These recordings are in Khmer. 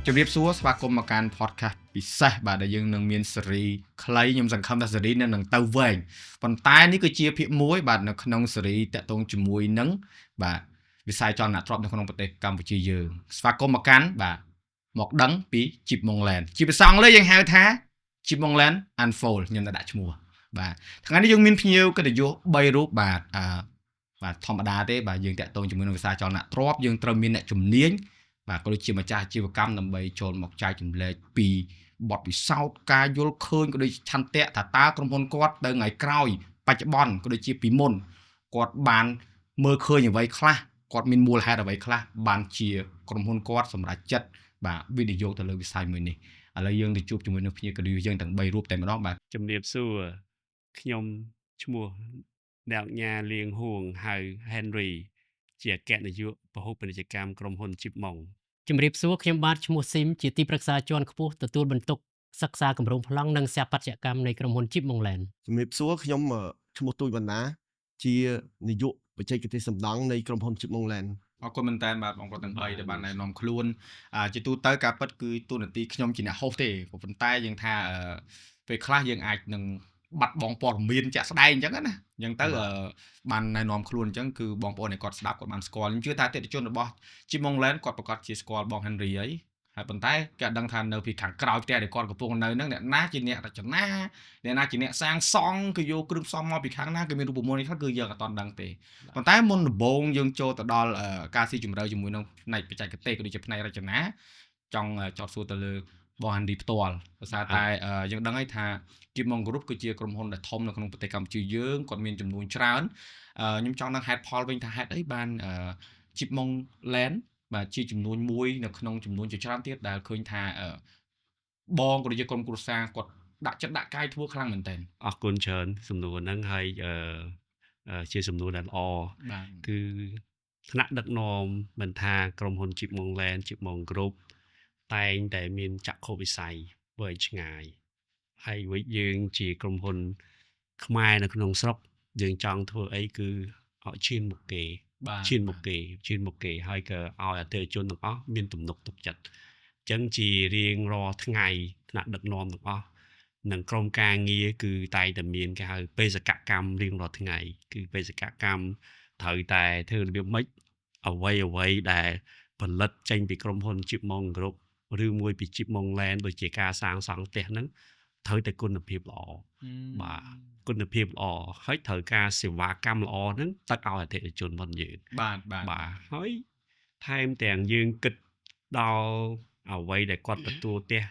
ជំរាបសួរស្វាគមន៍មកកាន់ podcast ពិសេសបាទដែលយើងនឹងមានសេរីខ្លីខ្ញុំសង្ឃឹមថាសេរីនេះនឹងទៅវែងប៉ុន្តែនេះគឺជាភាគមួយបាទនៅក្នុងសេរីតាក់ទងជាមួយនឹងបាទវិស័យចលនាទ្រព្យនៅក្នុងប្រទេសកម្ពុជាយើងស្វាគមន៍មកកាន់បាទមកដឹងពី Chip Mongland ជាភាសាអង់គ្លេសយើងហៅថា Chip Mongland Unfold ខ្ញុំដាក់ឈ្មោះបាទថ្ងៃនេះយើងមានភ្ញៀវកិត្តិយស3រូបបាទបាទធម្មតាទេបាទយើងតាក់ទងជាមួយនឹងវិស័យចលនាទ្រព្យយើងត្រូវមានអ្នកជំនាញបាទក៏ដូចជាម្ចាស់អាជីវកម្មដើម្បីចូលមកចែកចម្លែកពីបទពិសោធន៍ការយល់ឃើញក៏ដូចជាឆន្ទៈថាតើក្រុមហ៊ុនគាត់ទៅថ្ងៃក្រោយបច្ចុប្បន្នក៏ដូចជាពីមុនគាត់បានមើលឃើញអ្វីខ្លះគាត់មានមូលហេតុអ្វីខ្លះបានជាក្រុមហ៊ុនគាត់សម្រាប់ចិត្តបាទវិនិយោគទៅលើវិស័យមួយនេះឥឡូវយើងទៅជួបជាមួយនឹងភ្ញៀវកិត្តិយសយើងទាំង3រូបតែម្ដងបាទជំរាបសួរខ្ញុំឈ្មោះអ្នកញ៉ាលៀងហួងហៅ Henry ជាអគ្គនាយកពហុពាណិជ្ជកម្មក្រុមហ៊ុន Chip Mong ជំរាបសួរខ្ញុំបាទឈ្មោះស៊ីមជាទីប្រឹក្សាជាន់ខ្ពស់ទទួលបន្ទុកសិក្សាគម្រោងប្លង់និងស្ថាបត្យកម្មនៃក្រុមហ៊ុន Chip Mongland ជំរាបសួរខ្ញុំឈ្មោះទូចវណ្ណាជានាយកបច្ចេកទេសសម្ដង់នៃក្រុមហ៊ុន Chip Mongland អរគុណមែនតើបាទបងប្អូនទាំង3ដែលបានណែនាំខ្លួនជាទូទៅការពិតគឺទូនាទីខ្ញុំជាអ្នកហូសទេក៏ប៉ុន្តែយើងថាពេលខ្លះយើងអាចនឹងបាត់បង់ព័ត៌មានជាក់ស្ដែងអញ្ចឹងណាអញ្ចឹងទៅបានណែនាំខ្លួនអញ្ចឹងគឺបងប្អូនដែលគាត់ស្ដាប់គាត់បានស្គាល់ខ្ញុំជឿថាអតិថិជនរបស់ Chip Mongland គាត់ប្រកាសជាស្គាល់បង Henry ហើយប៉ុន្តែគេអត់ដឹងថានៅពីខាងក្រោយផ្ទះដែលគាត់កំពុងនៅហ្នឹងអ្នកណាជាអ្នករចនាអ្នកណាជាអ្នកសាងសង់គឺយកគ្រឿងផ្សំមកពីខាងណាគឺមានរូបមន្តនេះខ្លះគឺយើងអត់ទាន់ដឹងទេប៉ុន្តែមុនដំបូងយើងចូលទៅដល់ការស៊ីជម្រៅជាមួយនឹងផ្នែកបច្ចេកទេសក៏ដូចជាផ្នែករចនាចង់ចោទសួរទៅលើបង Henry ផ្ទាល់ដោយសារតែយើងដឹងហើយថា Chip Mong Group គឺជាក្រុមហ៊ុនដែលធំនៅក្នុងប្រទេសកម្ពុជាយើងគាត់មានចំនួនច្រើនខ្ញុំចង់ដឹងហេតុផលវិញថាហេតុអីបានChip Mongland បាទជាចំនួនមួយនៅក្នុងចំនួនជាច្រើនទៀតដែលឃើញថាបងក៏ដូចជាក្រុមគ្រួសារគាត់ដាក់ចិត្តដាក់កាយធ្វើខ្លាំងមែនតើអរគុណច្រើនសំណួរហ្នឹងហើយជាសំណួរដែលល្អគឺថ្នាក់ដឹកនាំមិនថាក្រុមហ៊ុន Chip Mongland Chip Mong Group តែងតែមានចក្ខុវិស័យវែងឆ្ងាយហើយវិញយើងជាក្រុមហ៊ុនខ្មែរនៅក្នុងស្រុកយើងចង់ធ្វើអីគឺឲ្យឈានមុខគេឈានមុខគេហើយក៏ឲ្យអតិថិជនទាំងអស់មានទំនុកទុកចិត្តអញ្ចឹងជារៀងរាល់ថ្ងៃថ្នាក់ដឹកនាំទាំងអស់និងក្រុមការងារគឺតែងតែមានគេហៅបេសកកម្មរៀងរាល់ថ្ងៃគឺបេសកកម្មត្រូវតែធ្វើរបៀបម៉េចអ្វីដែលផលិតចេញពីក្រុមហ៊ុន Chip Mong Group ឬមួយពី Chip Mongland ដូចជាការសាងសង់ផ្ទះហ្នឹងត្រូវតែគុណភាពល្អបាទគុណភាពល្អហើយត្រូវការសេវាកម្មល្អហ្នឹងទឹកឲ្យអតិថិជនរបស់យើងបាទហើយថែមទាំងយើងគិតដល់អ្វីដែលគាត់ទទួលផ្ទះ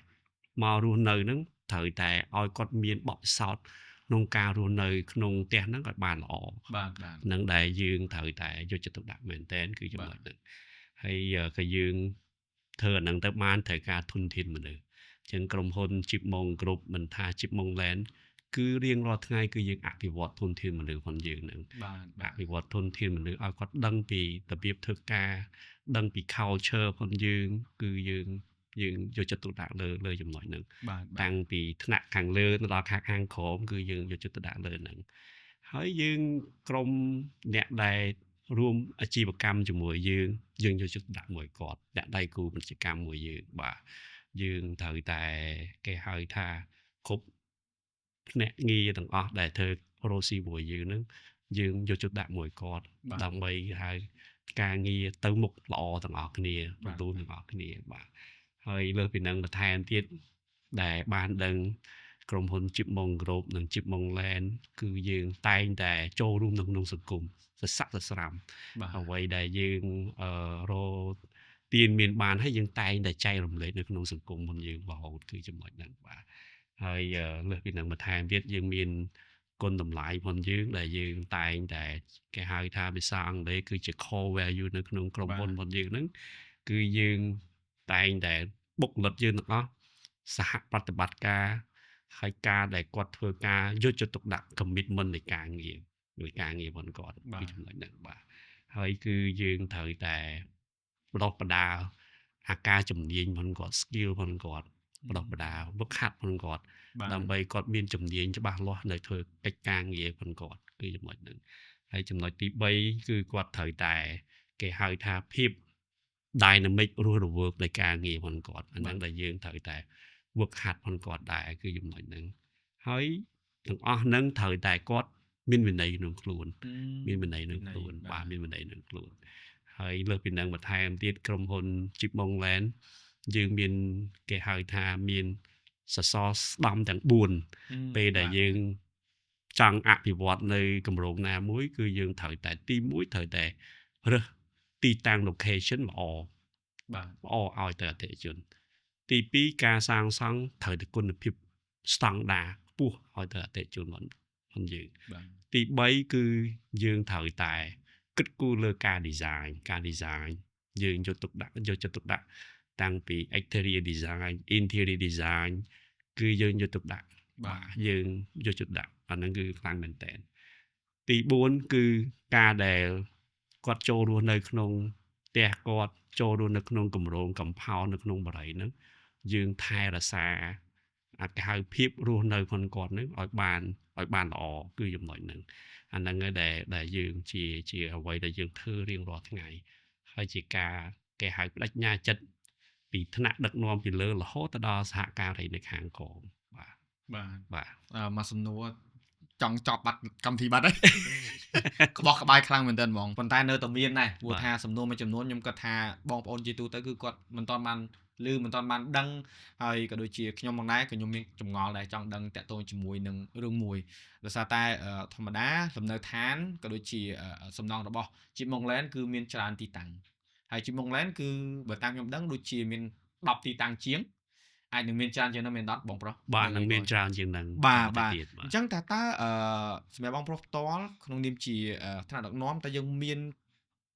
មករស់នៅហ្នឹងត្រូវតែឲ្យគាត់មានបទពិសោធន៍ក្នុងការរស់នៅក្នុងផ្ទះហ្នឹងឲ្យបានល្អបាទនឹងដែលយើងត្រូវតែយកចិត្តទុកដាក់មែនតើគឺចំណុចហ្នឹងហើយក៏យើងធ្វើអាហ្នឹងទៅបានត្រូវការធនធានមនុស្សចឹងក្រុមហ៊ុន Chip Mong Group មិនថា Chip Mongland គឺរៀងរាល់ថ្ងៃគឺយើងអភិវឌ្ឍធនធានមនុស្សរបស់យើងហ្នឹងបាទអភិវឌ្ឍធនធានមនុស្សឲ្យគាត់ដឹងពីរបៀបធ្វើការដឹងពី culture របស់យើងគឺយើងយកចិត្តទុកដាក់លើចំណុចហ្នឹងតាំងពីថ្នាក់ខាងលើទៅដល់ខាងក្រោមគឺយើងយកចិត្តទុកដាក់លើហ្នឹងហើយយើងក្រុមអ្នកដែលរួមអាជីវកម្មជាមួយយើងយកចិត្តទុកដាក់មួយគាត់អ្នកដៃគូពាណិជ្ជកម្មមួយយើងបាទយើងត្រូវតែគេហៅថាគ្រប់អ្នកងារទាំងអស់ដែលធ្វើរស់ស៊ីមួយយើងហ្នឹងយើងយកចិត្តដាក់មួយគាត់ដើម្បីហៅការងារទៅមុខល្អទាំងអស់គ្នារលូនទាំងអស់គ្នាបាទហើយលើសពីហ្នឹងបន្ថែមទៀតដែលបានដឹងក្រុមហ៊ុន Chip Mong Group និង Chip Mongland គឺយើងតែងតែចូលរួមនៅក្នុងសង្គមសស័កសស្រាំអ្វីដែលយើងរកទានមានបានហើយយើងតែងតែចែករំលែកនៅក្នុងសង្គមរបស់យើងរហូតគឺចំណុចហ្នឹងបាទហើយលើសពីហ្នឹងបន្ថែមទៀតយើងមានគុណតម្លៃរបស់យើងដែលយើងតែងតែគេហៅថាភាសាអង់គ្លេសគឺជា core value នៅក្នុងក្រុមហ៊ុនរបស់យើងហ្នឹងគឺយើងតែងតែបុគ្គលិកយើងទាំងអស់សហប្រតិបត្តិការហើយការដែលគាត់ធ្វើការយកចិត្តទុកដាក់ commitment នៃការងាររបស់គាត់ពីចំណុចហ្នឹងបាទហើយគឺយើងត្រូវតែបណ្ដុះបណ្ដាលអាការជំនាញរបស់គាត់ skill របស់គាត់បណ្ដុះបណ្ដាលវឹកហាត់របស់គាត់ដើម្បីគាត់មានជំនាញច្បាស់លាស់នៅធ្វើកិច្ចការងាររបស់គាត់គឺចំណុចហ្នឹងហើយចំណុចទី3គឺគាត់ត្រូវតែគេហៅថាភាព dynamic រស់រវើកនៃការងារផងគាត់អាហ្នឹងដែលយើងត្រូវតែ work hard ផងគាត់ដែរគឺចំណុចហ្នឹងហើយទាំងអស់ហ្នឹងត្រូវតែគាត់មានវិន័យក្នុងខ្លួនមានវិន័យក្នុងខ្លួនបាទមានវិន័យក្នុងខ្លួនហើយលើសពីហ្នឹងបន្ថែមទៀតក្រុមហ៊ុន Chipmunk Land យើងមានគេហៅថាមានសសរស្ដំទាំង4ពេលដែលយើងចង់អភិវឌ្ឍនៅគម្រោងណាមួយគឺយើងត្រូវតែទី1ត្រូវតែរើសទីតាំង location ល្អបាទល្អឲ្យទៅអតិថិជនទី2ការសាងសង់ត្រូវតែគុណភាពស្តង់ដារខ្ពស់ឲ្យទៅអតិថិជនផងយើងបាទទី3គឺយើងត្រូវតែគិតគូរលើការ design យើងយកចិត្តទុកដាក់តាំងពី exterior design interior design គឺយើងយកចិត្តទុកដាក់បាទយើងយកចិត្តដាក់អាហ្នឹងគឺខ្លាំងមែនតើទី4គឺការដែលគាត់ចូលរស់នៅក្នុងផ្ទះគាត់ចូលរស់នៅក្នុងគម្រោងកំផោននៅក្នុងបរិយាហ្នឹងយើងថែរក្សាអាកៅភាពរស់នៅផងគាត់ហ្នឹងឲ្យបានល្អគឺចំណុចហ្នឹងអាហ្នឹងឯងដែលយើងជាអ្វីដែលយើងធ្វើរៀងរាល់ថ្ងៃហើយជាការគេហៅបដិញ្ញាចិត្តពីថ្នាក់ដឹកនាំពីលើរហូតទៅដល់សហការីនៅខាងក្រោមបាទមកសំណួរចង់ចប់បាត់កម្មវិធីបាត់ហើយក្បោះក្បាយខ្លាំងមែនទែនហ្មងប៉ុន្តែនៅតែមានដែរព្រោះថាសំណួរមួយចំនួនខ្ញុំគាត់ថាបងប្អូនជាទូទៅគឺគាត់មិនទាន់បានឮមិនទាន់បានដឹងហើយក៏ដូចជាខ្ញុំផងដែរក៏ខ្ញុំមានចម្ងល់ដែរចង់ដឹងតាក់ទងជាមួយនឹងរឿងមួយដោយសារតែធម្មតាលំនៅឋានក៏ដូចជាសំណង់របស់ Chipmunk Land គឺមានច្រើនទីតាំងហើយ Chipmunk Land គឺបើតាមខ្ញុំដឹងដូចជាមាន10ទីតាំងជាងអាចនឹងមានច្រើនជាងនឹងមាន10បងប្រុសបាទនឹងមានច្រើនជាងនឹងបាទអញ្ចឹងតើសម្រាប់បងប្រុសផ្ទាល់ក្នុងនាមជាថ្នាក់ដឹកនាំតើយើងមាន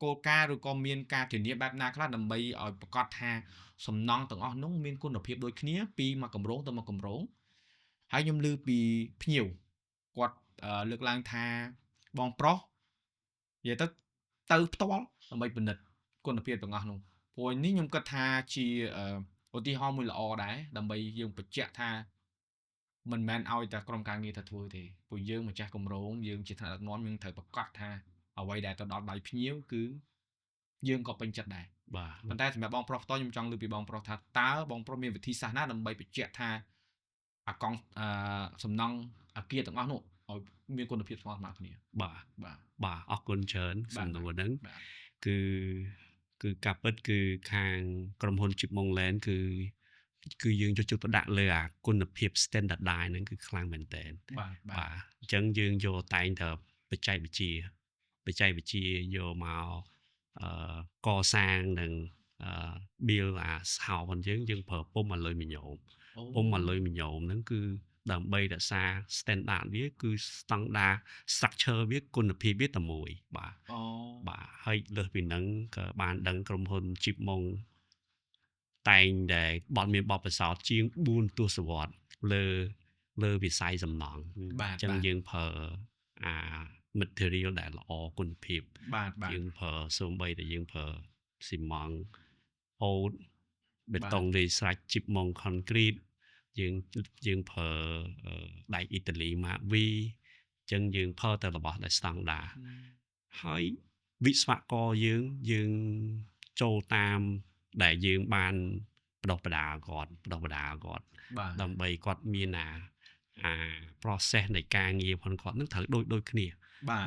គោលការណ៍ឬក៏មានការធានាបែបណាខ្លះដើម្បីឲ្យប្រកាសថាសំណង់ទាំងអស់នោះមានគុណភាពដូចគ្នាពីមួយគម្រោងទៅមួយគម្រោងហើយខ្ញុំឮពីភ្ញៀវគាត់លើកឡើងថាបងប្រុសនិយាយទៅផ្ទាល់ដើម្បីពិនិត្យគុណភាពទាំងអស់នោះព្រោះនេះខ្ញុំគិតថាជាឧទាហរណ៍មួយល្អដែរដើម្បីយើងបញ្ជាក់ថាមិនមែនឲ្យតែក្រុមការងារទៅធ្វើទេព្រោះយើងម្ចាស់គម្រោងយើងជាថ្នាក់ដឹកនាំយើងត្រូវប្រកាសថាអ្វីដែលទៅដល់ដៃភ្ញៀវគឺយើងក៏ពេញចិត្តដែរបាទប៉ុន្តែសម្រាប់បងប្រុសផ្ទាល់ខ្ញុំចង់លើពីបងប្រុសថាតើបងប្រុសមានវិធីសាស្ត្រណាដើម្បីបញ្ជាក់ថាសំណង់អគារទាំងអស់នោះឲ្យមានគុណភាពស្មើៗគ្នាបាទអរគុណច្រើនសំណួរហ្នឹងគឺការពិតគឺខាងក្រុមហ៊ុន Chipmunk Land គឺយើងយកចិត្តទុកដាក់លើអាគុណភាព standardize ហ្នឹងគឺខ្លាំងមែនតើបាទអញ្ចឹងយើងយកតែងតែបច្ចេកវិទ្យាយកមកកសាងនិងbuild អាស្ហោផងយើងប្រើពុម្ពអាលុយមីញ៉ូមហ្នឹងគឺដើម្បីរក្សា standard វាគឺ standard structure វាគុណភាពវាតែមួយបាទហើយលើសពីហ្នឹងក៏បានដឹងក្រុមហ៊ុន Chipmunk តែងតែមានបទពិសោធន៍ជាង4ទសវត្សរ៍លើវិស័យសំណង់អញ្ចឹងយើងប្រើmaterial ដែលល្អគុណភាពយើងប្រើសូម្បីតែយើងប្រើស៊ីម៉ងត៍អូតបេតុងលាយស្រេច Chipmunk concrete យើងប្រើដែកអ៊ីតាលី Mark V អញ្ចឹងយើងប្រើតែរបស់ដែលស្តង់ដារហើយវិស្វករយើងចូលតាមដែលយើងបានបដោះបដាគាត់ដើម្បីគាត់មានអា process នៃការងារផងគាត់នឹងត្រូវដូចគ្នា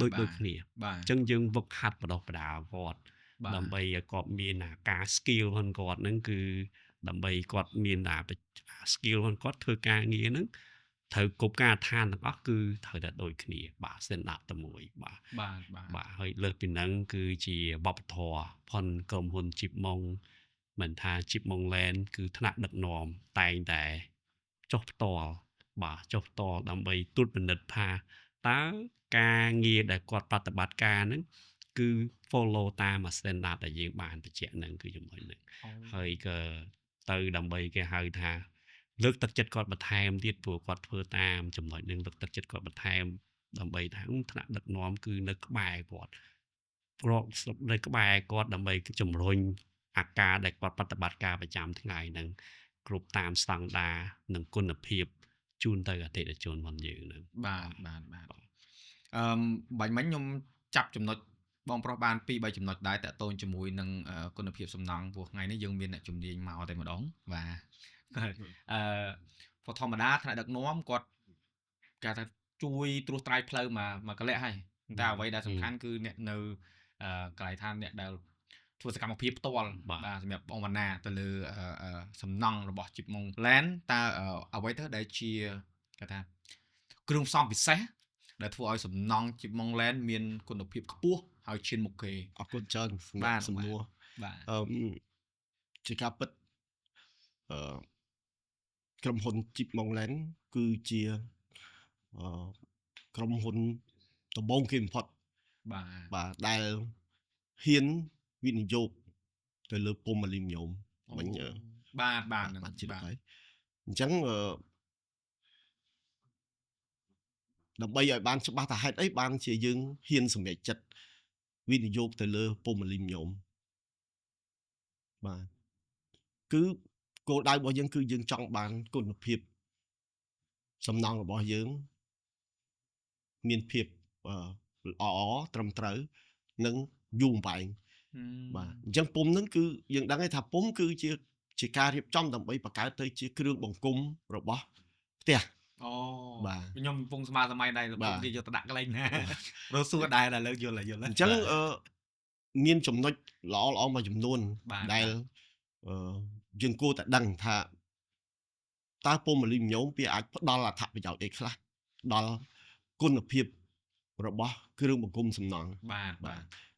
ដូចគ្នាអញ្ចឹងយើងវឹកហាត់បដោះបដាគាត់ដើម្បីឲ្យគាត់មានការ skill ផងគាត់ហ្នឹងគឺដើម្បីគាត់មានskill ផងគាត់ធ្វើការងារហ្នឹងត្រូវគ្រប់ការឋានទាំងអស់គឺត្រូវតែដូចគ្នាបាទ standard តែមួយបាទហើយលើសពីហ្នឹងគឺជាវប្បធម៌ផងក្រុមហ៊ុន Chipmunk មិនថា Chipmunk Land គឺថ្នាក់ដឹកនាំតែងតែចុះផ្ទាល់ដើម្បីត្រួតពិនិត្យថាតើការងារដែលគាត់ប្រតិបត្តិការហ្នឹងគឺ follow តាម standard ដែលយើងបានបញ្ជាក់ហ្នឹងគឺចំណុចហ្នឹងហើយក៏ទៅដើម្បីគេហៅថាលើកទឹកចិត្តគាត់បន្ថែមទៀតព្រោះគាត់ធ្វើតាមចំណុចហ្នឹងលើកទឹកចិត្តគាត់បន្ថែមដើម្បីថាថ្នាក់ដឹកនាំគឺនៅក្បែរគាត់នៅក្បែរគាត់ដើម្បីជំរុញអាការដែលគាត់ប្រតិបត្តិការប្រចាំថ្ងៃហ្នឹងគ្រប់តាមស្តង់ដារនិងគុណភាពជូនទៅអតិថិជនរបស់យើងហ្នឹងបាទបាញ់មិញខ្ញុំចាប់ចំណុច បងប្រុសបាន2 3ចំណុចដែរតាក់ទងជាមួយនឹងគុណភាពសំណង់ព្រោះថ្ងៃនេះយើងមានអ្នកជំនាញមកតែម្ដងបាទព្រោះធម្មតាថ្នាក់ដឹកនាំគាត់គេថាជួយត្រួសត្រាយផ្លូវមកកលៈហើយតែអ្វីដែលសំខាន់គឺអ្នកនៅកន្លែងថាអ្នកដែលធ្វើសកម្មភាពផ្ទាល់បាទសម្រាប់បងវណ្ណាទៅលើសំណង់របស់ Chipmunk Land តើអ្វីទៅដែលជាគេថាគ្រឿងផ្សំពិសេសដែលធ្វើឲ្យសំណង់ Chipmunk Land មានគុណភាពខ្ពស់ហើយឈានមុខគេអរគុណច្រើនសម្រាប់សំណួរបាទជាការពិតក្រុមហ៊ុន Chipmunk Land គឺជាក្រុមហ៊ុនដំបូងគេបំផុតបាទដែលហ៊ានវិនិយោគទៅលើពុម្ពអាលុយមីញ៉ូមមិញបាទជិតហើយអញ្ចឹងដើម្បីឲ្យបានច្បាស់ថាហេតុអីបានជាយើងហ៊ានសម្រេចចិត្តវិនិយោគទៅលើពុម្ពអាលុយមីញ៉ូមបាទគឺគោលដៅរបស់យើងគឺយើងចង់បានគុណភាពសំណង់របស់យើងមានភាពល្អត្រឹមត្រូវនិងយូរអង្វែងបាទអញ្ចឹងពុម្ពហ្នឹងគឺយើងដឹងថាពុម្ពគឺជាការរៀបចំដើម្បីបង្កើតទៅជាគ្រឿងបង្គុំរបស់ផ្ទះបាទខ្ញុំកំពុងស្មារតីដែររបស់គេយកទៅដាក់កន្លែងណារស់សួរដែរលើកយល់អញ្ចឹងមានចំណុចល្អមួយចំនួនដែលយើងគួរតែដឹងថាតើពុម្ពអាលុយមីញ៉ូមវាអាចផ្ដល់អត្ថប្រយោជន៍អីខ្លះដល់គុណភាពរបស់គ្រឿងបង្គុំសំណង់បាទ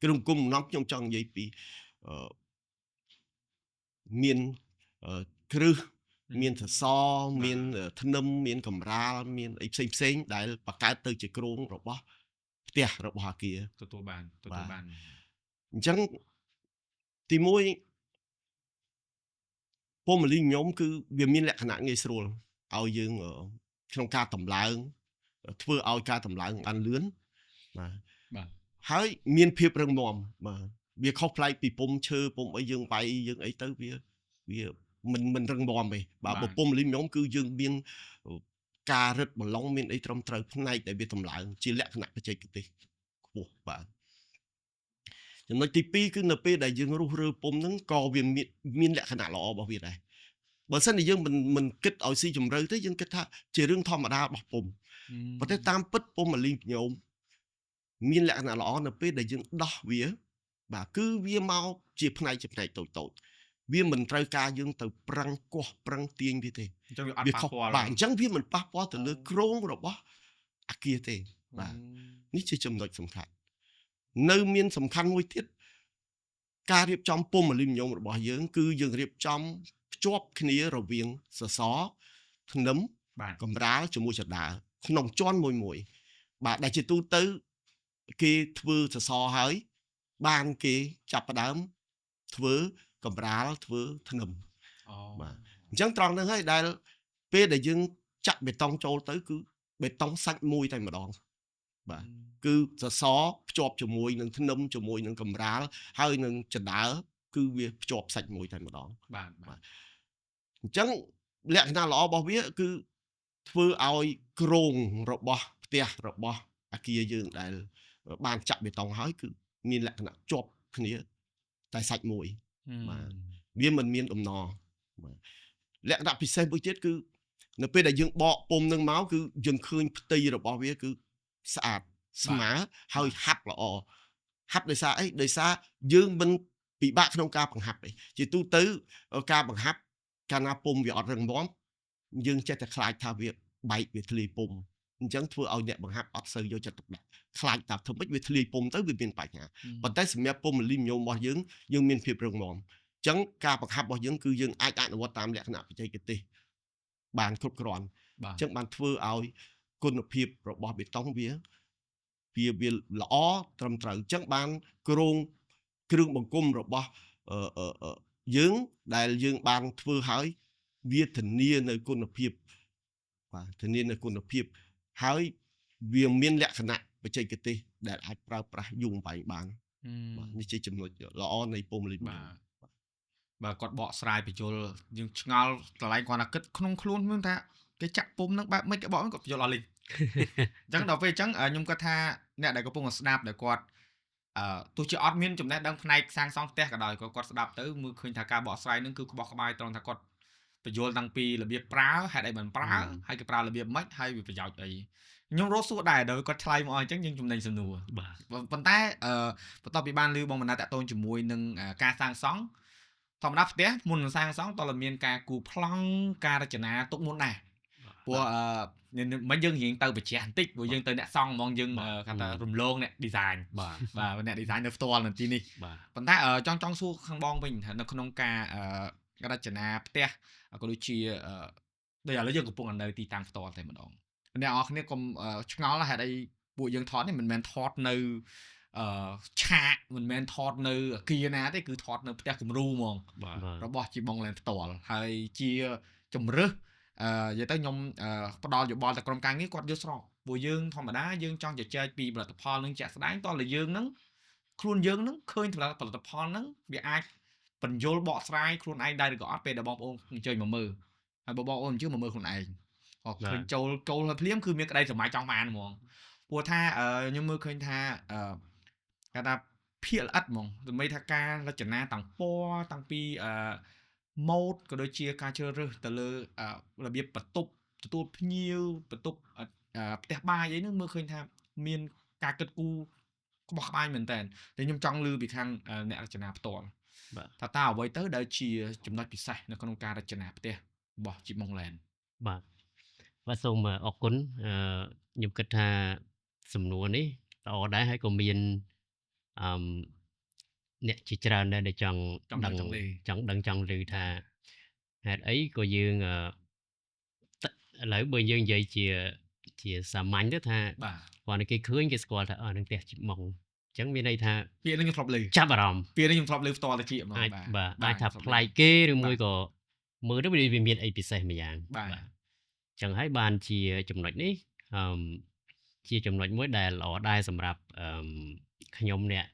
គ្រឿងបង្គុំសំណង់ខ្ញុំចង់និយាយពីមានគ្រឹះមានសសរមានធ្នឹមមានកម្រាលមានអីផ្សេងដែលបង្កើតទៅជាគ្រោងរបស់ផ្ទះរបស់អគារទទួលបានអញ្ចឹងទី1ពុម្ពអាលុយមីញ៉ូមគឺវាមានលក្ខណៈងាយស្រួលឲ្យយើងក្នុងការតម្លើងធ្វើឲ្យការតម្លើងបានលឿនបាទហើយមានភាពរឹងមាំបាទវាខុសប្លែកពីពុម្ពឈើពុម្ពអីយើងវាយយើងអីទៅវាមិនរឹងមាំទេបាទពុម្ពអាលុយមីញ៉ូមគឺយើងមានការរឹតបឡុងមានអីត្រឹមត្រូវផ្នែកដែលវាតម្លើងជាលក្ខណៈបច្ចេកទេសខ្ពស់បាទចំណុចទី2គឺនៅពេលដែលយើងរុះរើពុម្ពហ្នឹងក៏វាមានលក្ខណៈល្អរបស់វាដែរបើសិនជាយើងមិនគិតឲ្យស៊ីជម្រៅទេយើងគិតថាជារឿងធម្មតារបស់ពុម្ពប៉ុន្តែតាមពិតពុម្ពអាលុយមីញ៉ូមមានលក្ខណៈល្អនៅពេលដែលយើងដោះវាបាទគឺវាមកជាផ្នែកតូចវាមិនត្រូវការយើងទៅប្រឹងកោះប្រឹងទាញវាទេអញ្ចឹងវាអត់ប៉ះពាល់បាទអញ្ចឹងវាមិនប៉ះពាល់ទៅលើគ្រោងរបស់អគារទេបាទនេះជាចំណុចសំខាន់នៅមានសំខាន់មួយទៀតការរៀបចំពុម្ពអាលុយមីញ៉ូមរបស់យើងគឺយើងរៀបចំភ្ជាប់គ្នារវាងសសរធ្នឹមកម្រាលជាមួយចដាក្នុងជាន់មួយបាទដែលជាទូទៅគេធ្វើសសរហើយបានគេចាប់ផ្ដើមធ្វើកម្រាលធ្វើធ្នឹមបាទអញ្ចឹងត្រង់ហ្នឹងហើយដែលពេលដែលយើងចាក់បេតុងចូលទៅគឺបេតុងសាច់មួយតែម្ដងបាទគឺសសរភ្ជាប់ជាមួយនឹងធ្នឹមជាមួយនឹងកម្រាលហើយនឹងចដាគឺវាភ្ជាប់សាច់មួយតែម្ដងបាទអញ្ចឹងលក្ខណៈល្អរបស់វាគឺធ្វើឲ្យគ្រោងរបស់ផ្ទះរបស់អគារយើងដែលបានចាក់បេតុងហើយគឺមានលក្ខណៈជាប់គ្នាតែសាច់មួយបាទវាមិនមានដំណបាទលក្ខណៈពិសេសមួយទៀតគឺនៅពេលដែលយើងបកពុម្ពនឹងមកគឺយើងឃើញផ្ទៃរបស់វាគឺស្អាតស្មើហើយហាប់ល្អហាប់ដោយសារអីដោយសារយើងមិនពិបាកក្នុងការបង្ហាប់ទេជាទូទៅការបង្ហាប់កាលណាពុម្ពវាអត់រឹងមាំយើងចេះតែខ្លាចថាវាបែកវាធ្លាយពុម្ពអញ្ចឹងធ្វើឲ្យអ្នកបង្ហាប់អត់សូវយកចិត្តទុកដាក់ខ្លាចតែធ្វើម៉េចវាធ្លាយពុម្ពទៅវាមានបញ្ហាប៉ុន្តែសម្រាប់ពុម្ពអាលុយមីញ៉ូមរបស់យើងមានភាពរឹងមាំអញ្ចឹងការបង្ហាប់របស់យើងគឺយើងអាចអនុវត្តតាមលក្ខណៈបច្ចេកទេសបានគ្រប់គ្រាន់អញ្ចឹងបានធ្វើឲ្យគុណភាពរបស់បេតុងវាល្អត្រឹមត្រូវអញ្ចឹងបានគ្រោងគ្រឿងបង្គុំរបស់យើងដែលយើងបានធ្វើហើយវាធានានៅគុណភាពបាទធានានៅគុណភាពហើយវាមានលក្ខណៈបច្ចេកទេសដែលអាចប្រើប្រាស់យូរអង្វែងបានបាទនេះជាចំណុចល្អនៃពុម្ពអាលុយមីញ៉ូមបាទគាត់បកស្រាយបញ្យលយើងឆ្ងល់កន្លែងគាត់ថាគិតក្នុងខ្លួនមិនថាគេចាក់ពុម្ពនឹងបែបមិនគេបកគាត់បញ្យលអស់លេងអញ្ចឹងដល់ពេលអញ្ចឹងខ្ញុំគាត់ថាអ្នកដែលកំពុងស្ដាប់ដែលគាត់ ទោះជាអត់មានចំណេះដឹងផ្នែកសាងសង់ផ្ទះក៏ដោយក៏គាត់ស្ដាប់ទៅមើលឃើញថាការបកស្រាយនឹងគឺក្បោះក្បាយត្រង់ថាគាត់បញ្យល់តាំងពីរបៀបប្រើហេតុអីមិនប្រើហើយគេប្រើរបៀបម៉េចហើយវាប្រយោជន៍អីខ្ញុំរកសួរដែរដល់គាត់ឆ្លើយមកអញ្ចឹងយើងចំណេញសំណួរ បាទ ប៉ុន្តែបន្ទាប់ពីបានឮបងបណ្ណាតាក់ទងជាមួយនឹងការសាងសង់ធម្មតាផ្ទះមុននឹងសាងសង់តើមានការគូប្លង់ការរចនាទុកមុនដែរព្រោះមិនយើងរៀងទៅបញ្ជាបន្តិចព្រោះយើងទៅអ្នកសង់ហ្មងយើងគាត់ថារំលងអ្នក design បាទអ្នក design នៅផ្ទាល់នៅទីនេះ បាទ ប៉ុន្តែចង់សួរខាងបងវិញថានៅក្នុងការរចនាផ្ទះក៏ដូចជាដូចឥឡូវយើងកំពុងនៅទីតាំងផ្ទាល់តែម្ដងអ្នកនរគ្នាកុំឆ្ងល់ហេតុអីពួកយើងថតនេះមិនមែនថតនៅឆាកមិនមែនថតនៅអគារណាទេគឺថតនៅផ្ទះគំរូហ្មង បាទ របស់ជីបងឡែនផ្ទាល់ហើយជាជំរើសនិយាយទៅខ្ញុំផ្ដល់យោបល់ទៅក្រុមការងារគាត់យល់ស្របព្រោះយើងធម្មតាយើងចង់ជជែកពីផលិតផលនឹងជាក់ស្ដែងតើលើយើងនឹងខ្លួនយើងនឹងឃើញផលិតផលហ្នឹងវាអាចបញ្យល់បកស្រាយខ្លួនឯងដែរឬក៏អត់ពេលដែលបងប្អូនអញ្ជើញមកមើលហើយបងប្អូនអញ្ជើញមកមើលខ្លួនឯងឃើញចូលហើយភ្លាមគឺមានក្តីសម័យចង់បានហ្មងព្រោះថាខ្ញុំមើលឃើញថាគេថាភាគល្អិតហ្មងដើម្បីថាការរចនាតាំងពណ៌តាំងពីម៉ូដក៏ដូចជាការជ្រើសរើសទៅលើរបៀបបន្ទប់ទទួលភ្ញៀវបន្ទប់ផ្ទះបាយអីហ្នឹងមើលឃើញថាមានការគិតគូរក្បោះក្បាយមែនតើតែខ្ញុំចង់លើពីខាងអ្នករចនាផ្ទាល់ថាតើអ្វីទៅដែលជាចំណុចពិសេសនៅក្នុងការរចនាផ្ទះរបស់ជីម៉ុងឡែន បាទសូមអរគុណខ្ញុំគិតថាសំណួរនេះល្អដែរហើយក៏មានអ្នកជាច្រើនដែរដែលចង់ដឹងចង់ឮថាហេតុអីក៏យើងឥឡូវបើយើងនិយាយជាសាមញ្ញទៅថាគាត់គេឃើញគេស្គាល់ថានឹងផ្ទះជីម៉ុងអញ្ចឹងមានន័យថាពាក្យនេះខ្ញុំធ្លាប់ឮចាប់អារម្មណ៍ពាក្យនេះខ្ញុំធ្លាប់ឮផ្ទាល់ទៅជាហ្មងបាទអាចថាប្លែកគេឬមួយក៏មើលទៅវាមានអីពិសេសម្យ៉ាងបាទចឹងហើយបានជាចំណុចនេះជាចំណុចមួយដែលល្អដែរសម្រាប់ខ្ញុំអ្នក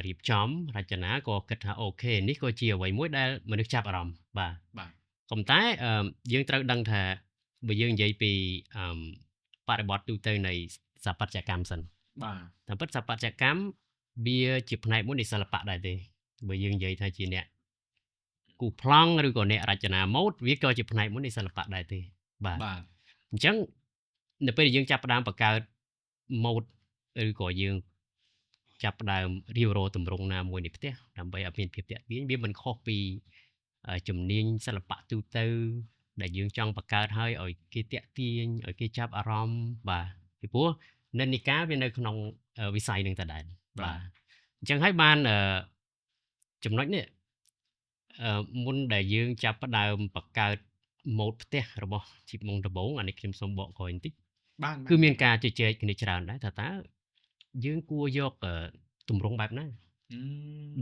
រៀបចំរចនាក៏គិតថាអូខេនេះក៏ជាអ្វីមួយដែលមនុស្សចាប់អារម្មណ៍បាទប៉ុន្តែយើងត្រូវដឹងថាបើយើងនិយាយពីបរិបទទូទៅនៃស្ថាបត្យកម្មសិនបាទតាមពិតស្ថាបត្យកម្មវាជាផ្នែកមួយនៃសិល្បៈដែរទេបើយើងនិយាយថាជាអ្នកគូប្លង់ឬក៏អ្នករចនាម៉ូដវាក៏ជាផ្នែកមួយនៃសិល្បៈដែរទេបាទអញ្ចឹងនៅពេលដែលយើងចាប់ផ្ដើមបង្កើតម៉ូដឬក៏យើងចាប់ផ្ដើមរៀបរកទម្រង់ណាមួយនៃផ្ទះដើម្បីឲ្យមានភាពទាក់ទាញវាមិនខុសពីជំនាញសិល្បៈទូទៅដែលយើងចង់បង្កើតឲ្យគេទាក់ទាញឲ្យគេចាប់អារម្មណ៍បាទពីព្រោះនិន្នាការវានៅក្នុងវិស័យនឹងតែដែរបាទអញ្ចឹងហើយបានចំណុចនេះមុនដែលយើងចាប់ផ្ដើមបង្កើតម៉ូដផ្ទះរបស់ជីម៉ុងដំបូងអានេះខ្ញុំសូមបកក្រោយបន្តិចបាទគឺមានការជជែកគ្នាច្រើនដែរថាតើយើងគួរយកទម្រង់បែបណា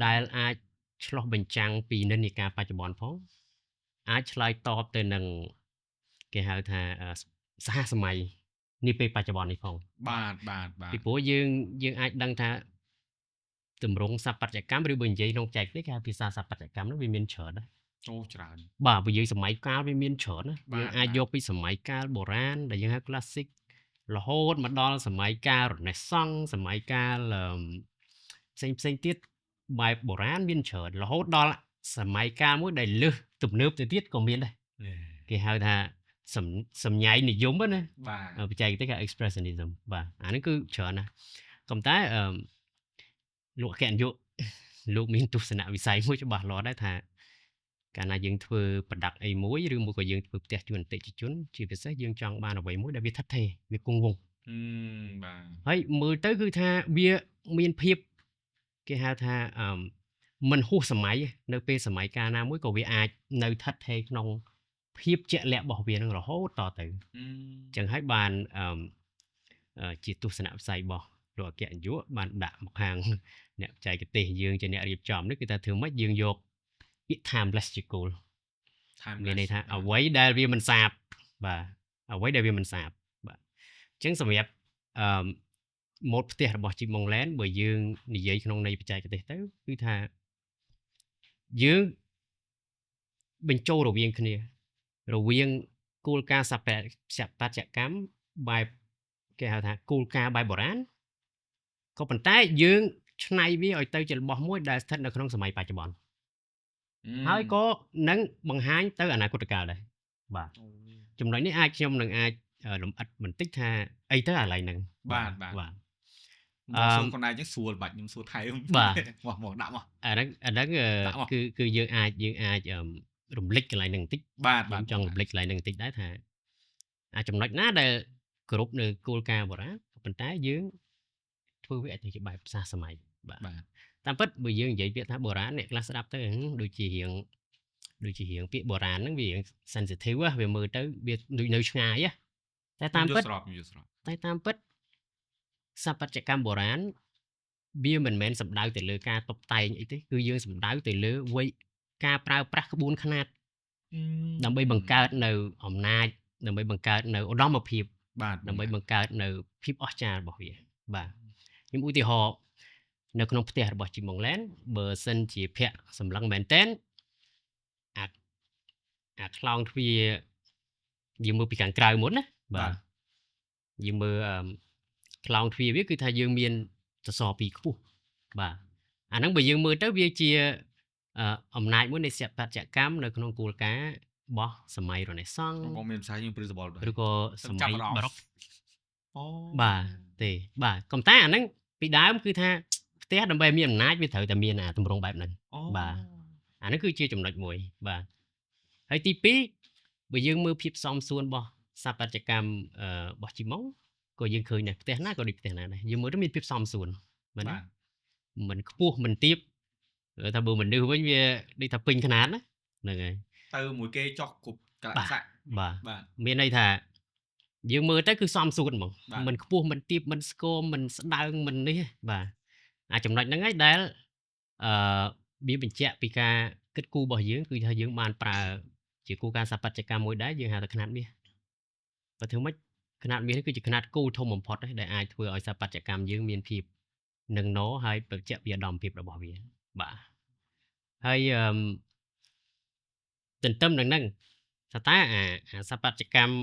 ដែលអាចឆ្លោះបញ្ចាំងពីនិន្នាការបច្ចុប្បន្នផងអាចឆ្លើយតបទៅនឹងគេហៅថាសហសម័យនេះពេលបច្ចុប្បន្ននេះផងបាទពីព្រោះយើងអាចដឹងថាទម្រង់ស្ថាបត្យកម្មឬបើនិយាយក្នុងចែកនេះគេហៅភាសាស្ថាបត្យកម្មនោះវាមានច្រើនណាស់ច្រើនបាទបើយើងសម័យកាលវាមានច្រើនណាយើងអាចយកពីសម័យកាលបុរាណដែលយើងហៅ classic រហូតមកដល់សម័យកាល Renaissance សម័យកាលផ្សេងទៀតបែបបុរាណមានច្រើនរហូតដល់សម័យកាលមួយដែលលើសទំនើបទៅទៀតក៏មានដែរគេហៅថាសំញ៉ៃនិយមណាបច្ចេកទេសគេ expressionism បាទអានេះគឺច្រើនណាស់ក៏តែលោកអគ្គនាយកលោកមានទស្សនវិស័យមួយច្បាស់លាស់ដែរថាកាលណាយើងធ្វើប្រដាប់អីមួយឬមួយក៏យើងធ្វើផ្ទះជូនអតិថិជនជាពិសេសយើងចង់បានអ្វីមួយដែលវាថិតថេរវាគង់វង្សបាទហើយមើលទៅគឺថាវាមានភាពគេហៅថាមិនហួសសម័យនៅពេលសម័យកាលណាមួយក៏វាអាចនៅថិតថេរក្នុងភាពជាក់លាក់របស់វានឹងរហូតតទៅអញ្ចឹងហើយបានជាទស្សនវិស័យរបស់លោកអគ្គនាយកបានដាក់មកខាងអ្នកបច្ចេកទេសយើងជាអ្នករៀបចំនេះគឺថាធ្វើម៉េចយើងយកពាក្យ timeless ជាគោលមានន័យថាអ្វីដែលវាមិនសាបបាទអ្វីដែលវាមិនសាបបាទអញ្ចឹងសម្រាប់ម៉ូដផ្ទះរបស់ Jeep Monkland បើយើងនិយាយក្នុងន័យបច្ចេកទេសទៅគឺថាយើងបញ្ចូលរវាងគ្នារវាងគោលការណ៍ស្ថាបត្យកម្មបែបគេហៅថាគោលការណ៍បែបបុរាណ ក៏ប៉ុន្តែយើងឆ្នៃវាឲ្យទៅជារបស់មួយដែលស្ថិតនៅក្នុងសម័យបច្ចុប្បន្នហើយក៏នឹងបង្ហាញទៅអនាគតកាលដែរបាទចំណុចនេះអាចខ្ញុំនឹងអាចលំអិតបន្តិចថាអីទៅអាឡ័យហ្នឹងបាទ មកសួរខ្លួនឯងចឹងស្រួលបាច់ខ្ញុំសួរថៃមកដាក់មកអាហ្នឹងគឺយើងអាចរំលឹកកន្លែងហ្នឹងបន្តិចបាទចង់រំលឹកកន្លែងហ្នឹងបន្តិចដែរថាចំណុចណាដែលគ្រប់នៅគោលការណ៍បុរាណប៉ុន្តែយើងធ្វើវាឲ្យទៅជាបែបផ្សារសម័យបាទតាមពិតបើយើងនិយាយពាក្យថាបុរាណអ្នកខ្លះស្ដាប់ទៅដូចជារៀងពាក្យបុរាណហ្នឹងវារៀង sensitive វាមើលទៅវាដូចនៅឆ្ងាយតែតាមពិតស្ថាបត្យកម្មបុរាណវាមិនមែនសំដៅទៅលើការតុបតែងអីទេគឺយើងសំដៅទៅលើការប្រើប្រាស់ក្បួនខ្នាតដើម្បីបង្កើតនៅអំណាចដើម្បីបង្កើតនៅឧត្តមភាពបាទដើម្បីបង្កើតនៅភាពអស្ចារ្យរបស់វាបាទខ្ញុំឧទាហរណ៍នៅក្នុងផ្ទះរបស់ជីម៉ុងឡែនបើសិនជាភ័ក្រសម្លឹងមែនតែនអាខ្លោងទ្វារយើងមើលពីខាងក្រៅមុនណាបាទយើងមើលខ្លោងទ្វារវាគឺថាយើងមានសសរពីរខ្ពស់បាទអាហ្នឹងបើយើងមើលទៅវាជាអំណាចមួយនៃស្ថាបត្យកម្មនៅក្នុងគោលការណ៍របស់សម័យរណេសង់ក៏មានភាសាយើង principle ឬក៏សម័យបារ៉ុកបាទទេបាទក៏តែអាហ្នឹងពីដើមគឺថាផ្ទះដើម្បីមានអំណាចវាត្រូវតែមានអាទម្រង់បែបហ្នឹងបាទអាហ្នឹងគឺជាចំណុចមួយបាទហើយទី2បើយើងមើលភាពសមសួនរបស់ស្ថាបត្យកម្មរបស់ជីម៉ុងក៏យើងឃើញដែរផ្ទះណាក៏ដូចផ្ទះណាដែរយើងមើលទៅមានភាពសមសួនមែនទេមិនខ្ពស់មិនទាបថាបើមនុស្សវិញវាដូចថាពេញខ្នាតណាហ្នឹងហើយទៅមួយគេចោះគ្រប់កលៈស័កបាទមានន័យថាយើងមើលទៅគឺសមសួនហ្មងមិនខ្ពស់មិនទាបមិនស្គមមិនស្ដើងមិននេះបាទអាចំណុចហ្នឹងឯងដែលវាបញ្ជាក់ពីការគិតគូររបស់យើងគឺថាយើងបានប្រើជាគោលការណ៍ស្ថាបត្យកម្មមួយដែរយើងហៅថាខ្នាតមាសបើធ្វើម៉េចខ្នាតមាសនេះគឺជាខ្នាតគោលធំបំផុតដែលអាចធ្វើឲ្យស្ថាបត្យកម្មយើងមានភាពនឹងណហើយបញ្ជាក់ពីឧត្តមភាពរបស់វាបាទហើយទន្ទឹមនឹងហ្នឹងថាតើអាស្ថាបត្យកម្ម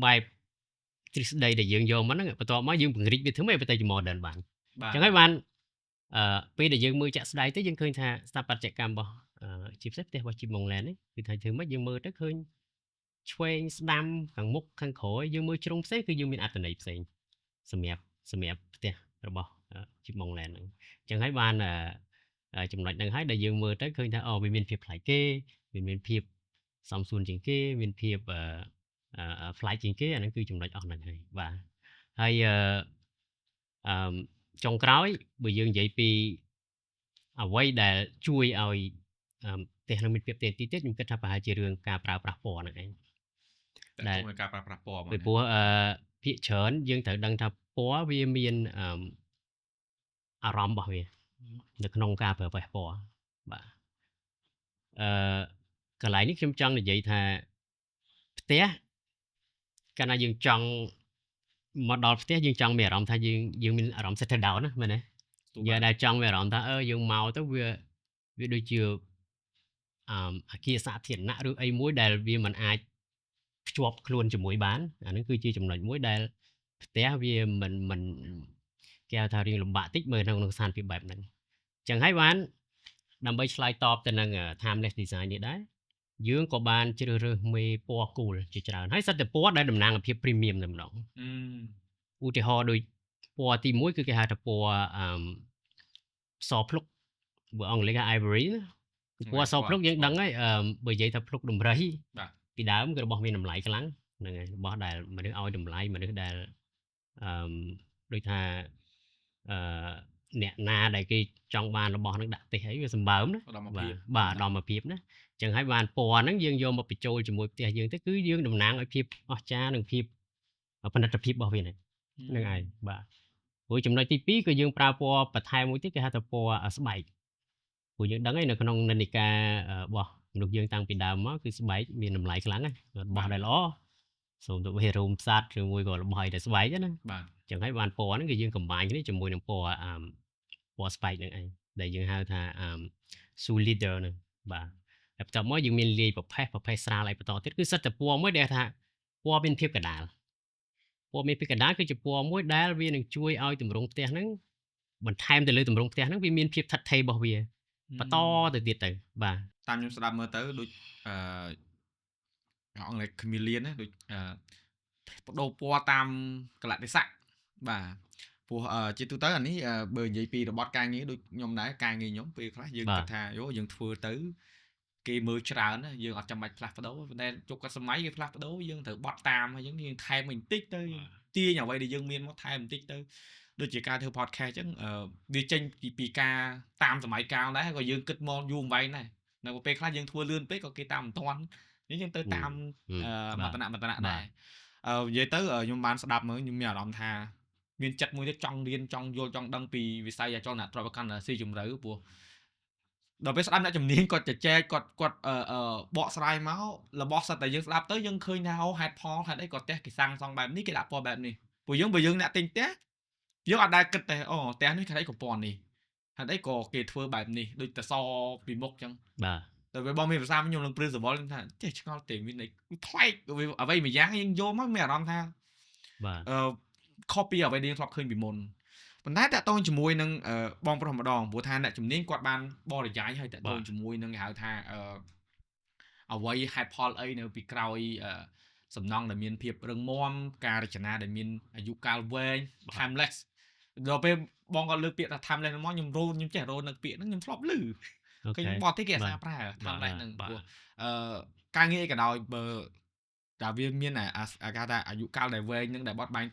បែបទ្រឹស្ដីដែលយើងយកមកហ្នឹងបន្ទាប់មកយើងពង្រីកវាធ្វើម៉េចទៅជា modern បានអញ្ចឹងហើយបានពេលដែលយើងមើលចាក់ស្ដាយទៅយើងឃើញថាស្ថាបត្យកម្មរបស់ជាពិសេសផ្ទះរបស់ជីម៉ុងឡែននេះគឺថាធ្វើម៉េចយើងមើលទៅឃើញឆ្វេងស្ដាំខាងមុខខាងក្រោយយើងមើលជ្រុងផ្សេងគឺយើងមានអត្ថន័យផ្សេងសម្រាប់ផ្ទះរបស់ជីម៉ុងឡែនហ្នឹងអញ្ចឹងហើយបានចំណុចហ្នឹងហើយដែលយើងមើលទៅឃើញថាវាមានភាពប្លែកគេវាមានភាពសមសួនជាងគេមានភាពប្លែកជាងគេអាហ្នឹងគឺចំណុចអស់ហ្នឹងហើយបាទហើយចុងក្រោយបើយើងនិយាយពីអ្វីដែលជួយឲ្យផ្ទះនឹងមានភាពទាក់ទាញទៀតខ្ញុំគិតថាប្រហែលជារឿងការប្រើប្រាស់ពណ៌ហ្នឹងឯងដែលការប្រើប្រាស់ពណ៌ពីព្រោះភាគច្រើនយើងត្រូវដឹងថាពណ៌វាមានអារម្មណ៍របស់វានៅក្នុងការប្រើប្រាស់ពណ៌បាទកន្លែងនេះខ្ញុំចង់និយាយថាផ្ទះកាលណាយើងចង់មកដល់ផ្ទះយើងចង់មានអារម្មណ៍ថាយើងមានអារម្មណ៍ settle down ណាមែនទេយើងដែលចង់មានអារម្មណ៍ថាយើងមកទៅវាដូចជាអគារសាធារណៈឬអីមួយដែលវាមិនអាចភ្ជាប់ខ្លួនជាមួយបានអានេះគឺជាចំណុចមួយដែលផ្ទះវាមិនគេហៅថារៀងលំបាកតិចមើលក្នុងស្ថានភាពបែបហ្នឹងអញ្ចឹងហើយបានដើម្បីឆ្លើយតបទៅនឹង timeless design នេះដែរយើងក៏បានជ្រើសរើសមេពណ៌គោលជាច្រើនហើយសិតតែពណ៌ដែលតំណាងឲ្យភាព premium តែម្ដងឧទាហរណ៍ដូចពណ៌ទី1គឺគេហៅថាពណ៌សភ្លុកបើអង់គ្លេសហៅ ivory ពណ៌សភ្លុកយើងដឹងហើយបើនិយាយថាភ្លុកដំរីពីដើមគឺរបស់មានតម្លៃខ្លាំងហ្នឹងហើយរបស់ដែលមនុស្សឲ្យតម្លៃមនុស្សដែលដូចថាអ្នកណាដែលគេចង់បានរបស់ហ្នឹងដាក់ទេសអីវាសម្បើមណាបាទឧត្តមភាពណាអញ្ចឹងហើយបានពណ៌ហ្នឹងយើងយកមកបញ្ចូលជាមួយផ្ទះយើងទៅគឺយើងតំណាងឲ្យភាពអស្ចារ្យនិងភាពផលិតភាពរបស់វាហ្នឹងឯងបាទព្រោះចំណុចទី2គឺយើងប្រើពណ៌បន្ថែមមួយទៀតគេហៅថាពណ៌ស្បែកព្រោះយើងដឹងហើយនៅក្នុងនិន្នាការរបស់មនុស្សយើងតាំងពីដើមមកគឺស្បែកមានតម្លៃខ្លាំងរបស់ដែលល្អសូមទៅវារួមផ្សាត់ឬមួយក៏របស់ឲ្យតែស្បែកណាបាទអញ្ចឹងហើយបានពណ៌ហ្នឹងគឺយើងកំបាញ់គ្នាជាមួយនឹងពណ៌ស្បែកហ្នឹងឯងដែលយើងហៅថាsolid ហ្នឹងបាទហើយបន្ទាប់មកយើងមានលាយប្រផេះស្រាលឲ្យបន្តទៀតគឺសិតតែពណ៌មួយដែលថាពណ៌មានភាពកដាល ពណ៌មានពីកណ្ដាលគឺជាពណ៌មួយដែលវានឹងជួយឲ្យទម្រង់ផ្ទះហ្នឹងបន្ថែមទៅលើទម្រង់ផ្ទះហ្នឹងវាមានភាពថិតថេររបស់វាបន្តទៅទៀតទៅបាទ តាមខ្ញុំស្ដាប់មើលទៅដូចអង់គ្លេស chameleon ណាដូចបដូរពណ៌តាមកលៈទេសៈបាទព្រោះជាទូទៅអានេះបើនិយាយពីរបត់ការងារដូចខ្ញុំដែរការងារខ្ញុំពេលខ្លះយើងគិតថាយើងធ្វើទៅគេមើលច្រើនណាយើងអត់ចាំបាច់ផ្លាស់ប្ដូរប៉ុន្តែជប់កាត់សម័យគេផ្លាស់ប្ដូរយើងត្រូវបត់តាមហើយយើងថែមបន្តិចទៅទាញអ្វីដែលយើងមានមកថែមបន្តិចទៅដូចជាការធ្វើ podcast អញ្ចឹងវាចេញពីការតាមសម័យកាលដែរក៏យើងគិតមកយូរអង្វែងដែរនៅពេលខ្លះយើងធ្វើលឿនពេកក៏គេតាមមិនទាន់យើងទៅតាមមតនៈដែរនិយាយទៅខ្ញុំបានស្ដាប់មើលខ្ញុំមានអារម្មណ៍ថាមានចិត្តមួយទៀតចង់រៀនចង់យល់ចង់ដឹងពីវិស័យអចលនទ្រព្យកម្មស៊ីជម្រៅព្រោះដល់ពេលស្ដាប់អ្នកជំនាញគាត់ចែកគាត់បកស្រាយមករបស់សិតតែយើងស្ដាប់ទៅយើងឃើញថាហេតុផលហេតុអីក៏ផ្ទះគេសាំងសង់បែបនេះគេដាក់ពណ៌បែបនេះព្រោះយើងបើយើងអ្នកទិញផ្ទះយើងអត់ដែលគិតតែផ្ទះនេះគេអីក៏ពណ៌នេះហេតុអីក៏គេធ្វើបែបនេះដូចតសពីមុខអញ្ចឹងបាទតែវាបងមានភាសាខ្ញុំនឹងព្រឹសសវល់ថាចេះឆ្ងល់ទេមានថ្លែកអ្វីមួយយ៉ាងយើងយកមកមានអារម្មណ៍ថាបាទខុសពីអ្វីដែលយើងធ្លាប់ឃើញពីមុនប៉ុន្តែតាក់ទងជាមួយនឹងបងប្រុសម្ដងព្រោះថាអ្នកជំនាញគាត់បានបរិយាយឲ្យតាក់ទងជាមួយនឹងគេហៅថាអ្វីហេតុផលអីនៅពីក្រោយសំណង់ដែលមានភាពរឹងមាំការរចនាដែលមានអាយុកាលវែង timeless ដល់ពេលបងគាត់លើកពាក្យថា timeless មកខ្ញុំចេះរោនៅពាក្យហ្នឹងខ្ញុំធ្លាប់ឮឃើញបទទេគេអាសាប្រើ timeless ហ្នឹងព្រោះការងារក៏ដោយបើតែវាមានអាកាថាអាយុកាលដែលវែងហ្នឹងដែលបត់បែង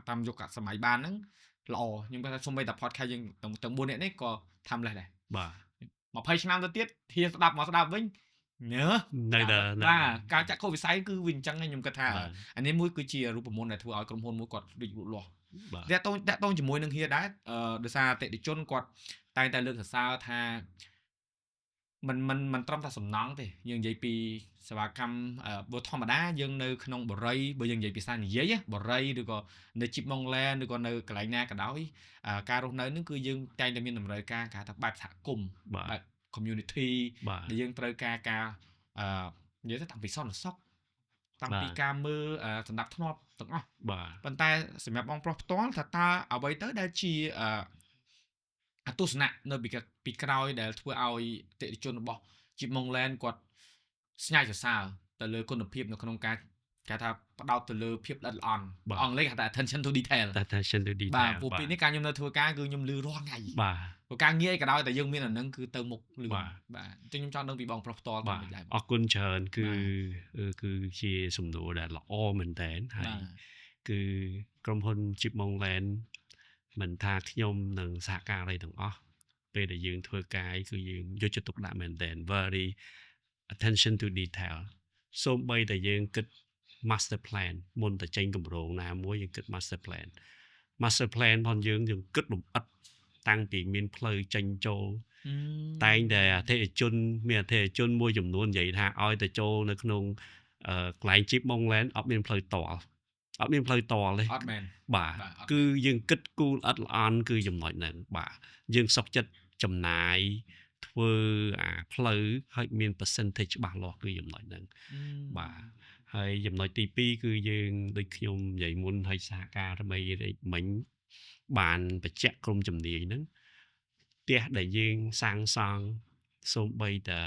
តាមយុគសម័យបានហ្នឹងល្អខ្ញុំគាត់ថាសូម្បីតែ podcast យើងទាំង4នាក់នេះក៏ timeless ដែរបាទ20ឆ្នាំទៅទៀតធាស្ដាប់វិញញើនៅតែបាទការចាក់ខុសវិស័យគឺវាអញ្ចឹងខ្ញុំគិតថាអានេះមួយគឺជារូបមន្តដែលធ្វើឲ្យក្រុមហ៊ុនមួយគាត់ដូចលូតលាស់តាក់ទងជាមួយនឹងហៀដែរដោយសារអតិថិជនគាត់តែងតែលើកសរសើរថាมันត្រឹមតែសំណង់ទេយើងនិយាយពីសេវាកម្មបើធម្មតាយើងនៅក្នុងបរិយបើយើងនិយាយភាសានិយាយបរិយឬក៏នៅជីបម៉ុងឡែនឬក៏នៅកន្លែងណាក៏ដោយការរស់នៅនឹងគឺយើងតែងតែមានតម្រូវការគេថាបែបសហគមន៍បែប community ដែលយើងត្រូវការនិយាយទៅតាំងពីសន្តិសុខតាំងពីការមើលសណ្ដាប់ធ្នាប់ទាំងអស់ប៉ុន្តែសម្រាប់បងប្រុសផ្ទាល់ថាតើអ្វីទៅដែលជាអទស្សនៈនៅពីក្រោយដែលធ្វើឲ្យអតិថិជនរបស់ Jeep Monkland គាត់ស្ញើសរសើរទៅលើគុណភាពនៅក្នុងការគេថាផ្ដោតទៅលើភាពល្អិតល្អន់អង់គ្លេសគេថា attention to detail បាទពួកពីនេះការខ្ញុំនៅធ្វើការគឺខ្ញុំលឺរាល់ថ្ងៃព្រោះការងារក៏ដោយតែយើងមានអានឹងគឺទៅមុខលឿនបាទអញ្ចឹងខ្ញុំចង់ដឹងពីបងប្រុសផ្ទាល់បាទអរគុណច្រើនគឺជាសំណួរដែលល្អមែនតើហើយគឺក្រុមហ៊ុន Jeep Monkland មិនថាខ្ញុំនិងសហការីទាំងអស់ពេលដែលយើងធ្វើការគឺយើងយកចិត្តទុកដាក់មែនតើ very attention to detail សូម្បីតែយើងគិត master plan មុនតែចេញគម្រោងណាមួយយើងគិត master plan ផងយើងគិតលម្អិតតាំងពីមានផ្លូវចេញចូលតែងតែអតិថិជនមួយចំនួននិយាយថាឲ្យទៅចូលនៅក្នុងកន្លែង Jeep Monkland អត់មានផ្លូវតល់ទេអត់មែនបាទគឺយើងគិតគូលអត់ល្អន់គឺចំណុចហ្នឹងបាទយើងសុខចិត្តចំណាយធ្វើអាផ្លូវឲ្យមាន percentage ច្បាស់លាស់គឺចំណុចហ្នឹងបាទហើយចំណុចទី2គឺយើងដូចខ្ញុំនិយាយមុនឲ្យសហការថ្មីមិញបានបញ្ជាក់ក្រុមជំនាញហ្នឹងផ្ទះដែលយើងសាងសង់សូម្បីតែ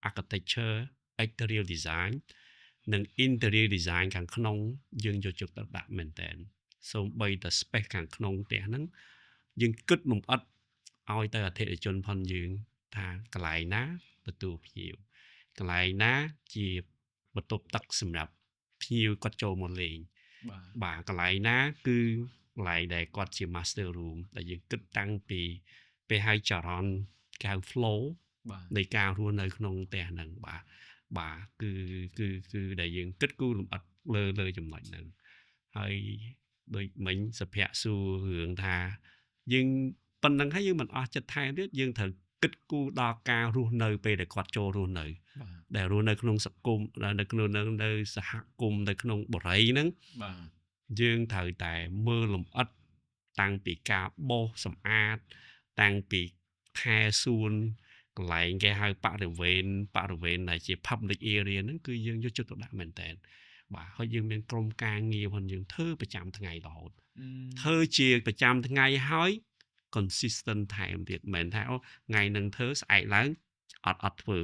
architecture exterior design និង interior design ខាងក្នុងយើងយកចិត្តទុកដាក់មែនតើសូម្បីតែ space ខាងក្នុងផ្ទះហ្នឹងយើងគិតលម្អិតឲ្យទៅអតិថិជនផងយើងថាកន្លែងណាទទួលភ្ញៀវកន្លែងណាជាបន្ទប់ទឹកសម្រាប់ភ្ញៀវគាត់ចូលមកលេងបាទកន្លែងណាគឺកន្លែងដែលគាត់ជា master room ដែលយើងគិតតាំងពីពេលហៅចរន្តកៅ flow នៃការរស់នៅក្នុងផ្ទះហ្នឹងបាទគឺដែលយើងគិតគូរលម្អិតលើចំណុចហ្នឹងហើយដូចមិញសុភ័ក្រសួររឿងថាយើងប៉ុណ្្នឹងហើយយើងមិនអស់ចិត្តថែមទៀតយើងត្រូវគិតគូរដល់ការរស់នៅពេលដែលគាត់ចូលរស់នៅដែលរស់នៅក្នុងសង្គមនៅក្នុងនៅសហគមន៍នៅក្នុងបរិយាហ្នឹងបាទយើងត្រូវតែមើលលម្អិតតាំងពីការបោសសម្អាតតាំងពីថែសួនកន្លែងគេហៅបរិវេណដែលជា public area ហ្នឹងគឺយើងយកចិត្តទុកដាក់មែនតើ បាទហើយយើងមានក្រុមការងារផងយើងធ្វើប្រចាំថ្ងៃរហូតធ្វើជាប្រចាំថ្ងៃហើយ consistent ថែមទៀតមិនមែនថាអូថ្ងៃនឹងធ្វើស្អែកឡើងអត់ធ្វើ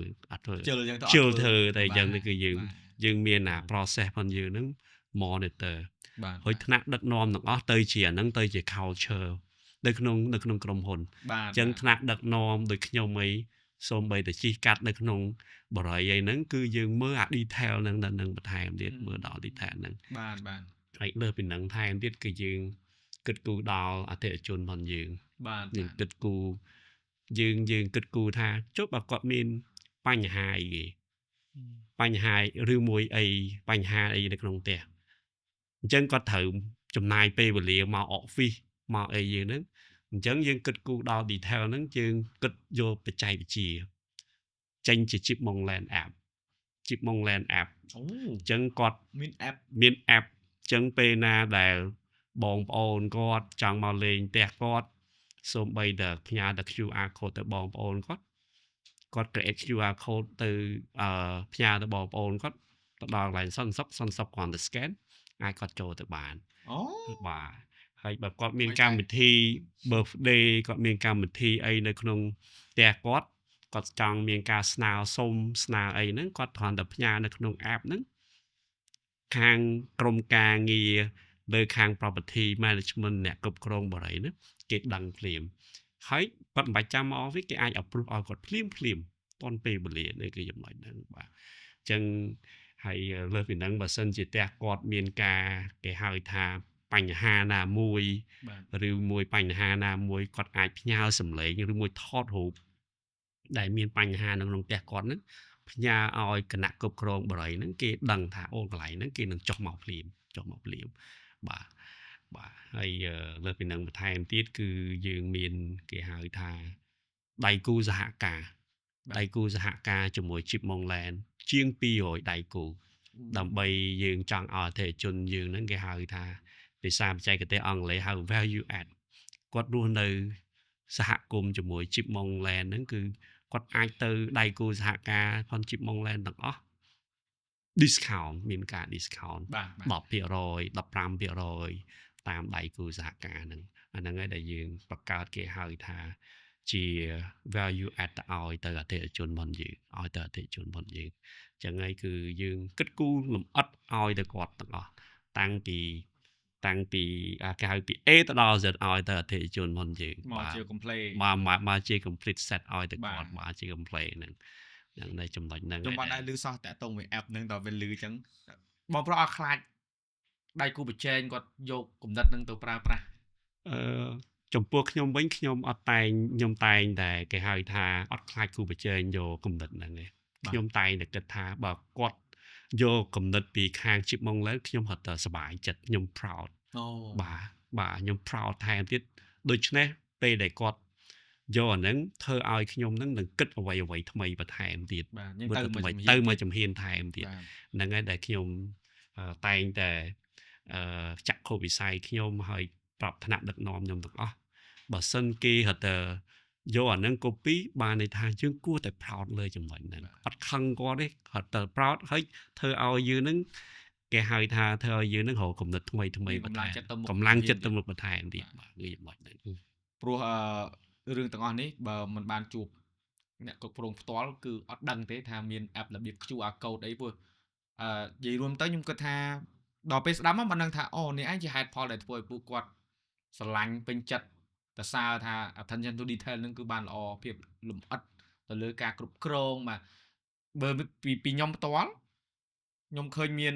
ជិលយើងទៅ ជិលធ្វើតែអញ្ចឹងគឺយើងមានអា process ផងយើងហ្នឹង monitor ហើយថ្នាក់ដឹកនាំទាំងអស់ទៅជាអាហ្នឹងទៅជា culture នៅក្នុងក្រុមហ៊ុនអញ្ចឹងថ្នាក់ដឹកនាំដូចខ្ញុំអីសូម្បីតែជីកកាត់នៅក្នុងបរិយាអីហ្នឹងគឺយើងមើលអា detail ហ្នឹងដល់នឹងបន្ថែមទៀតមើលដល់ detail ហ្នឹងបាទហើយលើពីហ្នឹងថែមទៀតគឺយើងគិតគូរដល់អតិថិជនផងយើងយើងគិតគូរយើងគិតគូរថាចុះបើគាត់មានបញ្ហាអីគេបញ្ហាឬមួយអីបញ្ហាអីនៅក្នុងផ្ទះអញ្ចឹងគាត់ត្រូវចំណាយពេលវេលាមក office មកអីយើងហ្នឹងអញ្ចឹងយើងគិតគូរដល់ detail ហ្នឹងយើងគិតយកបច្ចេកវិទ្យាចេញជា Chipmunk app អូអញ្ចឹងគាត់មាន app អញ្ចឹងពេលណាដែលបងប្អូនគាត់ចង់មកលេងផ្ទះគាត់សូម្បីតែផ្ញើតែ QR code ទៅបងប្អូនគាត់ create QR code ទៅផ្ញើទៅបងប្អូនគាត់ទៅដល់កន្លែងសន្តិសុខគ្រាន់តែ scan អាចគាត់ចូលទៅបានអូបាទហើយបើគាត់មានកម្មវិធី birthday គាត់មានកម្មវិធីអីនៅក្នុងផ្ទះគាត់ចង់មានការស្នើសុំស្នើអីហ្នឹងគាត់គ្រាន់តែផ្ញើនៅក្នុង app ហ្នឹងខាងក្រុមការងារលើខាង property management អ្នកគ្រប់គ្រងបរិយាហ្នឹងគេដឹងភ្លាមហើយគាត់មិនបាច់ចាំមក office គេអាច approve ឲ្យគាត់ភ្លាមតាន់ពេលវេលានេះគឺចំណុចហ្នឹងបាទអញ្ចឹងហើយលើពីហ្នឹងបើសិនជាផ្ទះគាត់មានការគេហៅថាបញ្ហាណាមួយឬមួយបញ្ហាណាមួយគាត់អាចផ្ញើសម្លេងឬមួយថតរូបដែលមានបញ្ហានៅក្នុងផ្ទះគាត់ហ្នឹងផ្ញើឲ្យគណៈគ្រប់គ្រងបរិយាហ្នឹងគេដឹងថាអូកន្លែងហ្នឹងគេនឹងចុះមកភ្លាមបាទហើយលើពីហ្នឹងបន្ថែមទៀតគឺយើងមានគេហៅថាដៃគូសហការជាមួយ Chipmunk Land ជាង200ដៃគូដើម្បីយើងចង់ឲ្យអតិថិជនយើងហ្នឹងគេហៅថាភាសាបច្ចេកទេសអង់គ្លេសហៅ value add គាត់រស់នៅសហគមន៍ជាមួយ Chipmunk Land ហ្នឹងគឺគាត់អាចទៅដៃគូសហការផង Chipmunk Land ទាំងអស់ discount មានការ discount 10% 15% តាមដៃគូសហការហ្នឹងអាហ្នឹងហើយដែលយើងបង្កើតគេហៅថាជា value add ទៅអតិថិជនរបស់យើងអញ្ចឹងហើយគឺយើងគិតគូរលម្អិតឲ្យទៅគាត់ទាំងអស់តាំងពីគេហៅពី A ទៅដល់ Z ឲ្យទៅអតិថិជនរបស់យើងមកជា complete មកជា complete set ឲ្យទៅគាត់មកជា complete ហ្នឹងនៅចំណុចហ្នឹងខ្ញុំបានឲ្យលឺសោះតាក់ទងមួយ app ហ្នឹងដល់វាលឺអញ្ចឹងបងប្រុសអត់ខ្លាចដៃគូប្រជែងគាត់យកគំនិតហ្នឹងទៅប្រើប្រាស់ចំពោះខ្ញុំវិញខ្ញុំតែងតែគេហៅថាអត់ខ្លាចគូប្រជែងយកគំនិតហ្នឹងទេខ្ញុំតែងតែគិតថាបើគាត់យកគំនិតពីខាង Chipmunk Land ខ្ញុំហត់តែសប្បាយចិត្តខ្ញុំ proud បាទខ្ញុំ proud ថែមទៀតដូច្នេះពេលដែលគាត់យកអាហ្នឹងធ្វើឲ្យខ្ញុំហ្នឹងនឹងគិតអ្វីថ្មីបន្ថែមទៀតទៅមកជំហានថែមទៀតហ្នឹងហើយដែលខ្ញុំតែងតែចាក់ខុសវិស័យខ្ញុំហើយប្រាប់ថ្នាក់ដឹកនាំខ្ញុំទាំងអស់បើសិនគេហត់តែយកអាហ្នឹង copy បានន័យថាយើងគួរតែ proud លើចំណុចហ្នឹងអត់ខឹងគាត់ទេហត់តែ proud ហើយធ្វើឲ្យយើងហ្នឹងគេហៅថាធ្វើឲ្យយើងហ្នឹងរកគំនិតថ្មីកម្លាំងចិត្តទៅមុខបន្ថែមទៀតបាទគឺចំណុចហ្នឹងព្រោះរឿងទាំងអស់នេះបើមិនបានជួបអ្នកគ្រប់គ្រងផ្ទាល់គឺអត់ដឹងទេថាមាន app របៀប QR code អីព្រោះនិយាយរួមទៅខ្ញុំគិតថាដល់ពេលស្ដាប់មកមិនដឹងថាអូនេះឯងជាហេតុផលដែលធ្វើឲ្យពួកគាត់ស្រឡាញ់ពេញចិត្តតែសារថា attention to detail នឹងគឺបានល្អភាពលម្អិតទៅលើការគ្រប់គ្រងបាទបើពីខ្ញុំផ្ទាល់ខ្ញុំឃើញមាន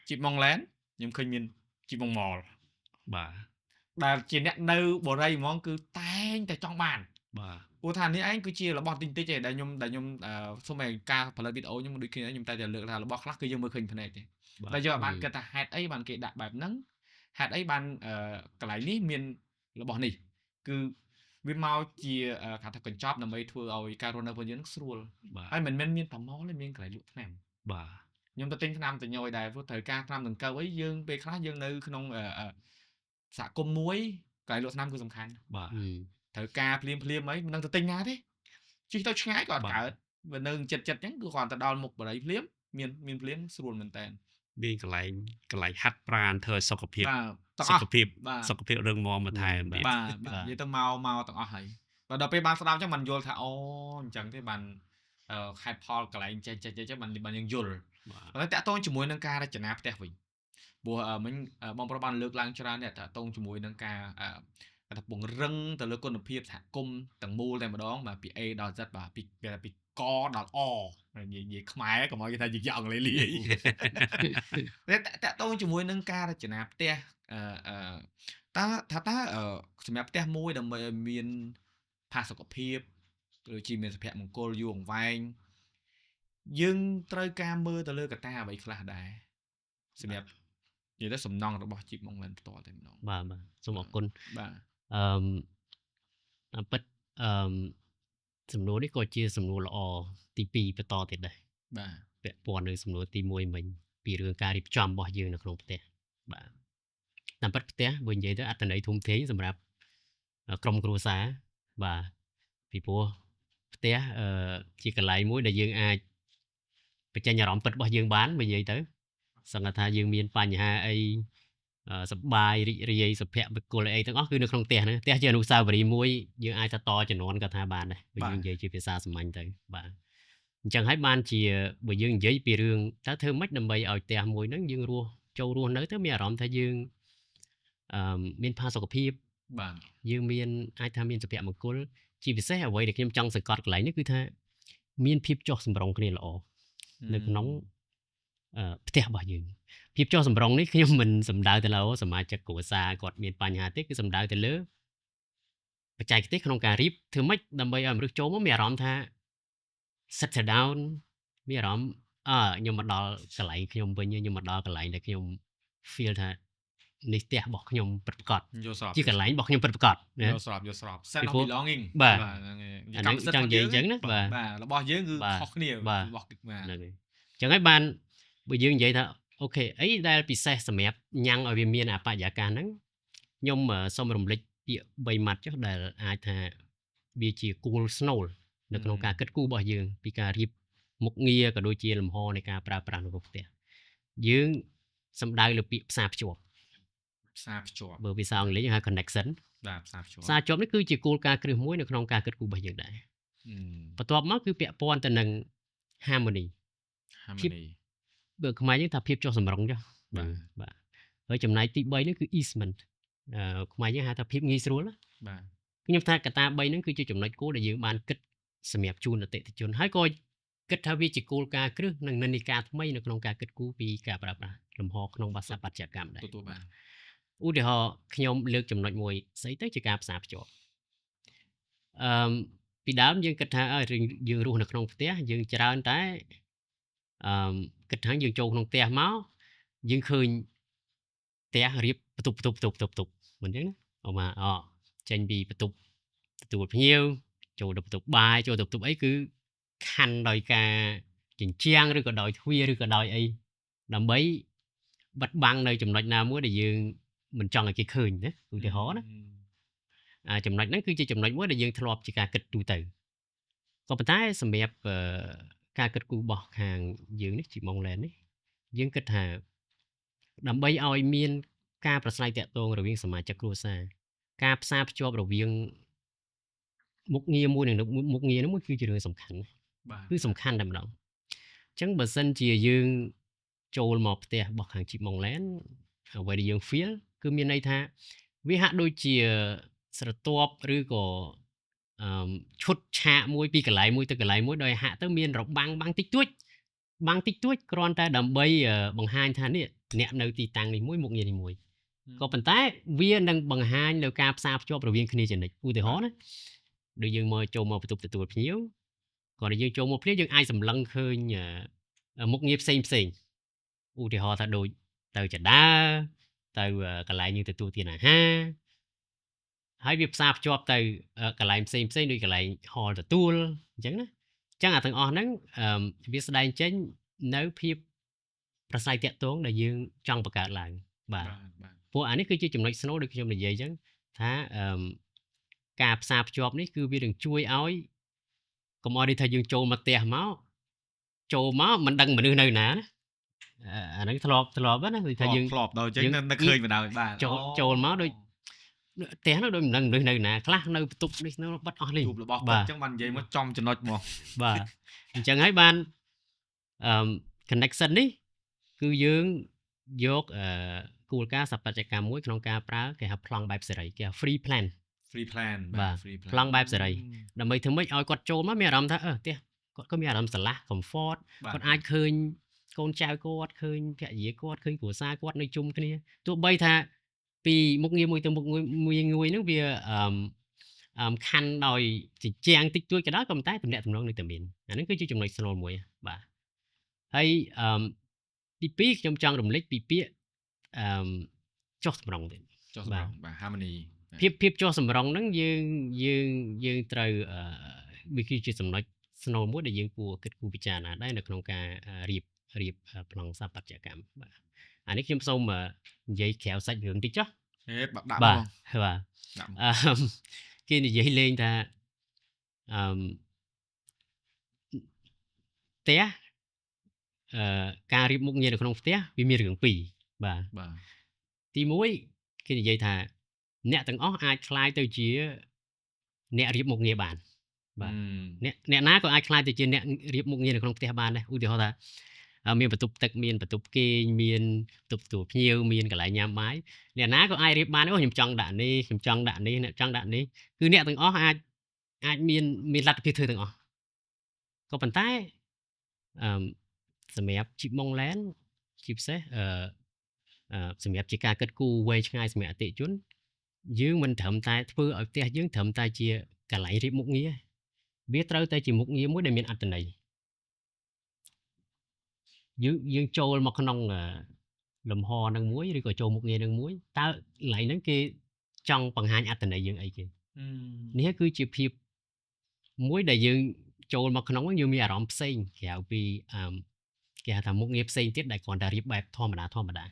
Chipmunk Land ខ្ញុំឃើញមាន Chipmunk Mall បាទដែលជាអ្នកនៅបរិយាហ្មងគឺតែងតែចង់បានបាទព្រោះថានេះឯងគឺជារបស់តិចទេដែលខ្ញុំសូមឲ្យការផលិតវីដេអូខ្ញុំដូចគ្នាខ្ញុំតែលើកថារបស់ខ្លះគឺយើងមើលឃើញភ្នែកទេតែយកបានគិតថាហេតុអីបានគេដាក់បែបហ្នឹងហេតុអីបានកន្លែងនេះមានរបស់នេះគឺវាមកជាគេថាកញ្ចប់ដើម្បីធ្វើឲ្យការរស់នៅរបស់យើងស្រួលហើយមិនមែនមានតែម៉លទេមានកន្លែងលក់ថ្នាំបាទខ្ញុំទៅទិញថ្នាំទៅញយដែរព្រោះត្រូវការថ្នាំដង្កូវអីយើងពេលខ្លះយើងនៅក្នុងសហគមន៍មួយកន្លែងលក់ថ្នាំគឺសំខាន់បាទត្រូវការភ្លាមអីមិនដឹងទៅទិញណាទេជិះទៅឆ្ងាយក៏អត់កើតបើនៅចិត្តអញ្ចឹងគឺគ្រាន់តែដល់មុខបរិយាភ្លាមមានភ្លាមស្រួលមែនតើ មានកន្លែងហាត់ប្រាណធ្វើសុខភាព បាទ សុខភាព បាទ សុខភាពរឹងមាំបន្ថែមទៀត បាទនិយាយទៅមកទាំងអស់ហើយបាទដល់ពេលបានស្ដាប់អញ្ចឹងបានយល់ថាអូអញ្ចឹងទេបានខេត្តផលកន្លែងចេះបានយើងយល់ប៉ុន្តែតាក់ទងជាមួយនឹងការរចនាផ្ទះវិញព្រោះមិញបងប្រុសបានលើកឡើងច្រើននេះតាក់ទងជាមួយនឹងការថាពង្រឹងទៅលើគុណភាពសហគមន៍ទាំងមូលតែម្ដងបាទពី A ដល់ Z បាទពីកដល់ អនិយាយខ្មែរកុំឲ្យគេថានិយាយអង់គ្លេសលាយ តាក់ទងជាមួយនឹងការរចនាផ្ទះតើសម្រាប់ផ្ទះមួយដើម្បីឲ្យមានផាសុកភាពឬជាមានសុភមង្គលយូរអង្វែងយើងត្រូវការមើលទៅលើកត្តាអ្វីខ្លះដែរសម្រាប់និយាយទៅសំណង់របស់ជីបម៉ុងឡែនផ្ទាល់តែម្ដង បាទសូមអរគុណ បាទ តាមពិតសំណួរនេះក៏ជាសំណួរល្អទី2បន្តទៀតដែរ បាទ ពាក់ព័ន្ធនឹងសំណួរទី1មិញពីរឿងការរៀបចំរបស់យើងនៅក្នុងផ្ទះបាទតាមពិតផ្ទះបើនិយាយទៅអត្ថន័យធំធេងសម្រាប់ក្រុមគ្រួសារបាទពីព្រោះផ្ទះជាកន្លែងមួយដែលយើងអាចបញ្ចេញអារម្មណ៍ពិតរបស់យើងបានបើនិយាយទៅសង្ឃថាយើងមានបញ្ហាអីសប្បាយរីករាយសុភមង្គលអីទាំងអស់គឺនៅក្នុងផ្ទះហ្នឹងផ្ទះជាអនុស្សាវរីយ៍មួយយើងអាចតជំនាន់ក៏ថាបានដែរបើយើងនិយាយជាភាសាសាមញ្ញទៅបាទអញ្ចឹងហើយបានជាបើយើងនិយាយពីរឿងតើធ្វើម៉េចដើម្បីឲ្យផ្ទះមួយហ្នឹងយើងចូលរស់នៅទៅមានអារម្មណ៍ថាយើងមានផាសុកភាព បាទ យើងមានអាចថាមានសុភមង្គលជាពិសេសអ្វីដែលខ្ញុំចង់សង្កត់កន្លែងនេះគឺថាមានភាពចុះសម្រុងគ្នាល្អនៅក្នុងផ្ទះរបស់យើងភាពចុះសម្រុងនេះខ្ញុំមិនសំដៅទៅលើសមាជិកគ្រួសារគាត់មានបញ្ហាទេគឺសំដៅទៅលើបច្ចេកទេសក្នុងការរៀបធ្វើម៉េចដើម្បីឲ្យមនុស្សចូលមកមានអារម្មណ៍ថា sit down មានអារម្មណ៍ខ្ញុំមកដល់កន្លែងខ្ញុំវិញខ្ញុំមកដល់កន្លែងដែលខ្ញុំ feel ថានេះផ្ទះរបស់ខ្ញុំពិតប្រាកដ យល់ស្រប ជាកន្លែងរបស់ខ្ញុំពិតប្រាកដណា យល់ស្រប sense of belonging បាទ អាហ្នឹង ចង់និយាយអញ្ចឹងណាបាទ បាទរបស់យើងគឺខុសគ្នារបស់បាទ ហ្នឹងហើយអញ្ចឹងហើយបានបើយើងនិយាយថាអូខេអីដែលពិសេសសម្រាប់ញ៉ាំងឲ្យវាមានបរិយាកាសហ្នឹងខ្ញុំសូមរំលឹកពាក្យ3ម៉ាត់ចុះដែលអាចថាវាជាគោលស្នូលនៅក្នុងការគិតគូររបស់យើងពីការរៀបមុខងារក៏ដូចជាលំហនៃការប្រើប្រាស់នៅក្នុងផ្ទះយើងសំដៅលើពាក្យផ្សារភ្ជាប់បើភាសាអង់គ្លេសហៅ connection បាទផ្សារភ្ជាប់ ផ្សារភ្ជាប់នេះគឺជាគោលការណ៍គ្រឹះមួយនៅក្នុងការគិតគូររបស់យើងដែរបន្ទាប់មកគឺពាក់ព័ន្ធទៅនឹង harmony បើខ្មែរយើងថាភាពចុះសម្រុងចុះបាទហើយចំណែកទី3នេះគឺ easement ខ្មែរយើងហៅថាភាពងាយស្រួលបាទខ្ញុំថាកត្តា3ហ្នឹងគឺជាចំណុចគោលដែលយើងបានគិតសម្រាប់ជូនអតិថិជនហើយក៏គិតថាវាជាគោលការណ៍គ្រឹះនិងនិន្នាការថ្មីនៅក្នុងការគិតគូរពីការប្រើប្រាស់លំហក្នុងបច្ចេកកម្មដែរទទួលបានឧទាហរណ៍ខ្ញុំលើកចំណុចមួយស្អីទៅជាការផ្សារភ្ជាប់ពីដើមយើងគិតថាយើងរស់នៅក្នុងផ្ទះយើងច្រើនតែគិតថាយើងចូលក្នុងផ្ទះមកយើងឃើញផ្ទះរៀបបន្ទប់មិនអញ្ចឹងចេញពីបន្ទប់ទទួលភ្ញៀវចូលទៅបន្ទប់បាយចូលទៅបន្ទប់អីគឺខណ្ឌដោយការជញ្ជាំងឬក៏ដោយទ្វារឬក៏ដោយអីដើម្បីបិទបាំងនៅចំណុចណាមួយដែលយើងមិនចង់ឲ្យគេឃើញណាឧទាហរណ៍ណាចំណុចហ្នឹងគឺជាចំណុចមួយដែលយើងធ្លាប់ជាការគិតទូទៅក៏ប៉ុន្តែសម្រាប់ការគិតគូររបស់ខាងយើងនេះជីម៉ុងឡែននេះយើងគិតថាដើម្បីឲ្យមានការប្រស្រ័យតាក់ទងរវាងសមាជិកគ្រួសារការផ្សារភ្ជាប់រវាងមុខងារមួយនិងមុខងារនោះគឺជារឿងសំខាន់គឺសំខាន់តែម្ដងអញ្ចឹងបើសិនជាយើងចូលមកផ្ទះរបស់ខាងជីម៉ុងឡែនអ្វីដែលយើង feel គឺមានន័យថាវាហាក់ដូចជាស្រទាប់ឬក៏ឈុតឆាកមួយពីកន្លែងមួយទៅកន្លែងមួយដោយហាក់ទៅមានរបាំងតិចតួចគ្រាន់តែដើម្បីបង្ហាញថានេះអ្នកនៅទីតាំងនេះមួយមុខងារនេះមួយក៏ប៉ុន្តែវានឹងបង្ហាញនៅការផ្សារភ្ជាប់រវាងគ្នាជានិច្ចឧទាហរណ៍ណាដូចយើងមកចូលមកបន្ទប់ទទួលភ្ញៀវគាត់យើងចូលមកភ្ញៀវយើងអាចសម្លឹងឃើញមុខងារផ្សេងឧទាហរណ៍ថាដូចទៅចដាទៅកន្លែងយើងទទួលទានអាហារហើយវាផ្សារភ្ជាប់ទៅកន្លែងផ្សេងដូចកន្លែង hall ទទួលអញ្ចឹងណាអញ្ចឹងអាទាំងអស់ហ្នឹងវាស្ដែងចេញនៅភាពប្រស័យតាក់ទងដែលយើងចង់បង្កើតឡើងបាទព្រោះអានេះគឺជាចំណុចស្នូលដូចខ្ញុំនិយាយអញ្ចឹងថាការផ្សារភ្ជាប់នេះគឺវានឹងជួយឲ្យកុំឲ្យថាយើងចូលមកផ្ទះមកមិនដឹងមនុស្សនៅណា អាហ្នឹងធ្លាប់ណាគឺថាយើង ធ្លាប់ដល់អញ្ចឹងនៅឃើញបណ្ដោយបាទ ចូលមកដូចផ្ទះនោះដូចមិនដឹងនៅណាខ្លះនៅបន្ទប់នេះនៅបាត់អស់លេង ជួបរបស់គាត់អញ្ចឹងបាននិយាយមកចំចំណុចមក បាទអញ្ចឹងហើយបានconnection នេះគឺយើងយកគោលការណ៍ស្ថាបត្យកម្មមួយក្នុងការប្រើគេហៅប្លង់បែបសេរីគេហៅ free plan free plan បាទប្លង់បែបសេរីដើម្បីធ្វើម៉េចឲ្យគាត់ចូលមកមានអារម្មណ៍ថាផ្ទះគាត់ក៏មានអារម្មណ៍ស្រឡះ comfort គាត់អាចឃើញកូនចៅគាត់ឃើញភរិយាគាត់ឃើញគ្រួសារគាត់នៅជុំគ្នាទោះបីថាពីមុខងារមួយទៅមុខមួយហ្នឹងវាខណ្ឌដោយជាជាងតិចតួចក៏ដោយក៏ប៉ុន្តែតំណែងតំណងនៅតែមានអាហ្នឹងគឺជាចំណុចស្នូលមួយបាទហើយទី2ខ្ញុំចង់រំលេចពីពាក្យចុះសម្រងទៀត ចុះសម្រងបាទ harmony ភាពចុះសម្រងហ្នឹងយើងត្រូវវាគឺជាចំណុចស្នូលមួយដែលយើងគួរគិតគូរពិចារណាដែរនៅក្នុងការរៀបប្លង់ស្ថាបត្យកម្មបាទអានេះខ្ញុំសូមនិយាយក្រៅសាច់រឿងតិចចុះ បាទដាក់ បាទ មក បាទ ដាក់មក គេនិយាយលេងថាផ្ទះការរៀបមុខងារនៅក្នុងផ្ទះវាមានរឿងពីរបាទ បាទ ទី1គេនិយាយថាអ្នកទាំងអស់អាចคล้ายទៅជាអ្នករៀបមុខងារបានបាទអ្នកណាក៏អាចคล้ายទៅជាអ្នករៀបមុខងារនៅក្នុងផ្ទះបានដែរឧទាហរណ៍ថាមានបន្ទប់ទឹកមានបន្ទប់គេងមានបន្ទប់ទទួលភ្ញៀវមានកន្លែងញ៉ាំបាយអ្នកណាក៏អាចរៀបបានខ្ញុំចង់ដាក់នេះខ្ញុំចង់ដាក់នេះអ្នកចង់ដាក់នេះគឺអ្នកទាំងអស់អាចមានលទ្ធភាពធ្វើទាំងអស់ក៏ប៉ុន្តែសម្រាប់ជីបម៉ុងឡែនជាពិសេសសម្រាប់ជាការគិតគូរវែងឆ្ងាយសម្រាប់អតិថិជនយើងមិនត្រឹមតែធ្វើឲ្យផ្ទះយើងត្រឹមតែជាកន្លែងរៀបមុខងារវាត្រូវតែជាមុខងារមួយដែលមានអត្ថន័យយើងចូលមកក្នុងលំហនឹងមួយឬក៏ចូលមុខងារនឹងមួយតើកន្លែងហ្នឹងគេចង់បង្ហាញអត្ថន័យយើងអីគេនេះគឺជាភាពមួយដែលយើងចូលមកក្នុងហ្នឹងយើងមានអារម្មណ៍ផ្សេងក្រៅពីគេហៅថាមុខងារផ្សេងទៀតដែលគ្រាន់តែរៀបបែបធម្មតា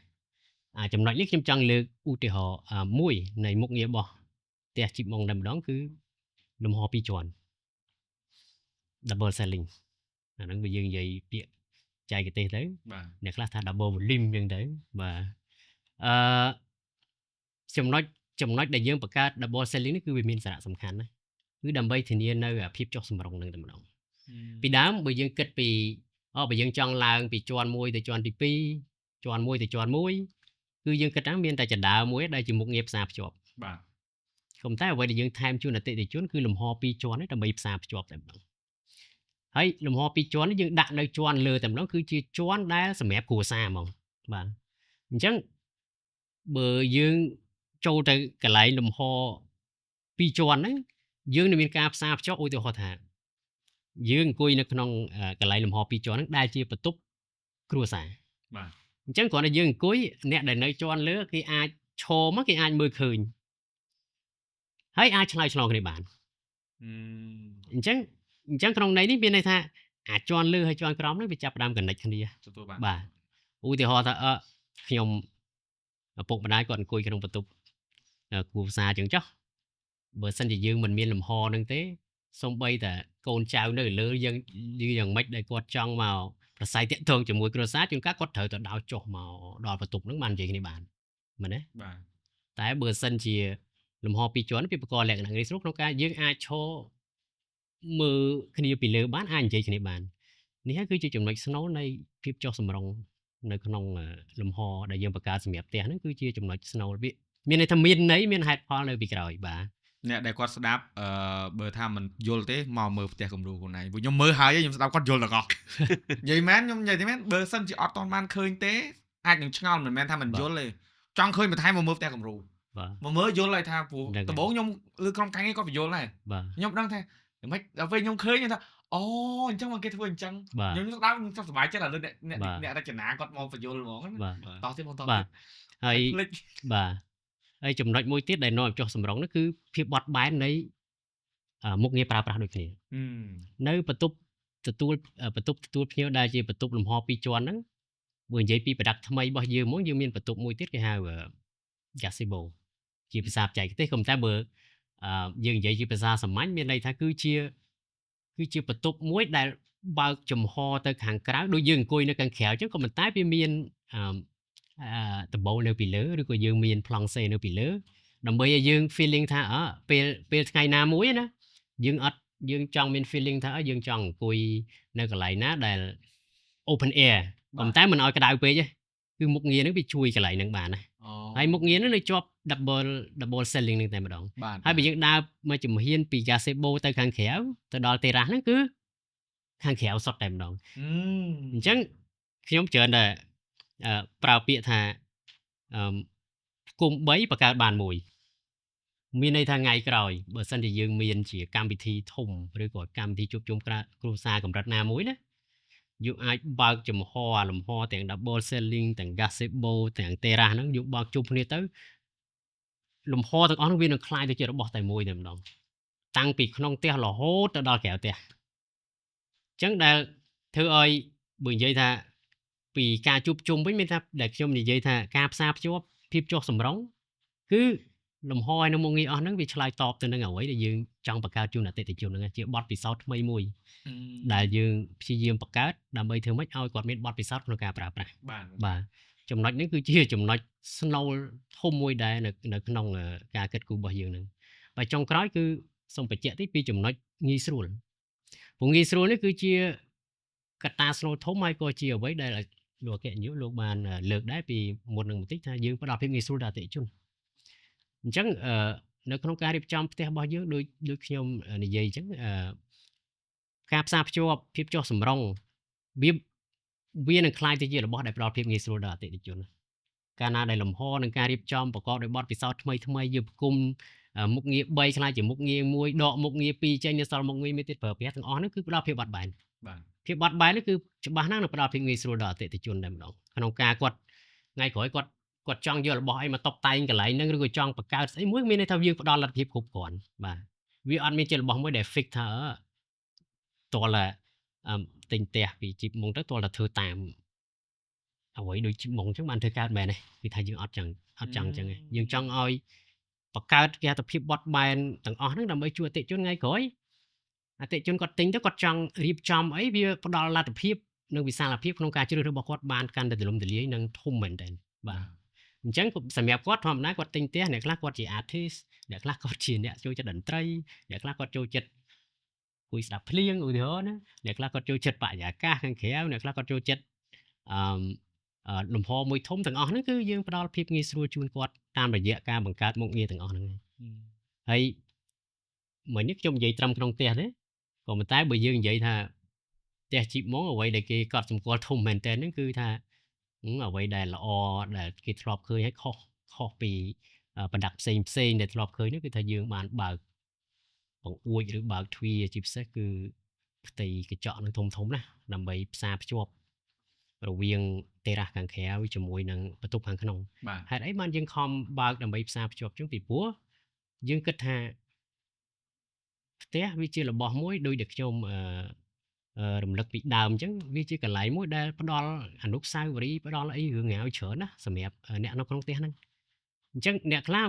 ចំណុចនេះខ្ញុំចង់លើកឧទាហរណ៍មួយនៃមុខងាររបស់ផ្ទះជីបម៉ុងតែម្ដងគឺលំហ2ជាន់ double selling អាហ្នឹងបើយើងនិយាយពាក្យចែកទេសទៅអ្នកខ្លះថា double volume អញ្ចឹងទៅបាទចំណុចដែលយើងបង្កើត double selling នេះគឺវាមានសារៈសំខាន់ណាស់គឺដើម្បីធានានៅភាពចុះសម្រុងនឹងតែម្ដងពីដើមបើយើងគិតពីបើយើងចង់ឡើងពីជាន់1ទៅជាន់ទី2ជាន់1ទៅជាន់1គឺយើងគិតថាមានតែចដើមួយដែលជាមុខងារផ្សារភ្ជាប់បាទក៏ប៉ុន្តែអ្វីដែលយើងថែមជូនអតិថិជនគឺលំហ2ជាន់នេះដើម្បីផ្សារភ្ជាប់តែម្ដងហើយលំហ2ជាន់នេះយើងដាក់នៅជាន់លើតែម្ដងគឺជាជាន់ដែលសម្រាប់គ្រួសារហ្មងបាទអញ្ចឹងបើយើងចូលទៅកន្លែងលំហ2ជាន់ហ្នឹងយើងនឹងមានការផ្សារភ្ជាប់ឧទាហរណ៍ថាយើងអង្គុយនៅក្នុងកន្លែងលំហ2ជាន់ហ្នឹងដែលជាបន្ទប់គ្រួសារបាទអញ្ចឹងគ្រាន់តែយើងអង្គុយអ្នកដែលនៅជាន់លើគេអាចឈរមកគេអាចមើលឃើញហើយអាចឆ្លើយឆ្លងគ្នាបានអញ្ចឹងក្នុងន័យនេះមានន័យថាជាន់លើហើយជាន់ក្រោមហ្នឹងវាចាប់ផ្ដើម connect គ្នាទទួលបានបាទឧទាហរណ៍ថាខ្ញុំឪពុកម្ដាយគាត់អង្គុយក្នុងបន្ទប់គ្រួសារអញ្ចឹងចុះបើសិនជាយើងមិនមានលំហហ្នឹងទេសូម្បីតែកូនចៅនៅលើយើងយ៉ាងម៉េចដែលគាត់ចង់មកប្រស័យតាក់ទងជាមួយគ្រួសារជួនកាលគាត់ត្រូវទៅដោតចុះមកដល់បន្ទប់ហ្នឹងបាននិយាយគ្នាបានមែនទេបាទតែបើសិនជាលំហ2ជាន់វាបង្កលក្ខណៈងាយស្រួលក្នុងការយើងអាចឈរមើលគ្នាពីលើបានអាចនិយាយគ្នាបាននេះហើយគឺជាចំណុចស្នូលនៃភាពចុះសម្រុងនៅក្នុងលំហដែលយើងបង្កើតសម្រាប់ផ្ទះហ្នឹងគឺជាចំណុចស្នូលវាមានន័យថាមានន័យមានហេតុផលនៅពីក្រោយបាទអ្នកដែលគាត់ស្ដាប់បើថាមិនយល់ទេមកមើលផ្ទះគំរូខ្លួនឯងព្រោះខ្ញុំមើលហើយខ្ញុំស្ដាប់គាត់យល់ទាំងអស់និយាយមែនខ្ញុំនិយាយទេមែនបើសិនជាអត់តបានឃើញទេអាចនឹងឆ្ងល់មិនមែនថាមិនយល់ទេចង់ឃើញបន្ថែមមកមើលផ្ទះគំរូមកមើលយល់ហើយថាព្រោះដំបូងខ្ញុំលើក្រុមការងារគាត់បញ្យល់ដែរខ្ញុំដឹងថាមិនដល់ពេលខ្ញុំឃើញថាអូអញ្ចឹងមកគេធ្វើអញ្ចឹងខ្ញុំស្ដាប់ខ្ញុំសប្បាយចិត្តដល់អ្នករចនាគាត់មកបញ្យល់ហ្មងតោះទៀតបងតោះបាទហើយបាទហើយចំណុចមួយទៀតដែលនាំឲ្យចុះសម្រុងនោះគឺភាពបត់បែននៃមុខងារប្រើប្រាស់ដូចគ្នានៅបន្ទប់ទទួលភ្ញៀវដែលជាបន្ទប់លំហ2ជាន់ហ្នឹងបើនិយាយពីប្រដាប់ថ្មីរបស់យើងមកយើងមានបន្ទប់មួយទៀតគេហៅ gazebo ជាភាសាបច្ចេកទេសក៏តែបើយើងនិយាយជាភាសាសាមញ្ញមានន័យថាគឺជាបន្ទប់មួយដែល បើកចំហទៅខាងក្រៅដូចយើងអង្គុយនៅខាងក្រៅអញ្ចឹងក៏មិនតែវាមានដំបូលនៅពីលើឬក៏យើងមានប្លង់សេនៅពីលើដើម្បីឲ្យយើង feeling ថាពេលថ្ងៃណាមួយណាយើងចង់មាន feeling ថាយើងចង់អង្គុយនៅកន្លែងណាដែល open air ប៉ុន្តែមិនឲ្យក្តៅពេកទេគឺមុខងារហ្នឹងវាជួយកន្លែងហ្នឹងបានណាហើយមុខងារហ្នឹងនៅជាប់ double ceiling ហ្នឹងតែម្ដងហើយបើយើងដើរមកជំហានពី gazebo ទៅខាងក្រៅទៅដល់ terrace ហ្នឹងគឺខាងក្រៅសុទ្ធតែម្ដងអញ្ចឹងខ្ញុំច្រើនតែប្រើពាក្យថាគុំ3បង្កើតបាន1មានន័យថាថ្ងៃក្រោយបើសិនជាយើងមានជាកម្មវិធីធំឬក៏កម្មវិធីជួបជុំគ្រួសារកម្រិតណាមួយណាយើងអាចបើកចំហលំហទាំង double ceiling ទាំង gazebo ទាំង terrace ហ្នឹងយើងបើកជុំគ្នាទៅលំហទាំងអស់ហ្នឹងវានឹងคล้ายទៅជារបស់តែមួយតែម្ដងតាំងពីក្នុងផ្ទះរហូតទៅដល់ក្រៅផ្ទះអញ្ចឹងដែលធ្វើឲ្យបើនិយាយថាពីការជួបជុំវិញមានថាដែលខ្ញុំនិយាយថាការផ្សារភ្ជាប់ភាពចុះសម្រុងគឺលំហឯនៅមុខងារអស់ហ្នឹងវាឆ្លើយតបទៅនឹងអ្វីដែលយើងចង់បង្កើតជូនអតិថិជនហ្នឹងជាបទពិសោធន៍ថ្មីមួយដែលយើងព្យាយាមបង្កើតដើម្បីធ្វើម៉េចឲ្យគាត់មានបទពិសោធន៍ក្នុងការប្រើប្រាស់បាទចំណុចនេះគឺជាចំណុចស្នូលធំមួយដែរនៅក្នុងការគិតគូររបស់យើងហ្នឹងហើយចុងក្រោយគឺសូមបញ្ជាក់តិចពីចំណុចងាយស្រួលព្រោះងាយស្រួលនេះគឺជាកត្តាស្នូលធំហើយក៏ជាអ្វីដែលលោកអគ្គនាយកលោកបានលើកដែរពីមុននឹងបន្តិចថាយើងផ្ដល់ភាពងាយស្រួលដល់អតិថិជនអញ្ចឹងនៅក្នុងការរៀបចំផ្ទះរបស់យើងដូចខ្ញុំនិយាយអញ្ចឹងការផ្សារភ្ជាប់ភាពចុះសម្រុងវានឹងคล้ายទៅជារបស់ដែលផ្ដល់ភាពងាយស្រួលដល់អតិថិជនកាលណាដែលលំហនឹងការរៀបចំប្រកបដោយបទពិសោធន៍ថ្មីយើងផ្គុំមុខងារ3ខ្លាចជាមុខងារ1ដកមុខងារ2ចេញនៅសល់មុខងារមួយទៀតប្រើប្រាស់ទាំងអស់ហ្នឹងគឺផ្ដល់ភាពបត់បែនបាទភាពបត់បែននេះគឺច្បាស់ណាស់នឹងផ្ដល់ភាពងាយស្រួលដល់អតិថិជនតែម្ដងក្នុងការគាត់ថ្ងៃក្រោយគាត់ចង់យករបស់អីមកតុបតែងកន្លែងហ្នឹងឬក៏ចង់បង្កើតស្អីមួយមានន័យថាយើងផ្ដល់លទ្ធភាពគ្រប់គ្រាន់បាទវាអត់មានជារបស់មួយដែល fix ថាតលទិញផ្ទះពីជីបមុងទៅតលតែធ្វើតាមអ្វីដូចជីបមុងអញ្ចឹងបានធ្វើកើតមែនទេគឺថាយើងអត់ចង់អញ្ចឹងយើងចង់ឲ្យបង្កើតគេថាភាពបត់បែនទាំងអស់ហ្នឹងដើម្បីជួយអតិថិជនថ្ងៃក្រោយអតិថិជនគាត់ទិញទៅគាត់ចង់រៀបចំអីវាផ្ដល់លទ្ធភាពនិងវិសាលភាពក្នុងការជ្រើសរើសរបស់គាត់បានកាន់តែទូលំទូលាយនិងធំមែនទែនបាទអញ្ចឹងសម្រាប់គាត់ធម្មតាគាត់ទិញផ្ទះអ្នកខ្លះគាត់ជា artist អ្នកខ្លះគាត់ជាអ្នកចូលចិត្តតន្ត្រីអ្នកខ្លះគាត់ចូលចិត្តគួយស្ដាប់ភ្លេងឧទាហរណ៍ណាអ្នកខ្លះគាត់ចូលចិត្តបរិយាកាសខាងក្រៅអ្នកខ្លះគាត់ចូលចិត្តលំហមួយធំទាំងអស់ហ្នឹងគឺយើងផ្ដល់ភាពងាយស្រួលជូនគាត់តាមរយៈការបង្កើតមុខងារទាំងអស់ហ្នឹងហើយមួយនេះខ្ញុំនិយាយត្រឹមក្នុងផ្ទះទេក៏ប៉ុន្តែបើយើងនិយាយថាផ្ទះជីបមកអ្វីដែលគេកត់សម្គាល់ធំមែនតើហ្នឹងគឺថាអ្វីដែលល្អដែលគេធ្លាប់ឃើញឲ្យខុសពីបណ្ដាក់ផ្សេងដែលធ្លាប់ឃើញនោះគឺថាយើងបានបើកបង្អួចឬបើកទ្វារជាពិសេសគឺផ្ទៃកញ្ចក់នឹងធំណាដើម្បីផ្សារភ្ជាប់រវាងterraceខាងក្រៅជាមួយនឹងបន្ទប់ខាងក្នុងហេតុអីបានយើងខំបើកដើម្បីផ្សារភ្ជាប់ចឹងពីព្រោះយើងគិតថាផ្ទះវាជារបស់មួយដូចដែលខ្ញុំរំលឹកពីដើមអញ្ចឹងវាជាកន្លែងមួយដែលផ្ដល់អនុស្សាវរីយ៍ផ្ដល់អីរឿងរ៉ាវច្រើនណាសម្រាប់អ្នកនៅក្នុងផ្ទះហ្នឹងអញ្ចឹងអ្នកខ្លះ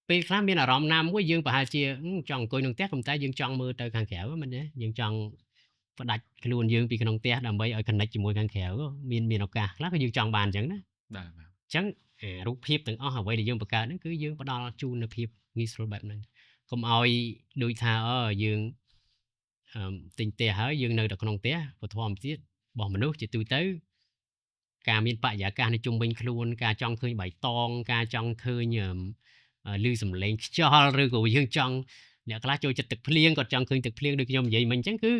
ពេលខ្លះមានអារម្មណ៍ណាមួយយើងប្រហែលជាចង់អង្គុយក្នុងផ្ទះប៉ុន្តែយើងចង់មើលទៅខាងក្រៅមិនទេយើងចង់ផ្ដាច់ខ្លួនយើងពីក្នុងផ្ទះដើម្បីឲ្យ connect ជាមួយខាងក្រៅមានឱកាសខ្លះក៏យើងចង់បានអញ្ចឹងណាបាទអញ្ចឹងរូបភាពទាំងអស់អ្វីដែលយើងបង្កើតហ្នឹងគឺយើងផ្ដល់ជូននូវភាពងាយស្រួលបែបហ្នឹងកុំឲ្យដូចថាយើងទិញផ្ទះហើយយើងនៅតែក្នុងផ្ទះពធម្មជាតិរបស់មនុស្សជាទូទៅការមានបរិយាកាសនៅជុំវិញខ្លួនការចង់ឃើញបៃតងការចង់ឃើញឮសំឡេងខ្យល់ឬក៏យើងចង់អ្នកខ្លះចូលចិត្តទឹកភ្លៀងគាត់ចង់ឃើញទឹកភ្លៀងដូចខ្ញុំនិយាយមិញអញ្ចឹងគឺ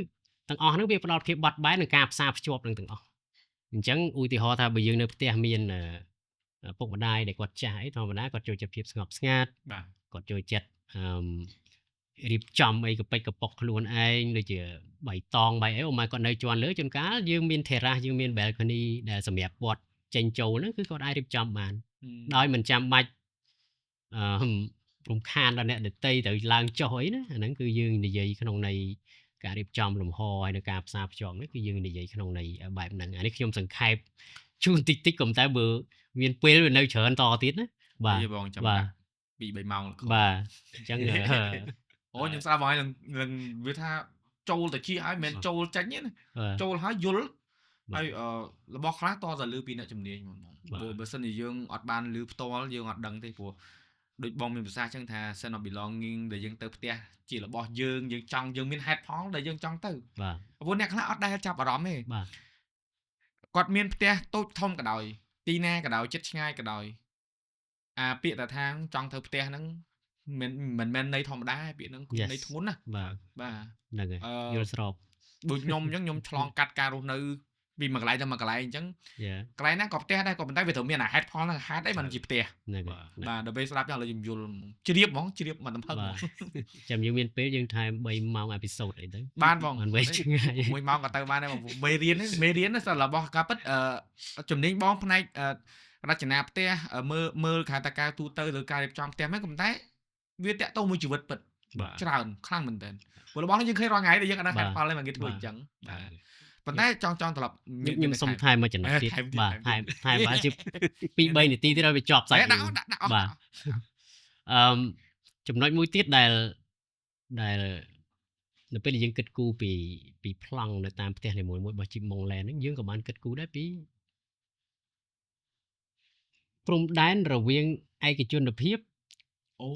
ទាំងអស់ហ្នឹងវាផ្ដល់ភាពបត់បែននិងការផ្សារភ្ជាប់នឹងទាំងអស់អញ្ចឹងឧទាហរណ៍ថាបើយើងនៅផ្ទះមានពុកម្ដាយដែលគាត់ចាស់អីធម្មតាគាត់ចូលចិត្តភាពស្ងប់ស្ងាត់បាទគាត់ចូលចិត្តរៀបចំអីកប៉ិចកប៉ុកខ្លួនឯងដូចជាបៃតងបៃអីអូម៉ែគាត់នៅជាន់លើជួនកាលយើងមាន terrace យើងមាន balcony ដែលសម្រាប់គាត់ចេញចូលហ្នឹងគឺគាត់អាចរៀបចំបានដោយមិនចាំបាច់រំខានដល់អ្នកដទៃទៅឡើងចុះអីណាអាហ្នឹងគឺយើងនិយាយក្នុងន័យការរៀបចំលំហហើយនៅការផ្សារភ្ជាប់នេះគឺយើងនិយាយក្នុងន័យបែបហ្នឹងអានេះខ្ញុំសង្ខេបជូនតិចកុំតែបើមានពេលនៅច្រើនតទៀតណាបាទបងចាំ2-3ម៉ោងបាទអញ្ចឹងអូខ្ញុំស្ដាប់បងហើយនឹងវាថា ចូលទៅជាឲ្យមិនចូលចាញ់ទេណាចូលហើយយល់ហើយរបស់ខ្លះតតែលឺពីអ្នកជំនាញហ្មងបើសិនជាយើងអត់បានលឺផ្ទាល់យើងអត់ដឹងទេព្រោះដូចបងមានប្រសាសន៍ចឹងថា sense of belonging ដែលយើងទៅផ្ទះជារបស់យើងចង់យើងមានហេតុផលដែលយើងចង់ទៅបាទព្រោះអ្នកខ្លះអត់ដែលចាប់អារម្មណ៍ទេ បាទ គាត់មានផ្ទះតូចធំក៏ដោយទីណាក៏ដោយចិត្តឆ្ងាយក៏ដោយពាក្យតាថាចង់ទៅផ្ទះហ្នឹងមិនមែនន័យធម្មតាពាក្យហ្នឹងគឺន័យធ្ងន់ណា បាទ បាទ ហ្នឹងហើយយល់ស្រប ដូចខ្ញុំអញ្ចឹងខ្ញុំឆ្លងកាត់ការរស់នៅពីមួយកន្លែងទៅមួយកន្លែងអញ្ចឹងកន្លែងណាក៏ផ្ទះដែរក៏ប៉ុន្តែវាត្រូវមានហេតុផលហ្នឹងហេតុអីមិនជាផ្ទះ ហ្នឹងហើយ បាទដល់ពេលស្ដាប់ចឹងឥឡូវខ្ញុំយល់ជ្រាបហ្មងជ្រាបមកតំផឹង បាទចាំយើងមានពេលយើងថែម3ម៉ោងអេពីសូតអីទៅ បានបង មិនវែងឆ្ងាយ 1ម៉ោងក៏ទៅបានដែរបងមេរៀនហ្នឹងសិនរបស់ការពិតជំនាញបងផ្នែករចនាផ្ទះមើលខាងតការទូទៅឬការរៀបចំផ្ទះហ្នឹងក៏ប៉ុន្តែវាតាក់ទងមួយជីវិតពិតច្រើនខ្លាំងមែនតើព្រោះរបស់នេះយើងឃើញរាល់ថ្ងៃតែយើងអត់ដឹងហេតុផលទេមកគេធ្វើអញ្ចឹងបាទប៉ុន្តែចង់ត្រឡប់ ខ្ញុំសុំថែមមួយចំណុចទៀតបាទថែមបាទជា 2-3 នាទីទៀតឲ្យវាចប់សាច់ដាក់បាទចំណុចមួយទៀតដែលនៅពេលយើងគិតគូរពីប្លង់នៅតាមផ្ទះនីមួយៗរបស់ Chip Mongland ហ្នឹងយើងក៏បានគិតគូរដែរពីព្រំដែនរវាងឯកជនភាព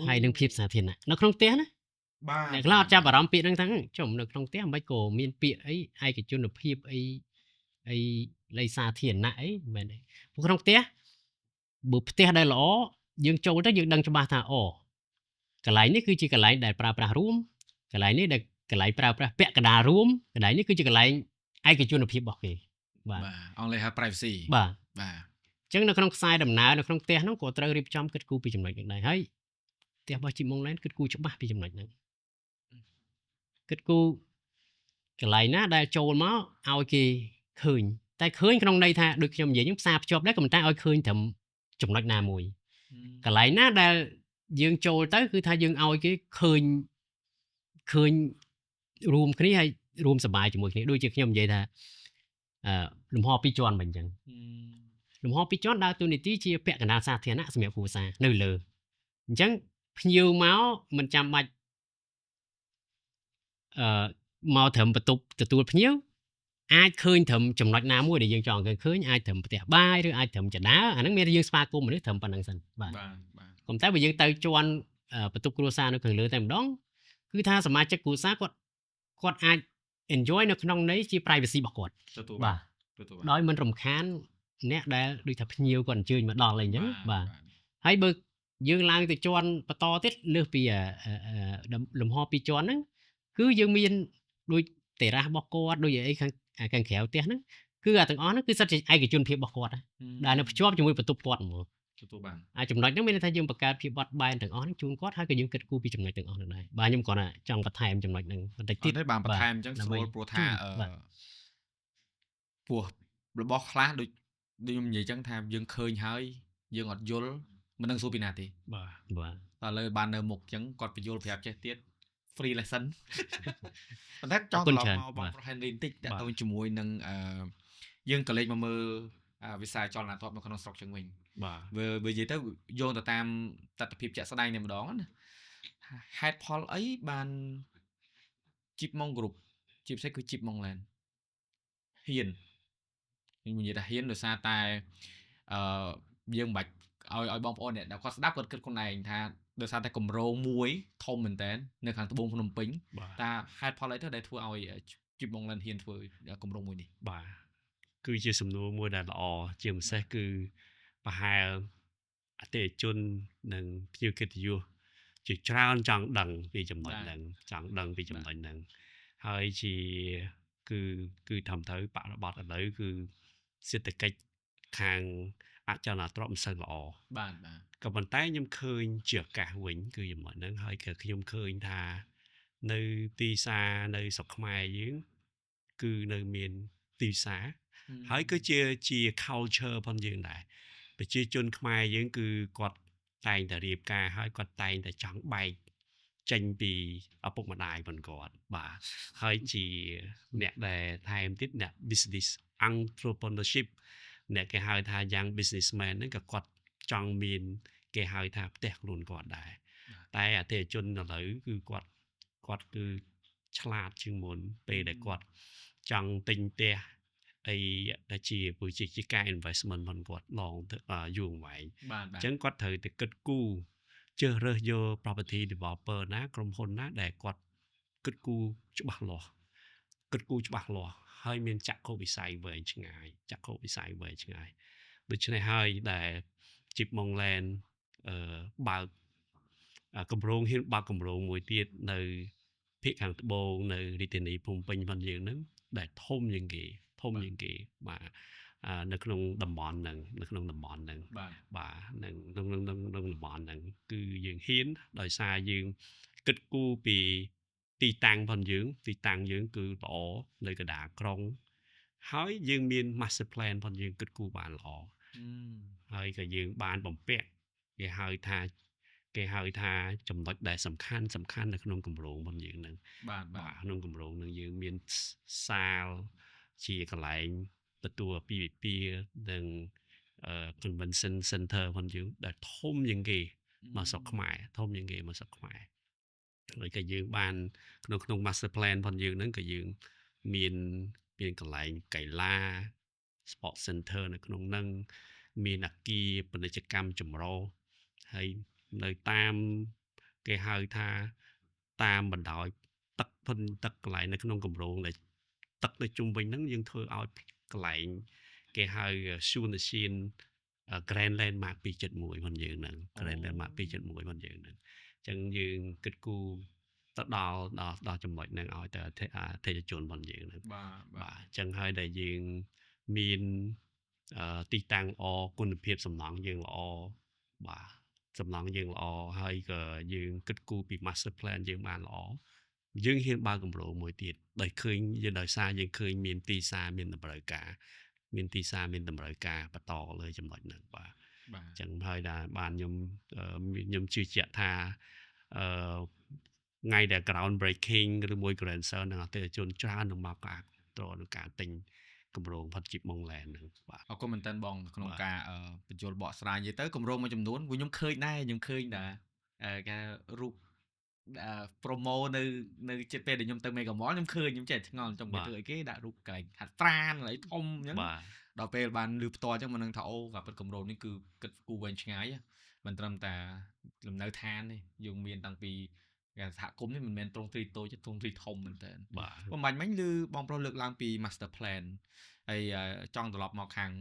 ហើយនិងភាពសាធារណៈនៅក្នុងផ្ទះណា បាទ អ្នកខ្លះអត់ចាប់អារម្មណ៍ពាក្យហ្នឹងទាំងចុះនៅក្នុងផ្ទះមិនក៏មានពាក្យអីឯកជនភាពអីល័យសាធារណៈអីមិនមែនទេព្រោះក្នុងផ្ទះបើផ្ទះដែលល្អយើងចូលទៅយើងដឹងច្បាស់ថាអូកន្លែងនេះគឺជាកន្លែងដែលប្រើប្រាស់រួមកន្លែងនេះដែលកន្លែងប្រើប្រាស់ពាក់កណ្ដាលរួមកន្លែងនេះគឺជាកន្លែងឯកជនភាពរបស់គេបាទ អង់គ្លេសហៅ privacy បាទ បាទ អញ្ចឹងនៅក្នុងខ្សែដំណើរនៅក្នុងផ្ទះហ្នឹងក៏ត្រូវរៀបចំគិតគូរពីចំណុចហ្នឹងដែរហើយផ្ទះរបស់ Chip Mongland គិតគូរច្បាស់ពីចំណុចហ្នឹងគិតគូរកន្លែងណាដែលចូលមកឲ្យគេឃើញតែឃើញក្នុងន័យថាដូចខ្ញុំនិយាយហ្នឹងផ្សារភ្ជាប់ដែរក៏ប៉ុន្តែឲ្យឃើញត្រឹមចំណុចណាមួយកន្លែងណាដែលយើងចូលទៅគឺថាយើងឲ្យគេឃើញរួមគ្នាហើយរួមសប្បាយជាមួយគ្នាដូចជាខ្ញុំនិយាយថាលំហពីរជាន់មិនអញ្ចឹងលំហពីរជាន់ដើរតួនាទីជាពាក់កណ្ដាលសាធារណៈសម្រាប់គ្រួសារនៅលើអញ្ចឹងភ្ញៀវមកមិនចាំបាច់មកត្រឹមបន្ទប់ទទួលភ្ញៀវអាចឃើញត្រឹមចំណុចណាមួយដែលយើងចង់ឃើញអាចត្រឹមផ្ទះបាយឬអាចត្រឹមចដាអាហ្នឹងមានយើងស្វាគមន៍មនុស្សត្រឹមប៉ុណ្្នឹងសិនបាទប៉ុន្តែបើយើងទៅជាន់បន្ទប់គ្រួសារនៅខាងលើតែម្ដងគឺថាសមាជិកគ្រួសារគាត់អាច enjoy នៅក្នុងន័យជា privacy របស់គាត់បាទដោយមិនរំខានអ្នកដែលដូចថាភ្ញៀវគាត់អញ្ជើញមកដល់អីអញ្ចឹងបាទហើយបើយើងឡើងទៅជាន់បន្តទៀតលើសពីលំហពីរជាន់ហ្នឹងគឺយើងមានដូចតេរ៉ាសរបស់គាត់ដូចអីខាងក្រៅផ្ទះហ្នឹងគឺអាទាំងអស់ហ្នឹងគឺសិតជាឯកជនភាពរបស់គាត់ដែលនៅភ្ជាប់ជាមួយបន្ទប់គាត់ហ្មងទទួលបានចំណុចហ្នឹងមានន័យថាយើងបង្កើតភាពបត់បែនទាំងអស់ហ្នឹងជូនគាត់ហើយក៏យើងគិតគូរពីចំណុចទាំងអស់ហ្នឹងដែរបាទខ្ញុំគ្រាន់តែចង់បន្ថែមចំណុចហ្នឹងបន្តិចទៀតបានបន្ថែមអញ្ចឹងស្រួលព្រោះថាពោះរបស់ខ្លះដូចខ្ញុំនិយាយអញ្ចឹងថាយើងឃើញហើយយើងអត់យល់មិនដឹងសួរពីណាទេបាទតែឥឡូវបាននៅមុខអញ្ចឹងគាត់បញ្យល់ប្រាប់ចេះទៀត free lesson ប៉ុន្តែចង់ត្រឡប់មកបងប្រុស Henry បន្តិចតើទៅជាមួយនឹងយើងក៏លេចមកមើលវិស័យចលនាទ័ពនៅក្នុងស្រុកចឹងវិញបាទបើនិយាយទៅយោងទៅតាមទស្សនវិជ្ជាជាក់ស្ដែងតែម្ដងណាហេតុផលអីបាន Chip Mong Group ជាពិសេសគឺ Chip Mongland ហ៊ានខ្ញុំនិយាយថាហ៊ានដោយសារតែយើងមិនបាច់ឲ្យបងប្អូនអ្នកដែលគាត់ស្ដាប់គាត់គិតខ្លួនឯងថាដោយសារតែគម្រោងមួយធំមែនតើនៅខាងត្បូងភ្នំពេញតើហេតុផលអីទៅដែលធ្វើឲ្យ Chip Mongland ហ៊ានធ្វើគម្រោងមួយនេះបាទគឺជាសំណួរមួយដែលល្អជាពិសេសគឺប្រហែលអតិថិជននិងភ្ញៀវកិត្តិយសជាច្រើនចង់ដឹងពីចំណុចហ្នឹងហើយជាគឺធ្វើទៅបរិបទឥឡូវគឺសេដ្ឋកិច្ចខាងអចលនទ្រព្យមិនសូវល្អបាទក៏ប៉ុន្តែខ្ញុំឃើញជាឱកាសវិញគឺចំណុចហ្នឹងហើយក៏ខ្ញុំឃើញថានៅទីផ្សារនៅស្រុកខ្មែរយើងគឺនៅមានទីផ្សារហើយគឺជា culture ផងយើងដែរប្រជាជនខ្មែរយើងគឺគាត់តែងតែរៀបការហើយគាត់តែងតែចង់បែកចេញពីឪពុកម្ដាយផងគាត់បាទហើយជាអ្នកដែលថែមទៀតអ្នក business entrepreneurship អ្នកគេហៅថា young businessman ហ្នឹងក៏គាត់ចង់មានគេហៅថាផ្ទះខ្លួនគាត់ដែរតែអតិថិជនឥឡូវគឺគាត់គឺ ឆ្លាតជាងមុនពេលដែលគាត់ចង់ទិញផ្ទះអីដែលជាគឺជាការ investment របស់គាត់ឡងទៅយូរអង្វែង បាទ អញ្ចឹងគាត់ត្រូវតែគិតគូរជ្រើសរើសយក property developer ណាក្រុមហ៊ុនណាដែលគាត់គិតគូរច្បាស់លាស់ហើយមានចក្ខុវិស័យវែងឆ្ងាយដូច្នេះហើយដែល Chip Mongland បើកគម្រោងហ៊ានបើកគម្រោងមួយទៀតនៅភាគខាងត្បូងនៅរាជធានីភ្នំពេញផងយើងហ្នឹងដែលធំជាងគេបាទនៅក្នុងតំបន់ហ្នឹងបាទក្នុងតំបន់ហ្នឹងគឺយើងហ៊ានដោយសារយើងគិតគូរពីទីតាំងផងយើងទីតាំងយើងគឺល្អនៅកណ្ដាលក្រុងហើយយើងមាន master plan ផងយើងគិតគូរបានល្អហើយក៏យើងបានបំពាក់គេហៅថាចំណុចដែលសំខាន់នៅក្នុងគម្រោងផងយើងហ្នឹងបាទក្នុងគម្រោងហ្នឹងយើងមានសាលជាកន្លែងទទួលអាពាហ៍ពិពាហ៍និង convention center ផងយើងដែលធំជាងគេមកស្រុកខ្មែរហើយក៏យើងបានក្នុង master plan ផងយើងហ្នឹងក៏យើងមានកន្លែងកីឡា sport center នៅក្នុងហ្នឹងមានអគារពាណិជ្ជកម្មចម្រុះហើយនៅតាមគេហៅថាតាមបណ្ដោយទឹកកន្លែងនៅក្នុងគម្រោងដែលទឹកនៅជុំវិញហ្នឹងយើងធ្វើឲ្យកន្លែងគេហៅ Sunashine Grand Landmark 271ផងយើងហ្នឹង Grand Landmark 271ផងយើងហ្នឹងអញ្ចឹងយើងគិតគូរទៅដល់ចំណុចហ្នឹងឲ្យទៅអតិថិជនផងយើងហ្នឹងបាទអញ្ចឹងហើយដែលយើងមានទីតាំងគុណភាពសំណង់យើងល្អបាទសំណង់យើងល្អហើយក៏យើងគិតគូរពី master plan យើងបានល្អយើងហ៊ានបើកគម្រោងមួយទៀតដោយសារយើងឃើញមានទីផ្សារមានតម្រូវការបន្តលើចំណុចហ្នឹងបាទអញ្ចឹងហើយដែលបានខ្ញុំជឿជាក់ថាថ្ងៃដែល ground breaking ឬមួយ grand sale នឹងអតិថិជនច្រើននឹងមកការគ្រប់គ្រងការទិញគម្រោងផុត Chip Mongland ហ្នឹងបាទអរគុណមែនតើបងក្នុងការបញ្យល់បកស្រាយនិយាយទៅគម្រោងមួយចំនួនខ្ញុំឃើញដែរការរូបpromo នៅចិត្តពេលដែលខ្ញុំទៅ Mega Mall ខ្ញុំឃើញខ្ញុំចេះឆ្ងល់ចង់ទៅអីគេដាក់រូបកន្លែងហាត់ប្រាណកន្លែងធំអញ្ចឹងដល់ពេលបានឮផ្ទាល់អញ្ចឹងមិននឹងថាអូការពិតគម្រោងនេះគឺគិតគូរវែងឆ្ងាយមិនត្រឹមតែលំនៅឋានទេយើងមានតាំងពីការសហគមន៍នេះមិនមែនទ្រង់ទ្រីតូចទេទ្រង់ទ្រីធំមែនតើបាទមិញឮបងប្រុសលើកឡើងពី master plan ហើយចង់ត្រឡប់មកខាង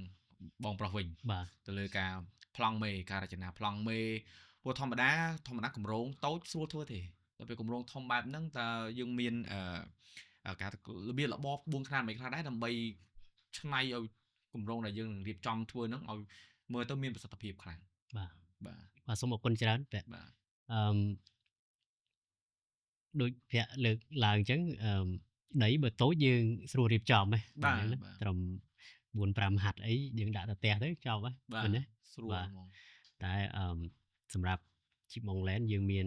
បងប្រុសវិញបាទទៅលើការប្លង់មេការរចនាប្លង់មេព្រោះធម្មតាគម្រោងតូចស្រួលធ្វើទេតែពេលគម្រោងធំបែបហ្នឹងតើយើងមានការរបៀបរបប4ខ្នាតមិនខ្លះដែរដើម្បីឆ្នៃឲ្យគម្រោងដែលយើងនឹងរៀបចំធ្វើហ្នឹងឲ្យមើលទៅមានប្រសិទ្ធភាពខ្លាំងបាទសូមអរគុណច្រើនបាទដូចប្រាក់លើកឡើងអញ្ចឹងដីបើតូចយើងស្រួលរៀបចំហ៎ត្រឹម 4-5 ហាត់អីយើងដាក់ទៅផ្ទះទៅចប់ហ៎ណាស្រួលហ្មងតែសម្រាប់ Chip Mongland យើងមាន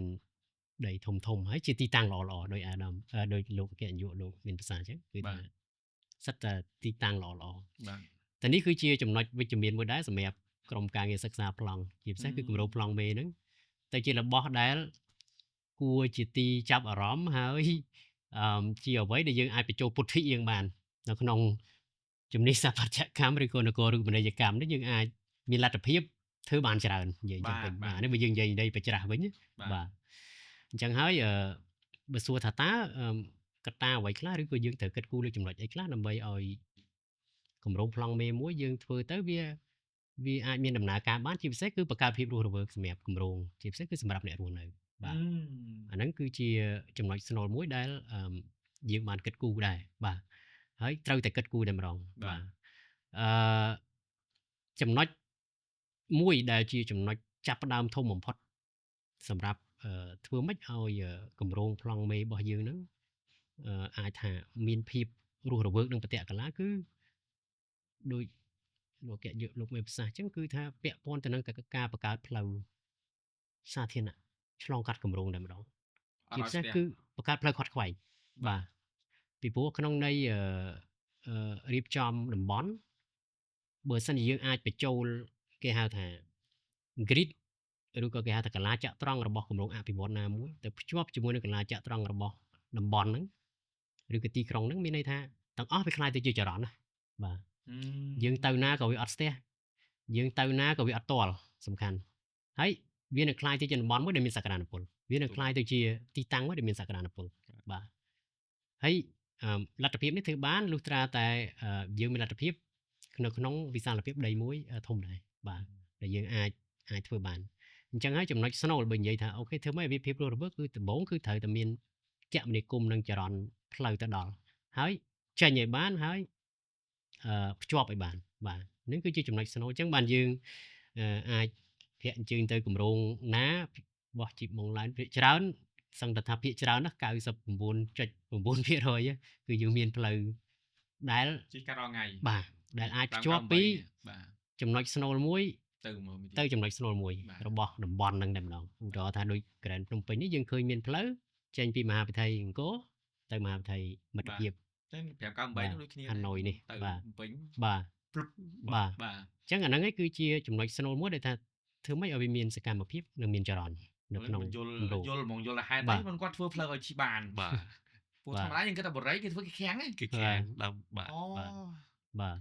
ដីធំហើយជាទីតាំងល្អដោយអាដាមដោយលោកកញ្ញាលោកមានប្រសាសន៍អញ្ចឹងគឺថាសិតតែទីតាំងល្អបាទតែនេះគឺជាចំណុចវិជ្ជមានមួយដែរសម្រាប់ក្រុមការងារសិក្សាប្លង់ជាពិសេសគឺគម្រោងប្លង់មេហ្នឹងតែជារបស់ដែលគួរជាទីចាប់អារម្មណ៍ហើយជាអ្វីដែលយើងអាចបញ្ចូលពុទ្ធិយើងបាននៅក្នុងជំនាញស្ថាបត្យកម្មឬក៏នគររូបនីយកម្មនេះយើងអាចមានលទ្ធភាពធ្វើបានច្រើននិយាយចឹងវិញបាទនេះបើយើងនិយាយដីបច្រាស់វិញបាទអញ្ចឹងហើយបើសួរថាតើកត្តាអ្វីខ្លះឬក៏យើងត្រូវគិតគូរលើចំណុចអីខ្លះដើម្បីឲ្យគម្រោងប្លង់មេមួយយើងធ្វើទៅវាអាចមានដំណើរការបានជាពិសេសគឺបង្កើតភាពរស់រវើកសម្រាប់គម្រោងជាពិសេសគឺសម្រាប់អ្នករស់នៅបាទអាហ្នឹងគឺជាចំណុចស្នូលមួយដែលយើងបានគិតគូរដែរបាទហើយត្រូវតែគិតគូរតែម្ដងបាទចំណុចមួយដែលជាចំណុចចាប់ផ្ដើមធំបំផុតសម្រាប់ធ្វើម៉េចឲ្យគម្រោងប្លង់មេរបស់យើងហ្នឹងអាចថាមានភាពរស់រវើកនឹងបទកលាគឺដោយលោកមេប្រសាសន៍អញ្ចឹងគឺថាពាក់ព័ន្ធទៅនឹងការបង្កើតផ្លូវសាធារណៈឆ្លងកាត់គម្រោងតែម្ដងជាពិសេសគឺបង្កើតផ្លូវខាត់ខ្វែងបាទពីព្រោះក្នុងន័យរៀបចំតំបន់បើសិនជាយើងអាចបញ្ចូលគេហៅថា grid ឬក៏គេហៅថាកលាចក្រត្រង្គរបស់គម្រោងអភិវឌ្ឍន៍ណាមួយទៅភ្ជាប់ជាមួយនឹងកលាចក្រត្រង្គរបស់តំបន់ហ្នឹង ឬក៏ទីក្រុងហ្នឹងមានន័យថាទាំងអស់វាខ្លាយទៅជាចរន្តណាបាទយើងទៅណាក៏វាអត់ស្ទះយើងទៅណាក៏វាអត់ទាល់សំខាន់ហើយវានឹងខ្លាយទៅជាតំបន់មួយដែលមានសក្តានុពលវានឹងខ្លាយទៅជាទីតាំងមួយដែលមានសក្តានុពលបាទហើយលទ្ធភាពនេះធ្វើបានលុះត្រាតែយើងមានលទ្ធភាពនៅក្នុងវិសាលភាពដីមួយធំដែរបាទដែលយើងអាចធ្វើបានអញ្ចឹងហើយចំណុចស្នូលបើនិយាយថាអូខេធ្វើម៉េចវាភាពរស់រវើកគឺដំបូងគឺត្រូវតែមានគមនាគមន៍នឹងចរន្តផ្លូវទៅដល់ហើយចេញឲ្យបានហើយភ្ជាប់ឲ្យបានបាទនេះគឺជាចំណុចស្នូលអញ្ចឹងបានយើងអាចភាក់អញ្ជើញទៅគម្រោងណារបស់ជីបម៉ុងឡានភាគច្រើនសង្កត់ថាភាគច្រើនណា 99.9% គឺយើងមានផ្លូវដែលជិះកាត់រាល់ថ្ងៃ បាទដែលអាចភ្ជាប់ពីចំណុចស្នូលមួយទៅចំណុចស្នូលមួយរបស់តំបន់ហ្នឹងតែម្ដងឧទាហរណ៍ថាដូចក្រែនភ្នំពេញនេះយើងឃើញមានផ្លូវចេញពីមហាវិថីអង្គរទៅមហាវិថីមិត្តភាពតែ598នោះដូចគ្នាហាណូយនេះទៅភ្នំពេញបាទអញ្ចឹងអាហ្នឹងឯងគឺជាចំណុចស្នូលមួយដែលថាធ្វើម៉េចឲ្យវាមានសកម្មភាពនិងមានចរន្តនៅក្នុងយល់ហេតុតែមិនគាត់ធ្វើផ្លូវឲ្យជិះបានបាទពួកធម្មតាយើងគិតថាបរិយគេធ្វើគេខាំងគេខាំងដល់បាទ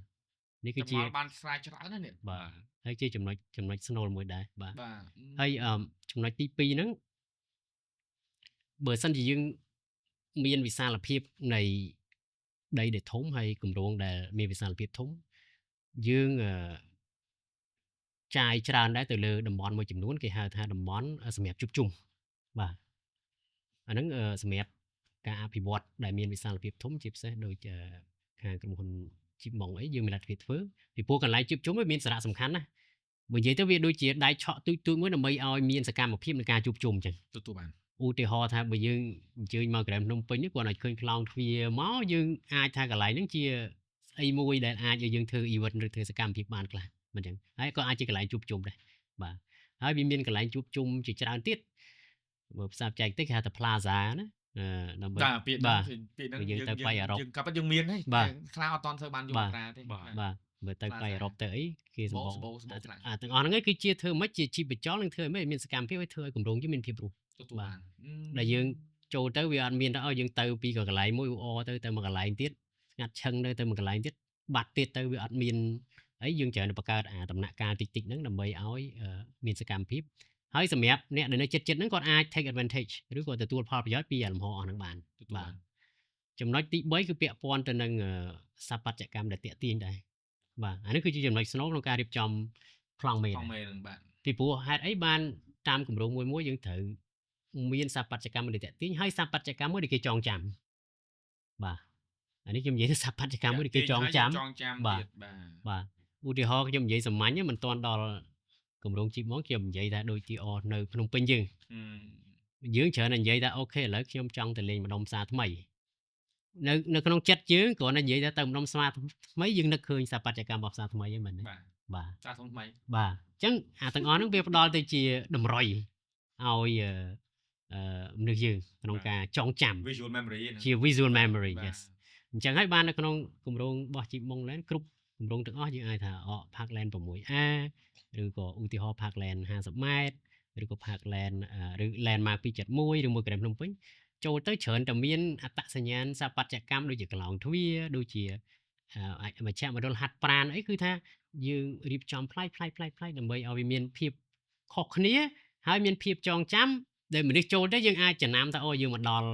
នេះគឺជាបានស្រាយច្រើនណាស់នេះបាទហើយជាចំណុចស្នូលមួយដែរបាទហើយចំណុចទី2ហ្នឹងបើសិនជាយើងមានវិសាលភាពនៃដីដែលធំហើយគម្រោងដែលមានវិសាលភាពធំយើងចាយច្រើនដែរទៅលើតំបន់មួយចំនួនគេហៅថាតំបន់សម្រាប់ជួបជុំបាទអាហ្នឹងសម្រាប់ការអភិវឌ្ឍដែលមានវិសាលភាពធំជាពិសេសដូចខាងក្រុមហ៊ុនជីបម៉ុងអីយើងមានលទ្ធភាពធ្វើពីព្រោះកន្លែងជួបជុំវាមានសារៈសំខាន់ណាស់បើនិយាយទៅវាដូចជាដៃឆក់ទូចមួយដើម្បីឲ្យមានសកម្មភាពនៃការជួបជុំអញ្ចឹងទទួលបានឧទាហរណ៍ថាបើយើងអញ្ជើញមកក្រែមភ្នំពេញនេះគាត់ឲ្យឃើញខ្លោងទ្វារមកយើងអាចថាកន្លែងហ្នឹងជាស្អីមួយដែលអាចឲ្យយើងធ្វើ event ឬធ្វើសកម្មភាពបានខ្លះមិនអញ្ចឹងហើយក៏អាចជាកន្លែងជួបជុំដែរបាទហើយវាមានកន្លែងជួបជុំជាច្រើនទៀតបើភាសាបច្ចេកទេសគេហៅថា plaza ណាដើម្បីពាក្យហ្នឹងយើងទៅបៃអឺរ៉ុបយើងក៏យើងមានហើយខ្លះអត់តន់ធ្វើបានយល់ត្រាទេបាទបើទៅបៃអឺរ៉ុបទៅអីគេសម្បូរទាំងអស់ហ្នឹងគឺជាធ្វើមិនជាជីវចលនឹងធ្វើមិនមានសកម្មភាពឲ្យធ្វើឲ្យគម្រោងយើងមានភាពរស់បាទដែលយើងចូលទៅវាអត់មានថាយើងទៅពីកន្លែងមួយទៅមកកន្លែងទៀតស្ងាត់ឈឹងទៅមកកន្លែងទៀតបាត់ទៀតទៅវាអត់មានអីយើងច្រើនបង្កើតដំណាក់កាលតិចហ្នឹងដើម្បីឲ្យមានសកម្មភាពហើយសម្រាប់អ្នកដែលនៅចិត្តហ្នឹងគាត់អាច take advantage ឬក៏ទទួលផលប្រយោជន៍ពីលំហអស់ហ្នឹងបានបាទចំណុចទី3គឺពាក់ព័ន្ធទៅនឹងស្ថាបត្យកម្មដែលតាក់ទាញដែរបាទអានេះគឺជាចំណុចស្នូលក្នុងការរៀបចំប្លង់មេហ្នឹងបាទពីព្រោះហេតុអីបានតាមគម្រោងមួយយើងត្រូវមានស្ថាបត្យកម្មដែលតាក់ទាញហើយស្ថាបត្យកម្មមួយដែលគេចងចាំបាទអានេះខ្ញុំនិយាយថាស្ថាបត្យកម្មមួយដែលគេចងចាំបាទឧទាហរណ៍ខ្ញុំនិយាយសាមញ្ញមិនទាន់ដល់គម្រោងជីបមកខ្ញុំនិយាយថាដូចជានៅភ្នំពេញយើងច្រើនតែនិយាយថាអូខេឥឡូវខ្ញុំចង់ទៅលេងម្ដុំផ្សារថ្មីនៅក្នុងចិត្តយើងគ្រាន់តែនិយាយថាទៅម្ដុំផ្សារថ្មីយើងនឹកឃើញស្ថាបត្យកម្មរបស់ផ្សារថ្មីហ្នឹងមែនទេបាទផ្សារថ្មីបាទអញ្ចឹងអាទាំងអស់ហ្នឹងវាផ្ដល់ទៅជាតម្រុយឲ្យមនុស្សយើងក្នុងការចងចាំ visual memory ជា visual memory yes អញ្ចឹងហើយបាននៅក្នុងគម្រោងរបស់ជីបម៉ុងឡែនគ្រប់គម្រោងទាំងអស់យើងអាចថាParkland 6A ឬក៏ឧទាហរណ៍ Parkland 50 ម៉ែត្រឬក៏ Parkland ឬ Landmark 271ឬមួយក្រែមភ្នំពេញចូលទៅច្រើនតែមានអត្តសញ្ញាណស្ថាបត្យកម្មដូចជាកន្លងទ្វារដូចជាមជ្ឈមណ្ឌលហាត់ប្រាណអីគឺថាយើងរៀបចំប្លែកដើម្បីឲ្យវាមានភាពខុសគ្នាហើយមានភាពចងចាំដែលមនុស្សចូលទៅយើងអាចចំណាំថាយើងមកដល់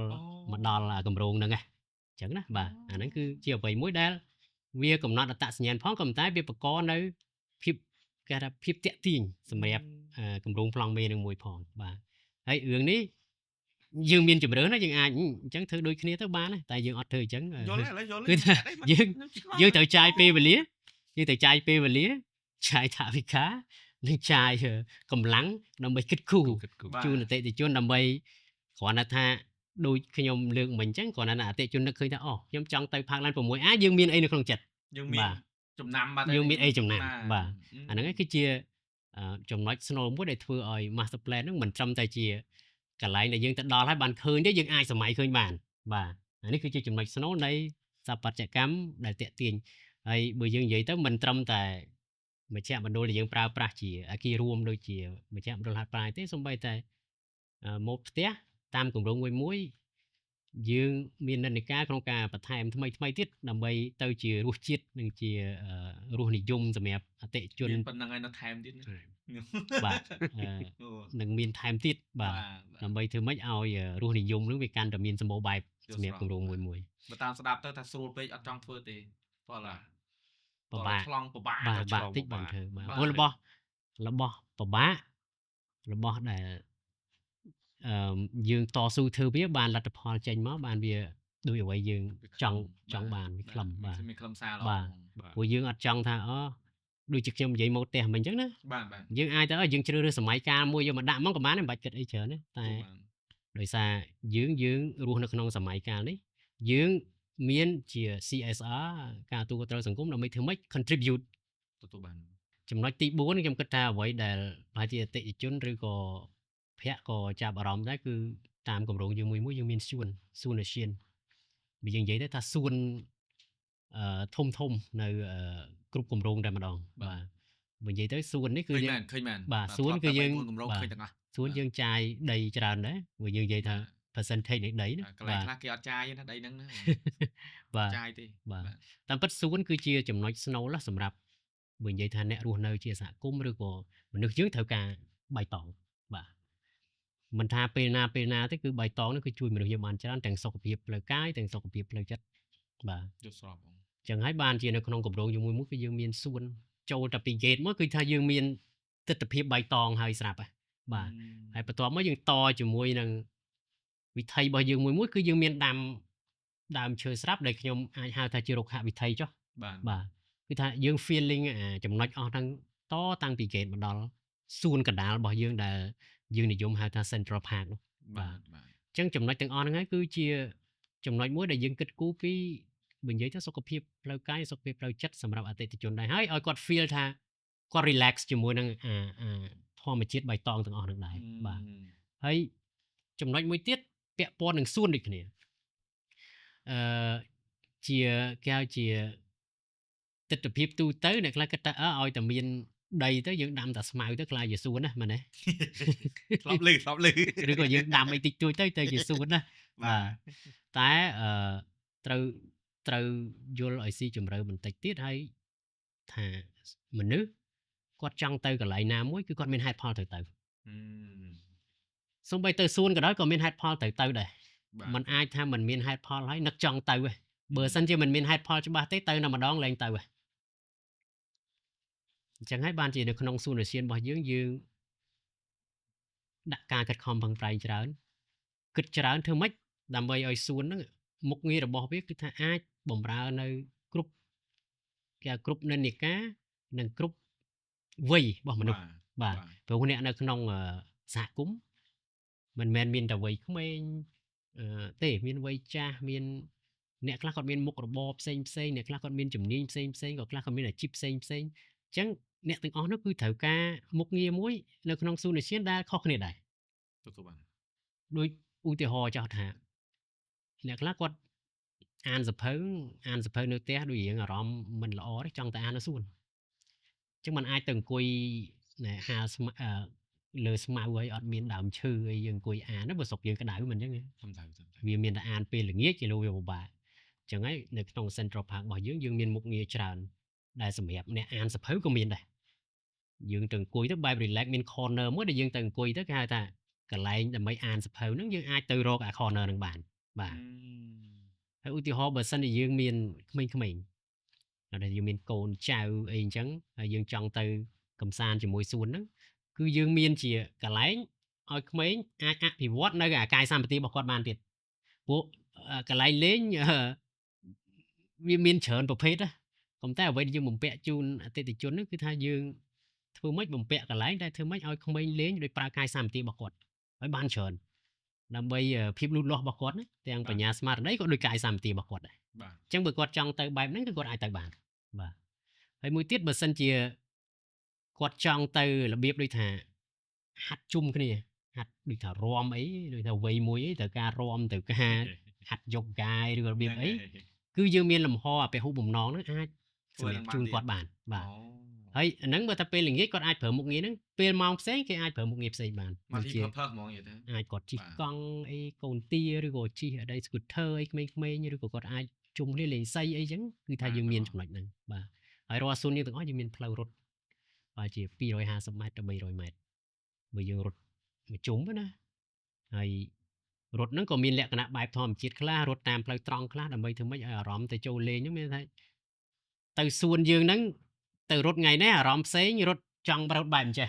គម្រោងហ្នឹងអញ្ចឹងណាបាទអាហ្នឹងគឺជាអ្វីមួយដែលវាកំណត់អត្តសញ្ញាណផងក៏ប៉ុន្តែវាបង្កនៅភាពគេថាភាពតាក់ទាញសម្រាប់គម្រោងប្លង់មេនឹងមួយផងបាទហើយរឿងនេះយើងមានជំរឿនណាយើងអាចអញ្ចឹងធ្វើដូចគ្នាទៅបានតែយើងអត់ធ្វើអញ្ចឹងយល់គឺយើងត្រូវចាយពេលវេលាចាយថវិកានិងចាយកម្លាំងដើម្បីគិតគូរជូនអតិថិជនដើម្បីគ្រាន់តែថាដូចខ្ញុំលើកមិញអញ្ចឹងគ្រាន់តែអតិថិជននឹកឃើញថាខ្ញុំចង់ទៅ Parkland 6A យើងមានអីនៅក្នុងចិត្តយើងមានចំណាំបាទយើងមានអីចំណាំបាទអាហ្នឹងគឺជាចំណុចស្នូលមួយដែលធ្វើឲ្យ master plan ហ្នឹងមិនត្រឹមតែជាកន្លែងដែលយើងទៅដល់ហើយបានឃើញទេយើងអាចសម័យឃើញបានបាទអានេះគឺជាចំណុចស្នូលនៃស្ថាបត្យកម្មដែលតាក់ទាញហើយបើយើងនិយាយទៅមិនត្រឹមតែមជ្ឈមណ្ឌលដែលយើងប្រើប្រាស់ជាអគាររួមដូចជាមជ្ឈមណ្ឌលហាត់ប្រាណទេសូម្បីតែម៉ូដផ្ទះតាមគម្រោងមួយ យើងមាននិន្នាការក្នុងការបន្ថែមថ្មីទៀតដើម្បីទៅជារសជាតិនិងជារសនិយមសម្រាប់អតិថិជន មានប៉ុណ្្នឹងហើយនៅថែមទៀតណា បាទនឹងមានថែមទៀតបាទដើម្បីធ្វើម៉េចឲ្យរសនិយមនឹងវាកាន់តែមានសម្បូរបែបសម្រាប់គម្រោងមួយ បើតាមស្ដាប់ទៅថាស្រួលពេកអត់ចង់ធ្វើទេព្រោះឡា ពិបាក ឆ្លងពិបាក បាទតិចបានធ្វើបាទព្រោះរបស់ពិបាករបស់ដែលយើងតស៊ូធ្វើវាបានលទ្ធផលចេញមកបានវាដូចអ្វីយើងចង់បានវាខ្លឹមបាទ មានខ្លឹមសារល្អ បាទព្រោះយើងអត់ចង់ថាដូចជាខ្ញុំនិយាយមកផ្ទះមិនអញ្ចឹងណា បាទ យើងអាចទៅយើងជ្រើសរើសសម័យកាលមួយយកមកដាក់មកក៏បានដែរមិនបាច់គិតអីច្រើនទេតែដោយសារយើងរស់នៅក្នុងសម័យកាលនេះយើងមានជា CSR ការទទួលខុសត្រូវសង្គមដើម្បីធ្វើម៉េច contribute ទទួលបាន ចំណុចទី4ខ្ញុំគិតថាអ្វីដែលប្រហែលជាអតិថិជនឬក៏ភ័ក្រក៏ចាប់អារម្មណ៍ដែរគឺតាមគម្រោងយើងមួយយើងមានសួនអាស៊ានវាយើងនិយាយទៅថាសួនធំនៅគ្រប់គម្រោងតែម្ដងបាទបើនិយាយទៅសួននេះគឺយើងឃើញមែនបាទសួនគឺយើងគម្រោងឃើញទាំងអស់សួនយើងចាយដីច្រើនដែរព្រោះយើងនិយាយថា percentage នៃដីណា កន្លែងខ្លះគេអត់ចាយទេណាដីហ្នឹងណា បាទចាយទេ បាទតាមពិតសួនគឺជាចំណុចស្នូលសម្រាប់បើនិយាយថាអ្នករស់នៅជាសហគមន៍ឬក៏មនុស្សយើងត្រូវការបៃតងបាទមិនថាពេលណាទេគឺបៃតងនេះគឺជួយមនុស្សយើងបានច្រើនទាំងសុខភាពផ្លូវកាយទាំងសុខភាពផ្លូវចិត្តបាទយល់ស្របបង ចឹងហើយបានជានៅក្នុងគម្រោងមួយគឺយើងមានសួនចូលតែពី gate មកគឺថាយើងមានទិដ្ឋភាពបៃតងហើយស្រាប់ហើយបាទហើយបន្ទាប់មកយើងតជាមួយនឹងវិថីរបស់យើងមួយគឺយើងមានដាំដើមឈើស្រាប់ដែលខ្ញុំអាចហៅថាជារុក្ខវិថីចុះបាទគឺថាយើង feeling ចំណុចអស់ហ្នឹងតតាំងពី gate មកដល់សួនកណ្ដាលរបស់យើងដែលយើងនិយមហៅថា Central Park នោះបាទអញ្ចឹងចំណុចទាំងអស់ហ្នឹងហើយគឺជាចំណុចមួយដែលយើងគិតគូរពីបើនិយាយទៅសុខភាពផ្លូវកាយសុខភាពផ្លូវចិត្តសម្រាប់អតិថិជនដែរហើយឲ្យគាត់ feel ថាគាត់ relax ជាមួយនឹងធម្មជាតិបៃតងទាំងអស់ហ្នឹងដែរបាទហើយចំណុចមួយទៀតពាក់ព័ន្ធនឹងសួនដូចគ្នាជាគេហៅជាទិដ្ឋភាពទូទៅអ្នកខ្លះគិតថាឲ្យតែមានដីទៅយើងដាំតែស្មៅទៅខ្លាចជាសួនណាមែនទេធ្លាប់លឺឬក៏យើងដាំអីតិចតួចទៅជាសួនណាបាទតែត្រូវយល់ឲ្យស៊ីជម្រៅបន្តិចទៀតហើយថាមនុស្សគាត់ចង់ទៅកន្លែងណាមួយគឺគាត់មានហេតុផលទៅសូម្បីទៅសួនក៏ដោយក៏មានហេតុផលទៅដែរมันអាចថាมันមានហេតុផលហើយនឹកចង់ទៅបើសិនជាมันមានហេតុផលច្បាស់ទេទៅតែម្ដងលែងទៅអញ្ចឹងហើយបានជានៅក្នុងសួនអាស៊ានរបស់យើងដាក់ការខិតខំប្រឹងប្រែងច្រើនគិតច្រើនធ្វើម៉េចដើម្បីឲ្យសួនហ្នឹងមុខងាររបស់វាគឺថាអាចបំរើនៅគ្រប់និន្នាការនិងគ្រប់វ័យរបស់មនុស្សបាទព្រោះអ្នកនៅក្នុងសហគមន៍មិនមែនមានតែវ័យក្មេងទេមានវ័យចាស់មានអ្នកខ្លះគាត់មានមុខរបរផ្សេងអ្នកខ្លះគាត់មានជំនាញផ្សេងក៏ខ្លះគាត់មានអាជីពផ្សេងអញ្ចឹងអ្នកទាំងអស់នោះគឺត្រូវការមុខងារមួយនៅក្នុងសួនអាស៊ានដែលខុសគ្នាដែរទទួលបានដូចឧទាហរណ៍ចោះថាអ្នកខ្លះគាត់អានសភៅនៅផ្ទះដូចរៀងអារម្មណ៍មិនល្អទេចង់តែអាននៅសួនអញ្ចឹងมันអាចទៅអង្គុយហាលលើស្មៅហើយអត់មានដើមឈើអីយើងអង្គុយអានបើស្រុកយើងក្តៅមិនអញ្ចឹងវាមានតែអានពេលល្ងាចជាលោវាពិបាកអញ្ចឹងហើយនៅក្នុង Central Park របស់យើងមានមុខងារច្រើនដែលសម្រាប់អ្នកអានសភៅក៏មានដែរយើងទៅអង្គុយទៅបែប relax មាន corner មួយដែលយើងទៅអង្គុយទៅគេហៅថាកន្លែងដើម្បីអានសភៅហ្នឹងយើងអាចទៅរកអា corner ហ្នឹងបានបាទហើយឧទាហរណ៍បើសិនជាយើងមានក្មេងៗដែលយើងមានកូនចៅអីអញ្ចឹងហើយយើងចង់ទៅកំសាន្តជាមួយសួនហ្នឹងគឺយើងមានជាកន្លែងឲ្យក្មេងអាចអភិវឌ្ឍនៅកាយសម្បទារបស់គាត់បានទៀតព្រោះកន្លែងលេងវាមានច្រើនប្រភេទណាប៉ុន្តែអ្វីដែលយើងបំពាក់ជូនអតិថិជនហ្នឹងគឺថាយើងធ្វើម៉េចបំពាក់កន្លែងដែលធ្វើម៉េចឲ្យក្មេងលេងដោយប្រើកាយសម្បទារបស់គាត់ឲ្យបានច្រើនដើម្បីភាពលូតលាស់របស់គាត់ទាំងបញ្ញាស្មារតីក៏ដូចកាយសម្បទារបស់គាត់ដែរបាទអញ្ចឹងបើគាត់ចង់ទៅបែបហ្នឹងគឺគាត់អាចទៅបានបាទហើយមួយទៀតបើសិនជាគាត់ចង់ទៅរបៀបដូចថាហាត់ជុំគ្នាហាត់ដូចថារាំអីដូចថាវ័យមួយអីត្រូវការរាំត្រូវការហាត់យកកាយឬរបៀបអីគឺយើងមានលំហពហុបំណងហ្នឹងអាចសម្រាប់ជូនគាត់បានបាទ ហើយអាហ្នឹងបើថាពេលល្ងាចគាត់អាចប្រើមុខងារហ្នឹងពេលម៉ោងផ្សេងគេអាចប្រើមុខងារផ្សេងបាន មកទី ជា ផឹកហ្មងនិយាយទៅ អាចគាត់ជិះ បាទ កង់អីកូនទាឬក៏ជិះអី scooter អីក្មេងៗឬក៏គាត់អាចជុំគ្នាលេងសីអីចឹងគឺថាយើងមានចំណុចហ្នឹងបាទហើយរាល់សួនយើងទាំងអស់យើងមានផ្លូវរត់បាទជា250ម៉ែត្រទៅ300ម៉ែត្របើយើងរត់មួយជុំណាហើយរត់ហ្នឹងក៏មានលក្ខណៈបែបធម្មជាតិខ្លះរត់តាមផ្លូវត្រង់ខ្លះដើម្បីធ្វើម៉េចឲ្យអារម្មណ៍ទៅចូលលេងហ្នឹងមានថាទៅសួនយើងហ្នឹងទៅរត់ថ្ងៃនេះអារម្មណ៍ផ្សេងរត់ចង់រត់បែបអញ្ចេះ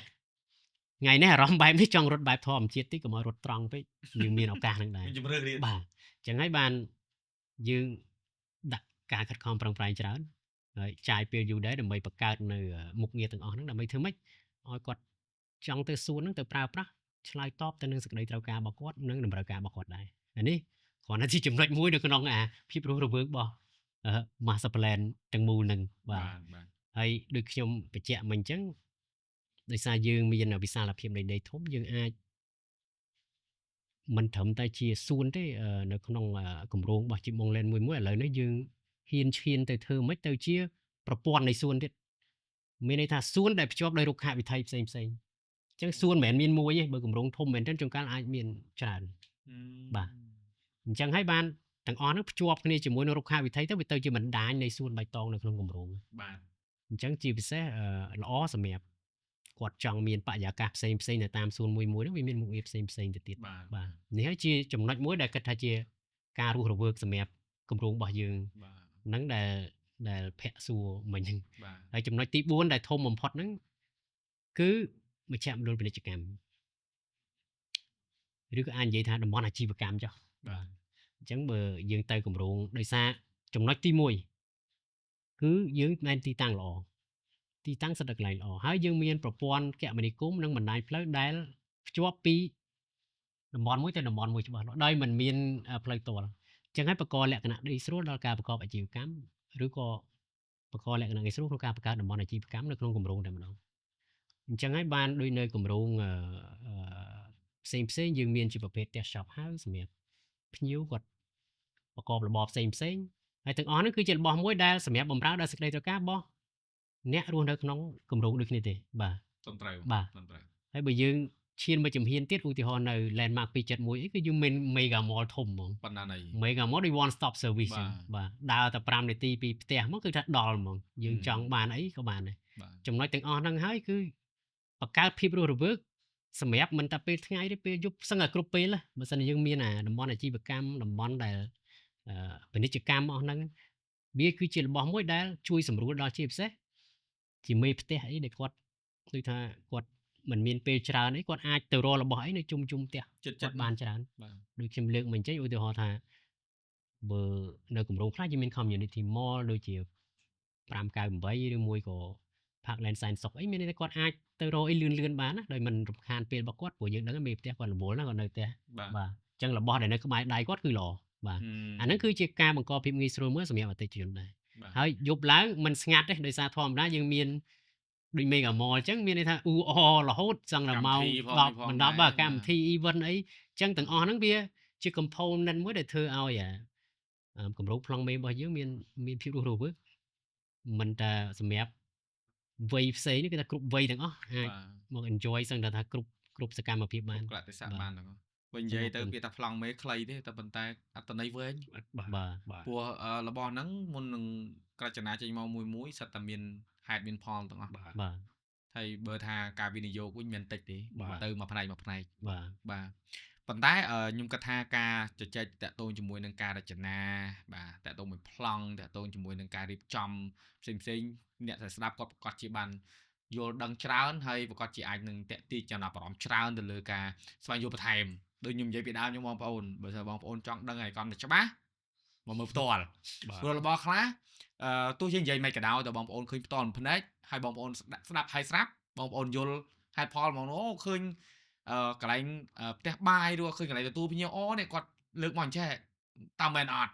ថ្ងៃនេះអារម្មណ៍បែបនេះចង់រត់បែបធម្មជាតិតិចកុំឲ្យរត់ត្រង់ពេកយើងមានឱកាសហ្នឹងដែរ មានជំរឿនរៀន បាទអញ្ចឹងហើយបានយើងដាក់ការខិតខំប្រឹងប្រែងច្រើនហើយចាយពេលយូរដែរដើម្បីបង្កើតនៅមុខងារទាំងអស់ហ្នឹងដើម្បីធ្វើម៉េចឲ្យគាត់ចង់ទៅសួនហ្នឹងទៅប្រើប្រាស់ឆ្លើយតបទៅនឹងសេចក្តីត្រូវការរបស់គាត់និងតម្រូវការរបស់គាត់ដែរអានេះគ្រាន់តែជាចំណុចមួយនៅក្នុងភាពរស់រវើករបស់ master plan ទាំងមូលហ្នឹងបាទ បាទ ហើយដូចខ្ញុំបញ្ជាក់មិញអញ្ចឹងដោយសារយើងមានវិសាលភាពនៃដីធំយើងអាចមិនត្រឹមតែជាសួនទេនៅក្នុងគម្រោងរបស់ជីម៉ុងឡែនមួយឥឡូវនេះយើងហ៊ានឈានទៅធ្វើមិនទៅជាប្រព័ន្ធនៃសួនទៀតមានន័យថាសួនដែលភ្ជាប់ដោយរុក្ខវិថីផ្សេងៗអញ្ចឹងសួនមិនមែនមានមួយទេបើគម្រោងធំមែនទែនជួនកាលអាចមានច្រើន បាទអញ្ចឹងហើយបានទាំងអស់ហ្នឹងភ្ជាប់គ្នាជាមួយនឹងរុក្ខវិថីទៅវាទៅជាបណ្ដាញនៃសួនបៃតងនៅក្នុងគម្រោង បាទ អញ្ចឹងជាពិសេសល្អសម្រាប់គាត់ចង់មានបរិយាកាសផ្សេងៗនៅតាមសួនមួយហ្នឹងវាមានមុខងារផ្សេងៗទៅទៀត បាទ បាទនេះហើយជាចំណុចមួយដែលគិតថាជាការរស់រវើកសម្រាប់គម្រោងរបស់យើង បាទ ហ្នឹងដែលភាក់សួរមិញហ្នឹង បាទ ហើយចំណុចទី4ដែលធំបំផុតហ្នឹងគឺមជ្ឈមណ្ឌលពាណិជ្ជកម្មឬក៏អាចនិយាយថាតំបន់អាជីវកម្មចុះ បាទ អញ្ចឹងបើយើងទៅគម្រោងដោយសារចំណុចទី1គឺយើងមានទីតាំងល្អទីតាំងសិតតែកន្លែងល្អហើយយើងមានប្រព័ន្ធគមនាគមន៍និងបណ្ដាញផ្លូវដែលភ្ជាប់ពីតំបន់មួយទៅតំបន់មួយច្បាស់លាស់ដោយមិនមានផ្លូវទាល់អញ្ចឹងហើយបង្កលក្ខណៈដីស្រួលដល់ការប្រកបអាជីវកម្មឬក៏បង្កលក្ខណៈងាយស្រួលក្នុងការបង្កើតតំបន់អាជីវកម្មនៅក្នុងគម្រោងតែម្ដងអញ្ចឹងហើយបានដូចនៅគម្រោងផ្សេងៗយើងមានជាប្រភេទផ្ទះ shop house សម្រាប់ភ្ញៀវគាត់ប្រកបរបរផ្សេងហើយទាំងអស់ហ្នឹងគឺជារបស់មួយដែលសម្រាប់បម្រើដល់សេចក្តីត្រូវការរបស់អ្នករស់នៅក្នុងគម្រោងដូចគ្នាទេបាទ ត្រឹមត្រូវ បាទ ត្រឹមត្រូវ ហើយបើយើងឈានមកជំហានទៀតឧទាហរណ៍នៅ landmark 271អីគឺយើងមាន mega mall ធំហ្មង បណ្ណាណី mega mall ដូច one stop service បាទ ចឹងបាទដើរតែ5នាទីពីផ្ទះមកគឺថាដល់ហ្មងយើងចង់បានអីក៏បានដែរ បាទ ចំណុចទាំងអស់ហ្នឹងហើយគឺបង្កើតភាពរស់រវើកសម្រាប់មិនតែពេលថ្ងៃទេពេលយប់សឹងតែគ្រប់ពេលណាបើសិនជាយើងមានតំបន់អាជីវកម្មតំបន់ដែលពាណិជ្ជកម្មអស់ហ្នឹងវាគឺជារបស់មួយដែលជួយសម្រួលដល់ជាពិសេសជាមេផ្ទះអីដែលគាត់ដូចថាគាត់មិនមានពេលច្រើនអីគាត់អាចទៅរករបស់អីនៅជុំផ្ទះ ចិត្ត គាត់បានច្រើន បាទ ដូចខ្ញុំលើកមិញចេះឧទាហរណ៍ថាបើនៅគម្រោងខ្លះយើងមាន community mall ដូចជា598ឬមួយក៏ Parkland Science Sock អីមានន័យថាគាត់អាចទៅរកអីលឿនបានណាដោយមិនរំខានពេលរបស់គាត់ព្រោះយើងដឹងមេផ្ទះគាត់រវល់ណាគាត់នៅផ្ទះ បាទ បាទអញ្ចឹងរបស់ដែលនៅក្បែរដៃគាត់គឺល្អបាទអាហ្នឹងគឺជាការបង្កភាពងាយស្រួលមួយសម្រាប់អតិថិជនដែរ បាទ ហើយយប់ឡើងមិនស្ងាត់ទេដោយសារធម្មតាយើងមានដូច Mega Mall អញ្ចឹងមានន័យថាអ៊ូអរហូតសឹងតែម៉ោង 10 មិនដល់បាទកម្មវិធី event អីអញ្ចឹងទាំងអស់ហ្នឹងវាជា component មួយដែលធ្វើឲ្យគម្រោងប្លង់មេរបស់យើងមានភាពរស់រវើកមិនតែសម្រាប់វ័យផ្សេងនេះគឺថាគ្រប់វ័យទាំងអស់អាច បាទ មក enjoy សឹងតែថាគ្រប់សកម្មភាពបាន ក្លាក់ទេសៈ បាទ បានហ្នឹងវិញនិយាយទៅវាថាប្លង់មេខ្លីទេតែប៉ុន្តែអត្តន័យវែង បាទ បាទ បាទ ព្រោះរបស់ហ្នឹងមុននឹងក្រចនាចេញមកមួយសិតតែមានហេតុមានផលទាំងអស់ បាទ បាទ ហើយបើថាការវិនិយោគវិញមានតិចទេ បាទ ទៅមួយផ្នែក បាទ បាទប៉ុន្តែខ្ញុំគិតថាការជជែកតាក់ទងជាមួយនឹងការរចនាបាទតាក់ទងមួយប្លង់តាក់ទងជាមួយនឹងការរៀបចំផ្សេងអ្នកដែលស្ដាប់គាត់ប្រកាសជាបានយល់ដឹងច្រើនហើយប្រកាសជាអាចនឹងតាក់ទាញចំណាប់អារម្មណ៍ច្រើនទៅលើការស្វែងយល់បន្ថែមដូចខ្ញុំនិយាយពីដើមខ្ញុំបងប្អូនបើថាបងប្អូនចង់ដឹងឲ្យកាន់តែច្បាស់មកមើលផ្ទាល់ បាទ ព្រោះរបស់ខ្លះទោះជានិយាយមិនក៏ដោយតែបងប្អូនឃើញផ្ទាល់មួយភ្នែកហើយបងប្អូនស្ដាប់ហើយស្រាប់បងប្អូនយល់ហេតុផលមកអូឃើញកន្លែងផ្ទះបាយឬឃើញកន្លែងទទួលភ្ញៀវអូនេះគាត់លើកមកអញ្ចេះតាមមែនអត់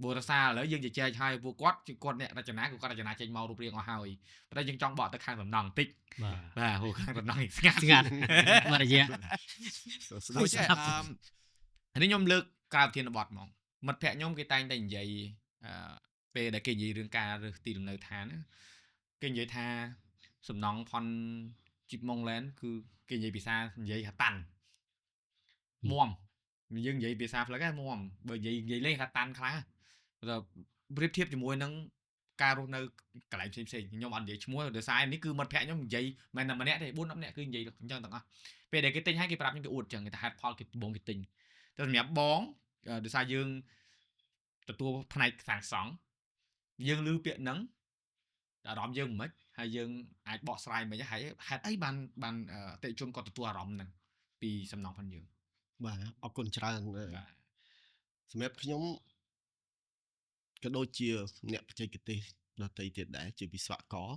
បើរសារឥឡូវយើងជជែកឲ្យពួកគាត់អ្នករចនាគាត់រចនាចេញមករូបរាងអស់ហើយប៉ុន្តែយើងចង់បកទៅខាងសំណង់បន្តិច បាទ បាទហូខាងសំណង់ស្ងាត់ ស្ងាត់បាទរយៈ ដូចនេះខ្ញុំលើកក្រៅប្រធានបទហ្មងមិត្តភ័ក្ដិខ្ញុំគេតែងតែនិយាយពេលដែលគេនិយាយរឿងការរើសទីលំនៅឋានគេនិយាយថា សំណងផនជីបម៉ុងឡែនគឺគេនិយាយភាសានិយាយថាតាន់មុំយើងនិយាយភាសាផ្លូវហ្នឹងមុំបើនិយាយលេងថាតាន់ខ្លះតែប្រៀបធៀបជាមួយនឹងការរស់នៅកន្លែងផ្សេងខ្ញុំអត់និយាយឈ្មោះដោយសារនេះគឺមិត្តភក្តិខ្ញុំនិយាយមិនតែម្នាក់ទេ4 10នាក់គឺនិយាយអញ្ចឹងទាំងអស់ពេលដែលគេទិញឲ្យគេប្រាប់ខ្ញុំគេអួតអញ្ចឹងគេថាហេតុផលគេបងគេទិញតែសម្រាប់បងដោយសារយើងទទួលផ្នែកខាងសង់យើងឮពាក្យហ្នឹងអារម្មណ៍យើងមិនហើយយើងអាចបកស្រាយមិនហើយហេតុអីបានអតិថិជនគាត់ទទួលអារម្មណ៍ហ្នឹងពីសំណងផងយើង បាទអរគុណច្រើន បាទ សម្រាប់ខ្ញុំក៏ដូចជាអ្នកបច្ចេកទេសដទៃទៀតដែរជាវិស្វករ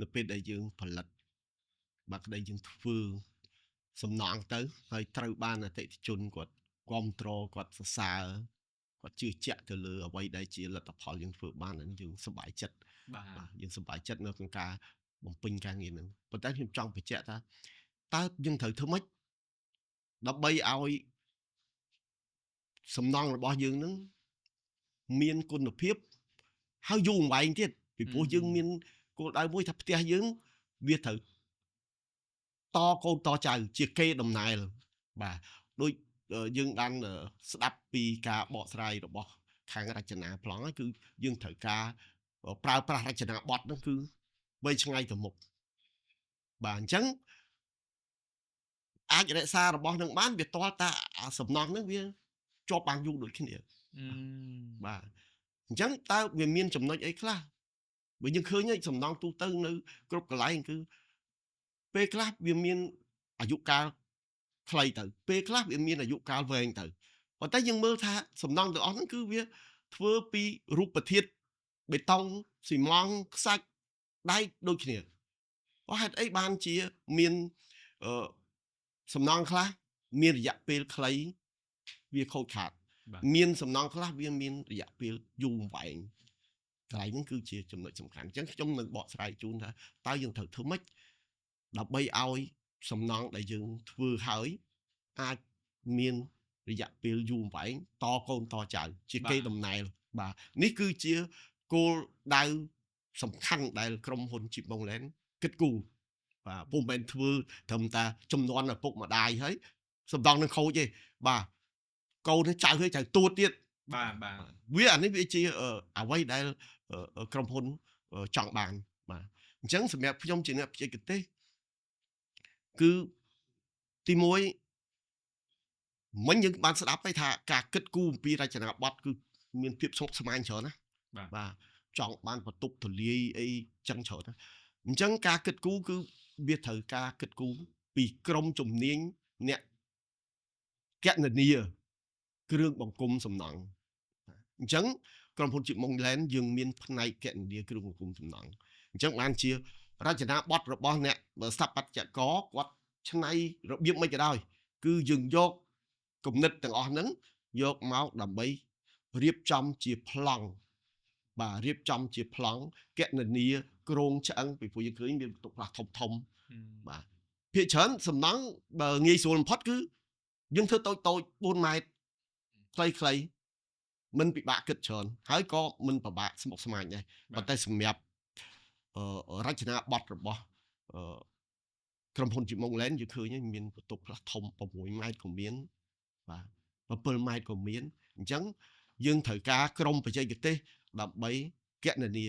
នៅពេលដែលយើងផលិតបាទក្តីយើងធ្វើសំណងទៅហើយត្រូវបានអតិថិជនគាត់គាំទ្រគាត់សរសើរគាត់ជឿជាក់ទៅលើអ្វីដែលជាលទ្ធផលយើងធ្វើបានហ្នឹងយើងសប្បាយចិត្ត បាទ បាទយើងសប្បាយចិត្តនៅក្នុងការបំពេញការងារហ្នឹងប៉ុន្តែខ្ញុំចង់បញ្ជាក់ថាតើយើងត្រូវធ្វើម៉េចដើម្បីឲ្យសំណងរបស់យើងហ្នឹងមានគុណភាពហើយយូរអង្វែងទៀតពីព្រោះយើងមានគោលដៅមួយថាផ្ទះយើងវាត្រូវតកូនតចៅជាគេដំណើរបាទដូចយើងបានស្ដាប់ពីការបកស្រាយរបស់ខាងរចនាប្លង់ហើយគឺយើងត្រូវការប្រើប្រាស់រចនាបថហ្នឹងគឺវែងឆ្ងាយទៅមុខបាទអញ្ចឹងអាចរក្សារបស់នឹងបានវាតល់តាសំណងហ្នឹងវាជាប់បានយូរដូចគ្នាបាទអញ្ចឹងតើវាមានចំណុចអីខ្លះបើយើងឃើញសំណងទូទៅនៅគ្រប់កន្លែងគឺពេលខ្លះវាមានអាយុកាលខ្លីទៅពេលខ្លះវាមានអាយុកាលវែងទៅប៉ុន្តែយើងមើលថាសំណងទាំងអស់ហ្នឹងគឺវាធ្វើពីរូបធាតុបេតុងស៊ីម៉ង់ខ្សាច់ដែកដូចគ្នាហេតុអីបានជាមានសំណងខ្លះមានរយៈពេលខ្លីវាខូចខាតមានសំណងខ្លះវាមានរយៈពេលយូរអង្វែងកន្លែងហ្នឹងគឺជាចំណុចសំខាន់អញ្ចឹងខ្ញុំនឹងបកស្រាយជូនថាតើយើងត្រូវធ្វើម៉េចដើម្បីឲ្យសំណងដែលយើងធ្វើហើយអាចមានរយៈពេលយូរអង្វែងតកូនតចៅជាគេដំណើរបាទនេះគឺជាគោលដៅសំខាន់ដែលក្រុមហ៊ុន Chip Mongland គិតគូរបាទពុំមែនធ្វើត្រឹមតែចំនួនឪពុកម្ដាយហើយសំដងនឹងខូចទេបាទកូនចៅហើយចៅទួតទៀតបាទវាអានេះវាជាអ្វីដែលក្រុមហ៊ុនចង់បានបាទអញ្ចឹងសម្រាប់ខ្ញុំជាអ្នកបច្ចេកទេសគឺទី1មិញយើងបានស្ដាប់ហើយថាការគិតគូរអំពីរចនាបថគឺមានភាពស្មុគស្មាញច្រើនណាបាទចង់បានបន្ទប់ទលាយអីចឹងច្រើនណាអញ្ចឹងការគិតគូរគឺវាត្រូវការគិតគូរពីក្រុមជំនាញអ្នកគណនាគ្រឿងបង្គុំសំណង់អញ្ចឹងក្រុមហ៊ុន Chip Mongland យើងមានផ្នែកគណនាគ្រឿងបង្គុំសំណង់អញ្ចឹងបានជារចនាបថរបស់អ្នកស្ថាបត្យករគាត់ច្នៃរបៀបមិនក៏ដោយគឺយើងយកគំនិតទាំងអស់ហ្នឹងយកមកដើម្បីរៀបចំជាប្លង់បាទរៀបចំជាប្លង់គណនាក្រងឆ្អឹងពីព្រោះយើងឃើញមានបន្ទប់ខ្លះធំបាទភាគច្រើនសំណង់បើងាយស្រួលបំផុតគឺយើងធ្វើតូច4ម៉ែត្រខ្លីមិនពិបាកគិតច្រើនហើយក៏មិនពិបាកស្មុគស្មាញដែរប៉ុន្តែសម្រាប់រចនាបថរបស់ក្រុមហ៊ុន Chip Mongland យើងឃើញមានបន្ទប់ខ្លះធំ6ម៉ែត្រក៏មានបាទ7ម៉ែត្រក៏មានអញ្ចឹងយើងត្រូវការក្រុមបច្ចេកទេសដើម្បីគណនា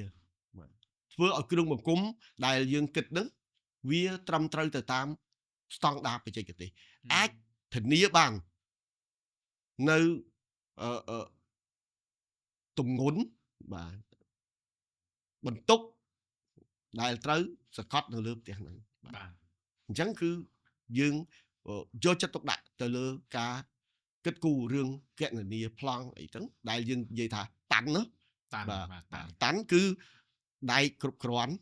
បាទធ្វើឲ្យគ្រឿងបង្គុំដែលយើងគិតនឹងវាត្រឹមត្រូវទៅតាមស្តង់ដារបច្ចេកទេសអាចធានាបាននៅទម្ងន់បាទបន្ទុកដែលត្រូវសកត់នៅលើផ្ទះហ្នឹងបាទអញ្ចឹងគឺយើងយកចិត្តទុកដាក់ទៅលើការគិតគូររឿងគណនាប្លង់អីចឹងដែលយើងនិយាយថាតាន់ណាតាន់គឺដែកគ្រប់គ្រាន់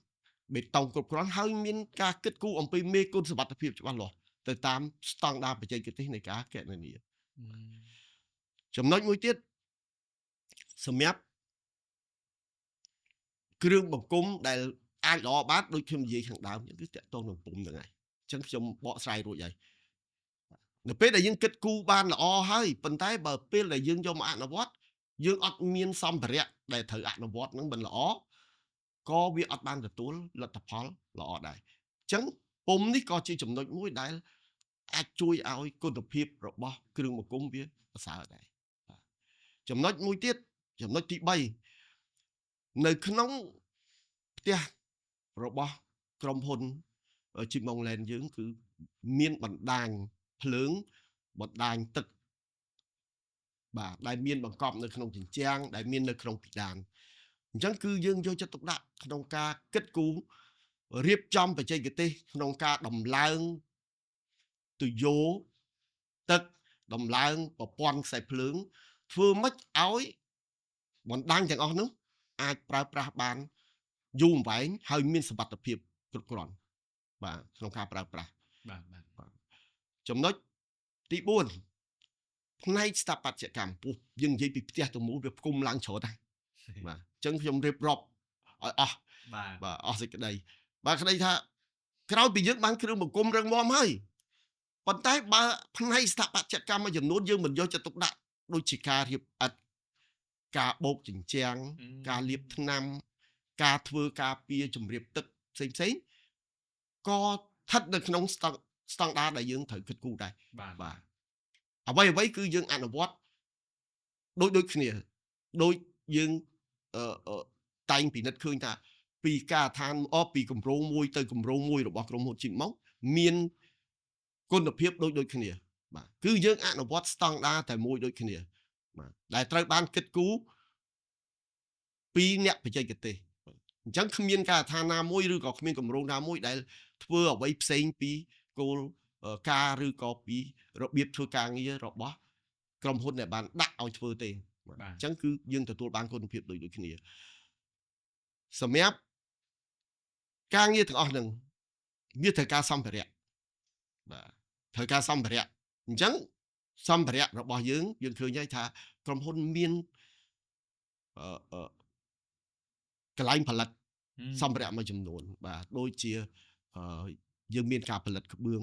បេតុងគ្រប់គ្រាន់ហើយមានការគិតគូរអំពីមេគុណសុវត្ថិភាពច្បាស់លាស់ទៅតាមស្តង់ដារបច្ចេកទេសនៃការគណនាចំណុចមួយទៀតសម្រាប់គ្រឿងបង្គុំដែលអាចល្អបានដូចខ្ញុំនិយាយខាងដើមគឺតាក់ទងនឹងពុំហ្នឹងហើយអញ្ចឹងខ្ញុំបកស្រាយរួចហើយនៅពេលដែលយើងគិតគូរបានល្អហើយប៉ុន្តែបើពេលដែលយើងយកមកអនុវត្តយើងអត់មានសម្ភារៈដែលត្រូវអនុវត្តហ្នឹងមិនល្អ ក៏វាអត់បានទទួលលទ្ធផលល្អដែរអញ្ចឹងពុំនេះក៏ជាចំណុចមួយដែលអាចជួយឲ្យគុណភាពរបស់គ្រឿងបង្គុំវាប្រសើរដែរចំណុចមួយទៀតចំណុចទី3នៅក្នុងផ្ទះរបស់ក្រុមហ៊ុន Chimong Land យើងគឺមានបណ្ដាញភ្លើងបណ្ដាញទឹកបាទដែលមានបង្កប់នៅក្នុងជញ្ជាំងដែលមាននៅក្នុងពិដានអញ្ចឹងគឺយើងយកចិត្តទុកដាក់ក្នុងការគិតគូររៀបចំបច្ចេកទេសក្នុងការដំឡើងទុយោទឹកដំឡើងប្រព័ន្ធខ្សែភ្លើងធ្វើម៉េចឲ្យបណ្ដាញទាំងអស់នោះអាចប្រើប្រាស់បានយូរអង្វែងហើយមានសមត្ថភាពគ្រប់គ្រាន់បាទក្នុងការប្រើប្រាស់បាទចំណុចទី4ផ្នែកស្ថាបត្យកម្មពោះយើងនិយាយពីផ្ទះទាំងមូលវាផ្គុំឡើងច្រើនដែរបាទអញ្ចឹងខ្ញុំរៀបរាប់ឲ្យអស់បាទអស់សេចក្តីបាទក្តីថាក្រោយពីយើងបានគ្រឿងបង្គុំរឹងមាំហើយប៉ុន្តែបើផ្នែកស្ថាបត្យកម្មមួយចំនួនយើងមិនយកចិត្តទុកដាក់ដូចជាការរៀបឥដ្ឋការបោកជញ្ជាំងការលាបថ្នាំការធ្វើការពារជំរាបទឹកផ្សេងក៏ស្ថិតនៅក្នុងស្តង់ដារដែលយើងត្រូវគិតគូរដែរបាទអ្វីគឺយើងអនុវត្តដូចគ្នាដូចយើងតែងពិនិត្យឃើញថាពីការឋានពីគម្រោងមួយទៅគម្រោងមួយរបស់ក្រុមហ៊ុន Chimong មានគុណភាពដូចគ្នាបាទគឺយើងអនុវត្តស្តង់ដារតែមួយដូចគ្នាបាទដែលត្រូវបានគិតគូរពីអ្នកបច្ចេកទេសអញ្ចឹងគ្មានការឋានណាមួយឬក៏គ្មានគម្រោងណាមួយដែលធ្វើអ្វីផ្សេងពីគោលការណ៍ឬក៏ពីរបៀបធ្វើការងាររបស់ក្រុមហ៊ុនដែលបានដាក់ឲ្យធ្វើទេអញ្ចឹងគឺយើងទទួលបានគុណភាពដូចគ្នាសម្រាប់ការងារទាំងអស់ហ្នឹងវាត្រូវការសម្ភារៈបាទត្រូវការសម្ភារៈអញ្ចឹងសម្ភារៈរបស់យើងឃើញហើយថាក្រុមហ៊ុនមានកន្លែងផលិតសម្ភារៈមួយចំនួនបាទដូចជាយើងមានការផលិតក្បឿង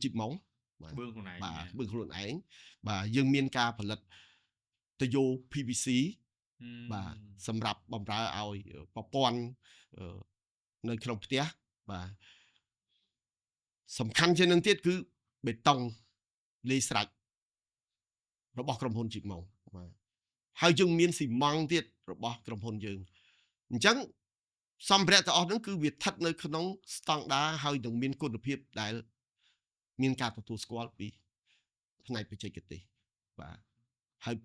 Chimong បាទក្បឿងខ្លួនឯងបាទក្បឿងខ្លួនឯងបាទយើងមានការផលិតទុយោ PVC បាទសម្រាប់បម្រើឲ្យប្រព័ន្ធនៅក្នុងផ្ទះបាទសំខាន់ជាងនឹងទៀតគឺបេតុងលាយស្រេចរបស់ក្រុមហ៊ុន Chimong បាទហើយយើងមានស៊ីម៉ង់តទៀតរបស់ក្រុមហ៊ុនយើងអញ្ចឹងសម្ភារៈទាំងអស់ហ្នឹងគឺវាស្ថិតនៅក្នុងស្តង់ដារហើយនឹងមានគុណភាពដែលមានការទទួលស្គាល់ពីផ្នែកបច្ចេកទេសបាទហើយ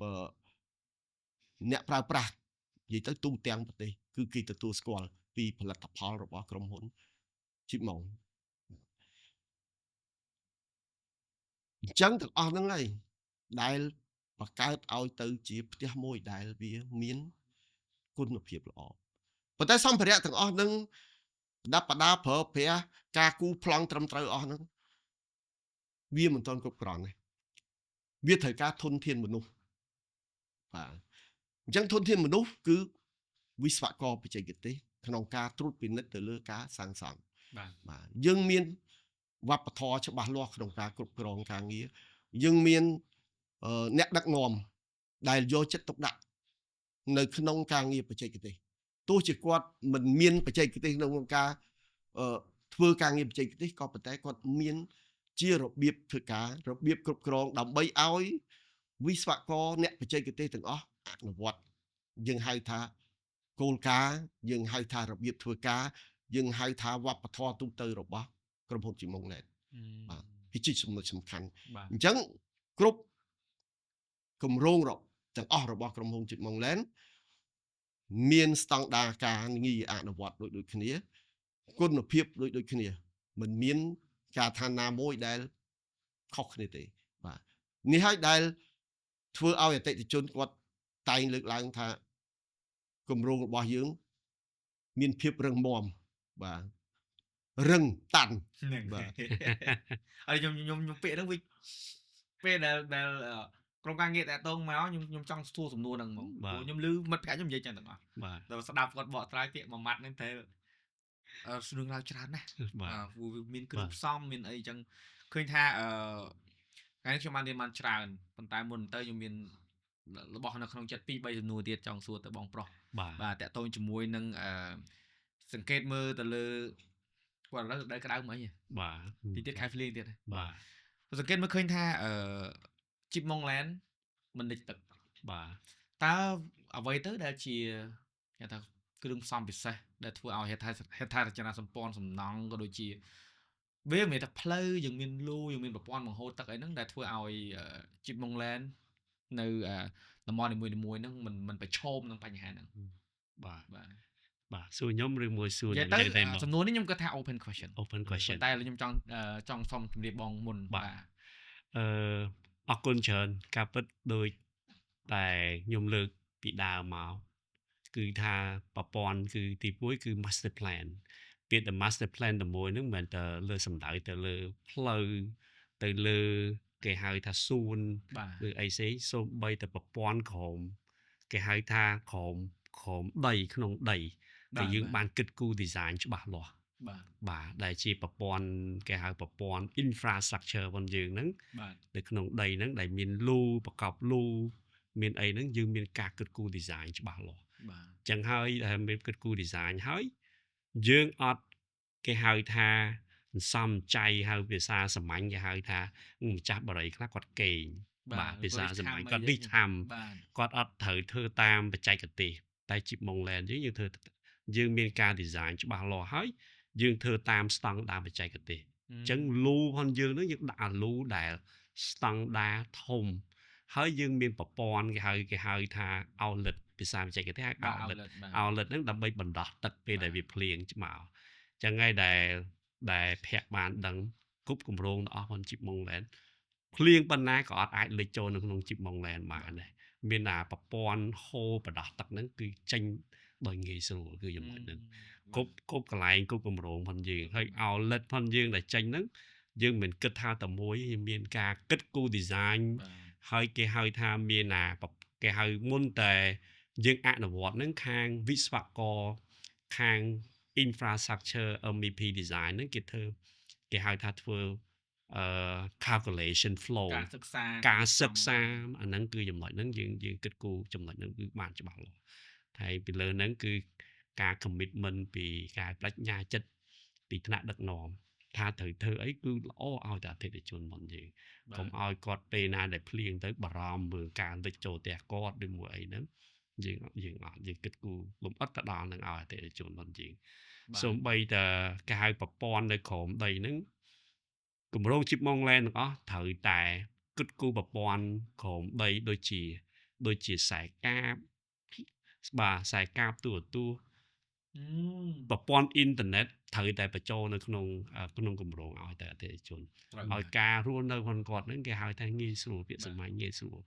បើអ្នកប្រើប្រាស់និយាយទៅទូទាំងប្រទេសគឺគេទទួលស្គាល់ពីផលិតផលរបស់ក្រុមហ៊ុន Chimong អញ្ចឹងទាំងអស់ហ្នឹងហើយដែលបង្កើតឲ្យទៅជាផ្ទះមួយដែលវាមានគុណភាពល្អប៉ុន្តែសម្ភារៈទាំងអស់ហ្នឹងដាប់បដាប្រើប្រាស់ការគូប្លង់ត្រឹមត្រូវអស់ហ្នឹងវាមិនទាន់គ្រប់គ្រាន់ទេវាត្រូវការធនធានមនុស្សបាទអញ្ចឹងធនធានមនុស្សគឺវិស្វករបច្ចេកទេសក្នុងការត្រួតពិនិត្យទៅលើការសាងសង់បាទយើងមានវប្បធម៌ច្បាស់លាស់ក្នុងការគ្រប់គ្រងការងារយើងមានអ្នកដឹកនាំដែលយកចិត្តទុកដាក់នៅក្នុងការងារបច្ចេកទេសទោះជាគាត់មិនមានបច្ចេកទេសក្នុងការធ្វើការងារបច្ចេកទេសក៏ប៉ុន្តែគាត់មានជារបៀបធ្វើការរបៀបគ្រប់គ្រងដើម្បីឲ្យវិស្វករអ្នកបច្ចេកទេសទាំងអស់អនុវត្តយើងហៅថាគោលការណ៍យើងហៅថារបៀបធ្វើការយើងហៅថាវប្បធម៌ទូទៅរបស់ក្រុមហ៊ុន Chimong Land បាទវាជាចំណុចសំខាន់អញ្ចឹងគ្រប់គម្រោងទាំងអស់របស់ក្រុមហ៊ុន Chimong Land មានស្តង់ដារការងារអនុវត្តដូចគ្នាគុណភាពដូចគ្នាមិនមានការឋានណាមួយដែលខុសគ្នាទេបាទនេះហើយដែលធ្វើឲ្យអតិថិជនគាត់តែងលើកឡើងថាគម្រោងរបស់យើងមានភាពរឹងមាំបាទរឹងតាន់បាទហើយខ្ញុំពាក្យហ្នឹងវិញពេលដែលក្រុមការងារតាក់ទងមកខ្ញុំចង់សួរសំណួរហ្នឹងហ្មងព្រោះខ្ញុំឮមិត្តភក្តិខ្ញុំនិយាយចឹងទាំងអស់បាទដល់ស្ដាប់គាត់បកស្រាយពាក្យមួយម៉ាត់ហ្នឹងតែស្រឿងឡើងច្រើនណាស់បាទមានគ្រឿងផ្សំមានអីចឹងឃើញថាថ្ងៃនេះខ្ញុំបានរៀនបានច្រើនប៉ុន្តែមុនទៅខ្ញុំមាន របស់នៅក្នុងចិត្ត2 3សំណួរទៀតចង់សួរទៅបងប្រុស បាទ បាទតាក់ទងជាមួយនឹងសង្កេតមើលទៅលើគាត់ឥឡូវដែលក្តៅមិញ បាទ តិចទៀតខែភ្លៀងទៀត បាទ សង្កេតមើលឃើញថាជីបម៉ុងឡែនមិនលិចទឹក បាទ តើអ្វីទៅដែលជាគេថាគ្រឿងផ្សំពិសេសដែលធ្វើឲ្យហេដ្ឋារចនាសម្ព័ន្ធសំណង់ក៏ដូចជាវាមានតែផ្លូវយើងមានលូយើងមានប្រព័ន្ធបង្ហូរទឹកអីហ្នឹងដែលធ្វើឲ្យជីបម៉ុងឡែននៅតំបន់នីមួយៗហ្នឹងមិនប្រឈមនឹងបញ្ហាហ្នឹង បាទ បាទ បាទសួរខ្ញុំឬមួយសួរ និយាយទៅសំណួរនេះខ្ញុំគាត់ថា open question open question តែខ្ញុំចង់សុំជម្រាបបងមុន អរគុណច្រើនការពិតដូចតែខ្ញុំលើកពីដើមមកគឺថាប្រព័ន្ធគឺទី1គឺ master plan ពាក្យតែ master plan តែមួយហ្នឹងមិនមែនតែលើសំដៅទៅលើផ្លូវទៅលើគេហៅថាសួន បាទ ឬអីផ្សេងសូម្បីតែប្រព័ន្ធក្រោមគេហៅថាក្រោមដីក្នុងដីដែលយើងបានគិតគូរ design ច្បាស់លាស់ បាទ បាទដែលជាប្រព័ន្ធគេហៅប្រព័ន្ធ infrastructure របស់យើងហ្នឹង បាទ នៅក្នុងដីហ្នឹងដែលមានលូប្រកបលូមានអីហ្នឹងយើងមានការគិតគូរ design ច្បាស់លាស់ បាទ អញ្ចឹងហើយដែលមានគិតគូរ design ហើយយើងអត់គេហៅថាសំចៃហៅភាសាសាមញ្ញគេហៅថាម្ចាស់បរិយខ្លះគាត់កេងបាទភាសាសាមញ្ញគាត់រិះថាំ បាទ គាត់អត់ត្រូវធ្វើតាមបច្ចេកទេសតែជីបម៉ុងឡែនយើងធ្វើយើងមានការ design ច្បាស់លាស់ហើយយើងធ្វើតាមស្តង់ដារបច្ចេកទេសអញ្ចឹងលូផងយើងនឹងយើងដាក់អាលូដែលស្តង់ដាធំហើយយើងមានប្រព័ន្ធគេហៅថា outlet ភាសាបច្ចេកទេហៅ outlet ហ្នឹងដើម្បីបណ្ដោះទឹកពេលដែលវាភ្លៀងមកអញ្ចឹងហើយដែលភ័ក្របានដឹងគ្រប់គម្រោងទាំងអស់ផងជីបម៉ុងឡែនភ្លៀងប៉ុណ្ណាក៏អត់អាចលិចចូលនៅក្នុងជីបម៉ុងឡែនបានដែរមានតែប្រព័ន្ធហូរបណ្ដោះទឹកហ្នឹងគឺចេញដោយងាយស្រួលគឺចំណុចហ្នឹងគ្រប់កន្លែងគ្រប់គម្រោងផងយើងហើយ outlet ផងយើងដែលចេញហ្នឹងយើងមិនគិតថាតែមួយយើងមានការគិតគូរ design ហើយគេហៅថាមានគេហៅមុនតែយើងអនុវត្តនឹងខាងវិស្វករខាង infrastructure MEP design ហ្នឹងគេហៅថាធ្វើcalculation flow ការសិក្សាអាហ្នឹងគឺចំណុចហ្នឹងយើងគិតគូរចំណុចហ្នឹងគឺបានច្បាស់លាស់ហើយពីលើហ្នឹងគឺការ commitment ពីការបញ្ញាចិត្តពីថ្នាក់ដឹកនាំថាត្រូវធ្វើអីគឺល្អឲ្យតែអតិថិជនរបស់យើងកុំឲ្យគាត់ពេលណាដែលភ្លៀងទៅបារម្ភមើលការលិចចូលផ្ទះគាត់ឬមួយអីហ្នឹងយើងអត់យើងគិតគូរលំអិតទៅដល់នឹងឲ្យអតិថិជនរបស់យើងសូម្បីតែគេហៅប្រព័ន្ធនៅក្រោមដីហ្នឹងគម្រោងជីបម៉ុងឡែនទាំងអស់ត្រូវតែគិតគូរប្រព័ន្ធក្រោមដីដូចជាខ្សែកាបខ្សែកាបទូរទស្សន៍ប្រព័ន្ធអ៊ីនធឺណិតត្រូវតែបញ្ចូលនៅក្នុងគម្រោងឲ្យតែអតិថិជនឲ្យការរស់នៅរបស់គាត់ហ្នឹងគេហៅថាងាយស្រួលពាក្យសម្ញងាយស្រួល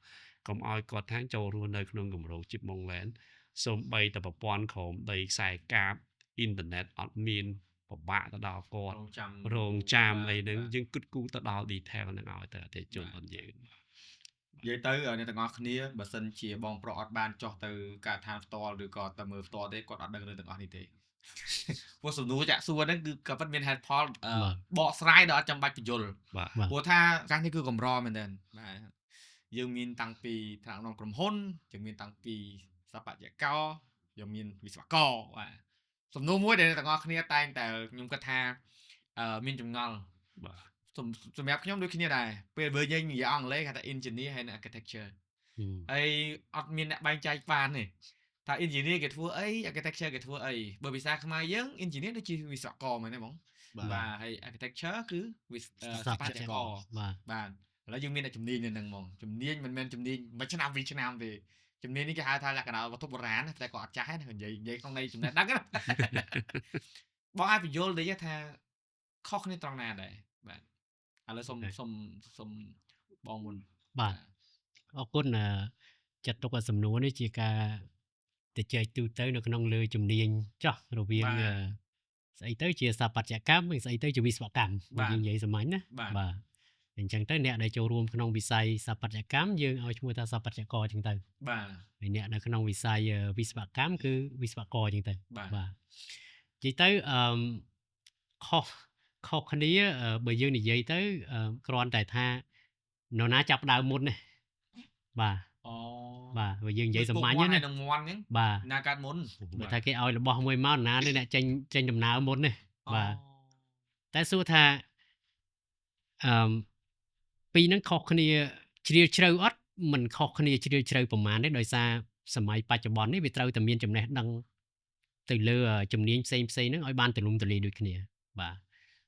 កុំឲ្យគាត់ថាចូលរស់នៅក្នុងគម្រោងជីបម៉ុងឡែនសូម្បីតែប្រព័ន្ធក្រោមដីខ្សែកាបអ៊ីនធឺណិតអត់មានពិបាកទៅដល់គាត់រងចាំអីហ្នឹងយើងគិតគូរទៅដល់ detail ហ្នឹងឲ្យតែអតិថិជនរបស់យើង និយាយទៅអ្នកទាំងអស់គ្នាបើសិនជាបងប្រុសអត់បានចោះទៅការដ្ឋានផ្ទាល់ឬក៏ទៅមើលផ្ទាល់ទេគាត់អត់ដឹងរឿងទាំងអស់នេះទេព្រោះសំណួរចាក់សួរហ្នឹងគឺក៏ពិតមានហេតុផលបកស្រាយដល់អត់ចាំបាច់បញ្យល់ព្រោះថាកាសនេះគឺកម្រមែនទែនបាទយើងមានតាំងពីថ្នាក់នាំក្រុមហ៊ុនយើងមានតាំងពីស្ថាបត្យករយើងមានវិស្វករបាទសំណួរមួយដែលអ្នកទាំងអស់គ្នាតែងតែខ្ញុំគិតថាមានចម្ងល់បាទសម្រាប់ខ្ញុំដូចគ្នាដែរពេលបើយើងនិយាយអង់គ្លេសគេថា engineer ហើយ architecture ហើយអត់មានអ្នកបែងចែកបានទេថា engineer គេធ្វើអី architecture គេធ្វើអីបើភាសាខ្មែរយើង engineer ដូចជាវិស្វករមែនទេបងបាទហើយ architecture គឺស្ថាបត្យករបាទឥឡូវយើងមានតែជំនាញនៅហ្នឹងហ្មងជំនាញមិនមែនជំនាញមួយឆ្នាំពីរឆ្នាំទេជំនាញនេះគេហៅថាលក្ខណៈវត្ថុបុរាណតែក៏អត់ចាស់ដែរនិយាយក្នុងន័យចំណេះដឹងណាបងអាចបញ្យល់តិចថាខុសគ្នាត្រង់ណាដែរបាទឥឡូវសុំបងមុនបាទអរគុណចាត់ទុកសំណួរនេះជាការទៅចែកទូទៅនៅក្នុងលើជំនាញចោះរវាងស្អីទៅជាស្ថាបត្យកម្មស្អីទៅជាវិស្វកម្មយើងនិយាយសាមញ្ញណាបាទអញ្ចឹងទៅអ្នកដែលចូលរួមក្នុងវិស័យស្ថាបត្យកម្មយើងឲ្យឈ្មោះថាស្ថាបត្យករអញ្ចឹងទៅបាទហើយអ្នកនៅក្នុងវិស័យវិស្វកម្មគឺវិស្វករអញ្ចឹងទៅបាទនិយាយទៅខុសគ្នាបើយើងនិយាយទៅគ្រាន់តែថានរណាចាប់ដើមមុនណាបាទ បាទបើយើងនិយាយសាមញ្ញ ណា ណា នឹងមន់ហ្នឹង បាទ ណាកាត់មុន បើថាគេឲ្យរបស់មួយមកណានេះអ្នកចេញដំណើរមុននេះបាទតែសួរថាពីរហ្នឹងខុសគ្នាជ្រាលជ្រៅអត់មិនខុសគ្នាជ្រាលជ្រៅប្រហែលទេដោយសារសម័យបច្ចុប្បន្ននេះវាត្រូវតែមានចំណេះដឹងទៅលើជំនាញផ្សេងហ្នឹងឲ្យបានទូលំទូលាយដូចគ្នាបាទ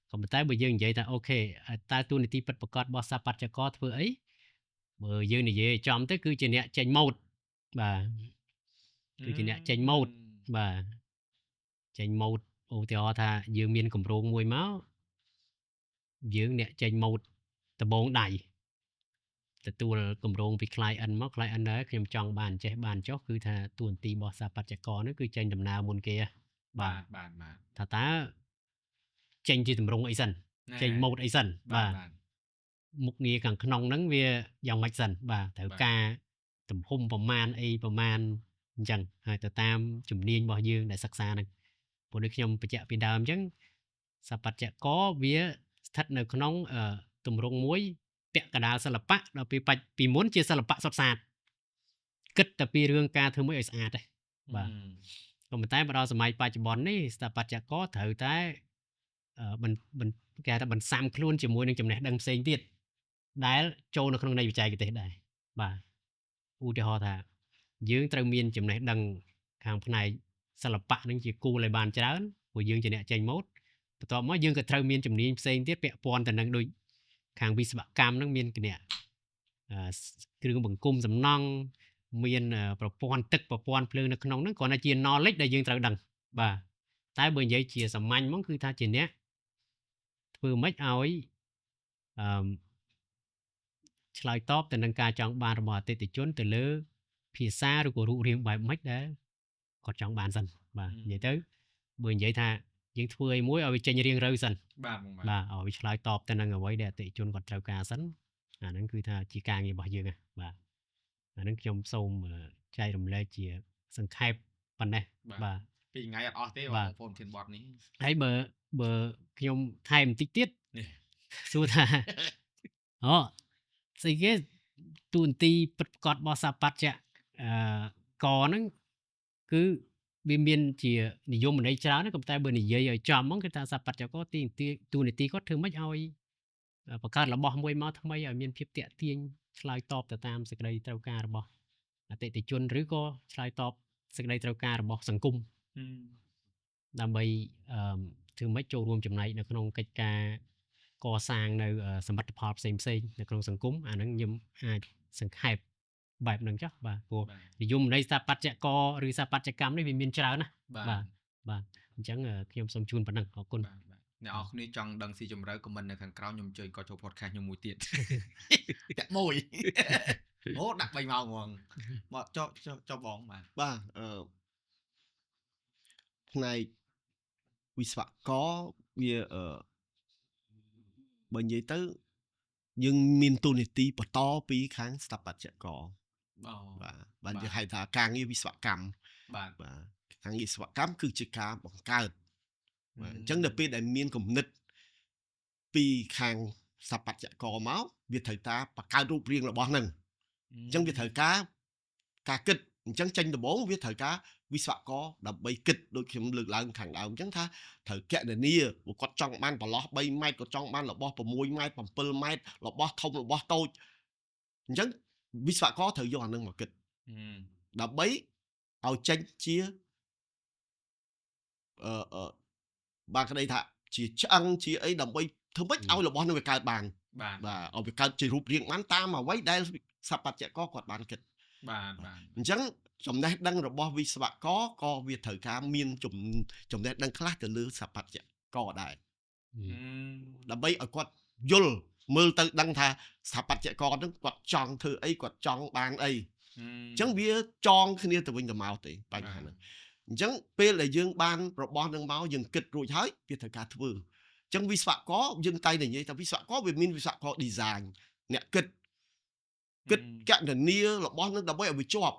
ក៏ប៉ុន្តែបើយើងនិយាយថាអូខេតើទូនីតិពិតប្រាកដរបស់សាបច្ចករធ្វើអីបើយើងនិយាយចំទៅគឺជាអ្នកចេញម៉ូតបាទគឺជាអ្នកចេញម៉ូតបាទចេញម៉ូតឧទាហរណ៍ថាយើងមានគម្រោងមួយមកយើងអ្នកចេញម៉ូតដបងដៃទទួលគម្រោងពី client មក client ដែរខ្ញុំចង់បានចេះបានចុះគឺថាទូនីតិរបស់សាបច្ចករនេះគឺចេញដំណើរមុនគេបាទថាតើចេញជាតម្រង់អីសិនចេញម៉ូតអីសិនបាទមុខងារខាងក្នុងហ្នឹងវាយ៉ាងម៉េចសិនបាទត្រូវការទំហំប្រមាណអីប្រមាណអញ្ចឹងហើយទៅតាមជំនាញរបស់យើងដែលសិក្សាហ្នឹងព្រោះដូចខ្ញុំបញ្ជាក់ពីដើមអញ្ចឹងសាបច្ចករវាស្ថិតនៅក្នុងទម្រង់មួយពាក់កណ្ដាលសិល្បៈដល់ពីមុនជាសិល្បៈសុទ្ធសាធគិតតែពីរឿងការធ្វើមួយឲ្យស្អាតទេបាទក៏ប៉ុន្តែមកដល់សម័យបច្ចុប្បន្ននេះស្ថាបត្យករត្រូវតែគេថាបន្សាំខ្លួនជាមួយនឹងចំណេះដឹងផ្សេងទៀតដែលចូលនៅក្នុងនៃបច្ចេកទេសដែរបាទឧទាហរណ៍ថាយើងត្រូវមានចំណេះដឹងខាងផ្នែកសិល្បៈនឹងជាគូលឲ្យបានច្រើនព្រោះយើងជាអ្នកចេញម៉ូតបន្ទាប់មកយើងក៏ត្រូវមានជំនាញផ្សេងទៀតពាក់ព័ន្ធទៅនឹងដូចខាងវិស្វកម្មនឹងមានគ្រឿងបង្គំសំណង់មានប្រព័ន្ធទឹកប្រព័ន្ធភ្លើងនៅក្នុងហ្នឹងគ្រាន់តែជា knowledge ដែលយើងត្រូវដឹងបាទតែបើនិយាយជាសាមញ្ញហ្មងគឺថាជាអ្នកធ្វើម៉េចឲ្យឆ្លើយតបទៅនឹងការចង់បានរបស់អតិថិជនទៅលើភាសាឬក៏រូបរាងបែបម៉េចដែលគាត់ចង់បានសិនបាទនិយាយទៅបើនិយាយថាយើងធ្វើឲ្យមួយឲ្យវាចេញរៀងរូវសិនបាទឲ្យវាឆ្លើយតបទៅនឹងអ្វីដែលអតិថិជនគាត់ត្រូវការសិនអាហ្នឹងគឺថាជាការងាររបស់យើងបាទអាហ្នឹងខ្ញុំសូមចែករំលែកជាសង្ខេបប៉ុណ្ណេះបាទពីថ្ងៃអត់អស់ទេបងប្អូនធានបត់នេះហើយបើខ្ញុំថែមបន្តិចទៀតសួរថាស្អីគេទូនទីពិតប្រាកដរបស់សាបច្ចៈកហ្នឹងគឺវាមានជានិយមន័យច្រើនក៏តែបើនិយាយឲ្យចំហ្មងគឺថាសាបច្ចករទូនីតិគាត់ធ្វើម៉េចឲ្យបង្កើតរបស់មួយមកថ្មីឲ្យមានភាពតាក់ទាញឆ្លើយតបទៅតាមសេចក្តីត្រូវការរបស់អតិថិជនឬក៏ឆ្លើយតបសេចក្តីត្រូវការរបស់សង្គមដើម្បីធ្វើម៉េចចូលរួមចំណែកនៅក្នុងកិច្ចការកសាងនៅសមិទ្ធផលផ្សេងនៅក្នុងសង្គមអាហ្នឹងខ្ញុំអាចសង្ខេបបែបហ្នឹងចុះបាទព្រោះនិយមន័យសាបច្ចករឬសាបច្ចកម្មនេះវាមានច្រើនណាបាទអញ្ចឹងខ្ញុំសូមជូនប៉ុណ្ណឹងអរគុណអ្នកនរគ្នាចង់ដឹងស៊ីជម្រៅខមមិននៅខាងក្រោមខ្ញុំជួយក៏ចូល podcast ខ្ញុំមួយទៀតតាក់មួយអូដាក់3ម៉ោងហ្មងមកចុះបងបាទផ្នែកវិស្វករវាបើនិយាយទៅយើងមានទូនីតិបន្តពីខាងស្ថាបត្យករបាទយើងហៅថាការងារវិស្វកម្មបាទខាងវិស្វកម្មគឺជាការបង្កើតបាទអញ្ចឹងដល់ពេលដែលមានគំនិតពីខាងស្ថាបត្យករមកវាត្រូវតាបង្កើតរូបរាងរបស់ហ្នឹងអញ្ចឹងវាត្រូវការគិតអញ្ចឹងចេញដំបូងវាត្រូវការវិស្វករដើម្បីគិតដូចខ្ញុំលើកឡើងខាងដើមអញ្ចឹងថាត្រូវកណនាគាត់ចង់បានប្រឡោះ3ម៉ែត្រគាត់ចង់បានរបស់6ម៉ែត្រ7ម៉ែត្ររបស់ធំរបស់តូចអញ្ចឹងវិស្វករត្រូវយកអានឹងមកគិតដើម្បីឲ្យចេញជាបាទក្តីថាជាឆ្អឹងជាអីដើម្បីធ្វើម៉េចឲ្យរបស់នឹងវាកើតបានបាទឲ្យវាកើតជារូបរាងបានតាមអ្វីដែលស្ថាបត្យករគាត់បានគិតបាទអញ្ចឹងចំណេះដឹងរបស់វិស្វករក៏វាត្រូវការមានចំណេះដឹងខ្លះទៅលើស្ថាបត្យករដែរដើម្បីឲ្យគាត់យល់មើលទៅដឹងថាស្ថាបត្យករហ្នឹងគាត់ចង់ធ្វើអីគាត់ចង់បានអីអញ្ចឹងវាចងគ្នាទៅវិញទៅមកទេបញ្ហាហ្នឹងអញ្ចឹងពេលដែលយើងបានរបស់នឹងមកយើងគិតរួចហើយវាត្រូវការធ្វើអញ្ចឹងវិស្វករយើងតែនិយាយថាវិស្វករវាមានវិស្វករ design អ្នកគិតកណនារបស់នឹងដើម្បីឲ្យវាជាប់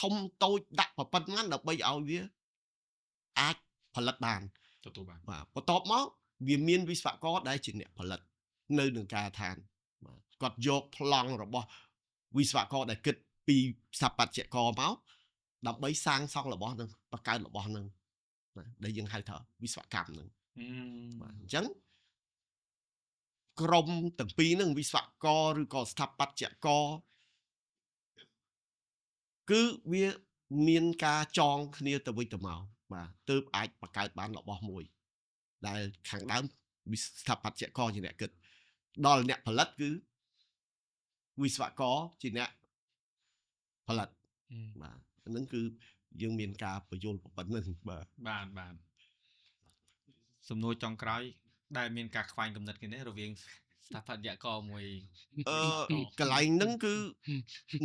ធំតូចដាក់ប្រព័ន្ធណាដើម្បីឲ្យវាអាចផលិតបានទទួលបានបាទបន្ទាប់មកវាមានវិស្វករដែលជាអ្នកផលិតនៅនឹងការដ្ឋានបាទគាត់យកប្លង់របស់វិស្វករដែលគិត ពីស្ថាបត្យករមកដើម្បីសាងសង់របស់នឹងបង្កើតរបស់នឹងដែលយើងហៅថាវិស្វកម្មនឹងបាទអញ្ចឹងក្រុមទាំងពីរនឹងវិស្វករឬក៏ស្ថាបត្យករគឺវាមានការចងគ្នាទៅវិញទៅមកបាទទើបអាចបង្កើតបានរបស់មួយដែលខាងដើមស្ថាបត្យករជាអ្នកគិតដល់អ្នកផលិតគឺវិស្វករជាអ្នកផលិតបាទហ្នឹងគឺយើងមានការបញ្យល់ប៉ុណ្្នឹងបាទសំណួរចុងក្រោយដែលមានការខ្វែងគំនិតគ្នារវាងស្ថាបត្យករមួយកន្លែងហ្នឹងគឺ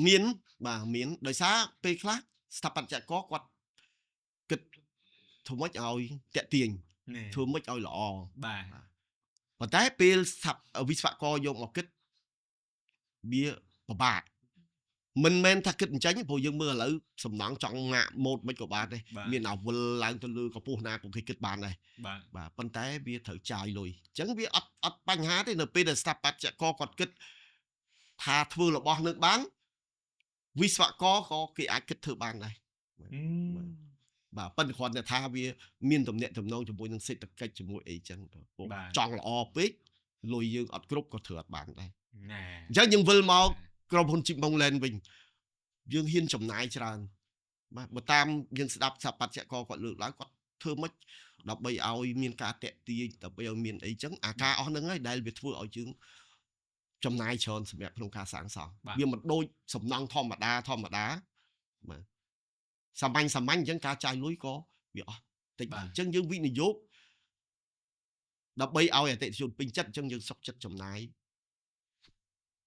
មានបាទមានដោយសារពេលខ្លះស្ថាបត្យករគាត់គិតធ្វើម៉េចឲ្យតាក់ទាញធ្វើម៉េចឲ្យល្អបាទប៉ុន្តែពេលវិស្វករយកមកគិតវាពិបាកមិនមែនថាគិតអញ្ចឹងព្រោះយើងមើលឥឡូវសំណង់ចង់ងាក់ម៉ូតមិនក៏បានដែរមានអាវុលឡើងទៅលើកម្ពស់ណាក៏គេគិតបានដែរបាទប៉ុន្តែវាត្រូវចាយលុយអញ្ចឹងវាអត់បញ្ហាទេនៅពេលដែលស្ថាបត្យករគាត់គិតថាធ្វើរបស់នឹងបានវិស្វករក៏គេអាចគិតធ្វើបានដែរបាទប៉ុន្តែគ្រាន់តែថាវាមានទំនាក់ទំនងជាមួយនឹងសេដ្ឋកិច្ចជាមួយអីចឹងចង់ល្អពេកលុយយើងអត់គ្រប់ក៏ធ្វើអត់បានដែរអញ្ចឹងយើងវិលមកក្រុមហ៊ុន Chip Mongland វិញយើងហ៊ានចំណាយច្រើនបាទបើតាមយើងស្ដាប់ស្ថាបត្យករគាត់លើកឡើងគាត់ធ្វើម៉េចដើម្បីឲ្យមានការតាក់ទាញដើម្បីឲ្យមានអីចឹងអាការអស់ហ្នឹងហើយដែលវាធ្វើឲ្យយើងចំណាយច្រើនសម្រាប់ក្នុងការសាងសង់វាមិនដូចសំណង់ធម្មតាបាទសាមញ្ញអញ្ចឹងការចាយលុយក៏វាអស់តិចបាទអញ្ចឹងយើងវិនិយោគដើម្បីឲ្យអតិថិជនពេញចិត្តអញ្ចឹងយើងសុខចិត្តចំណាយ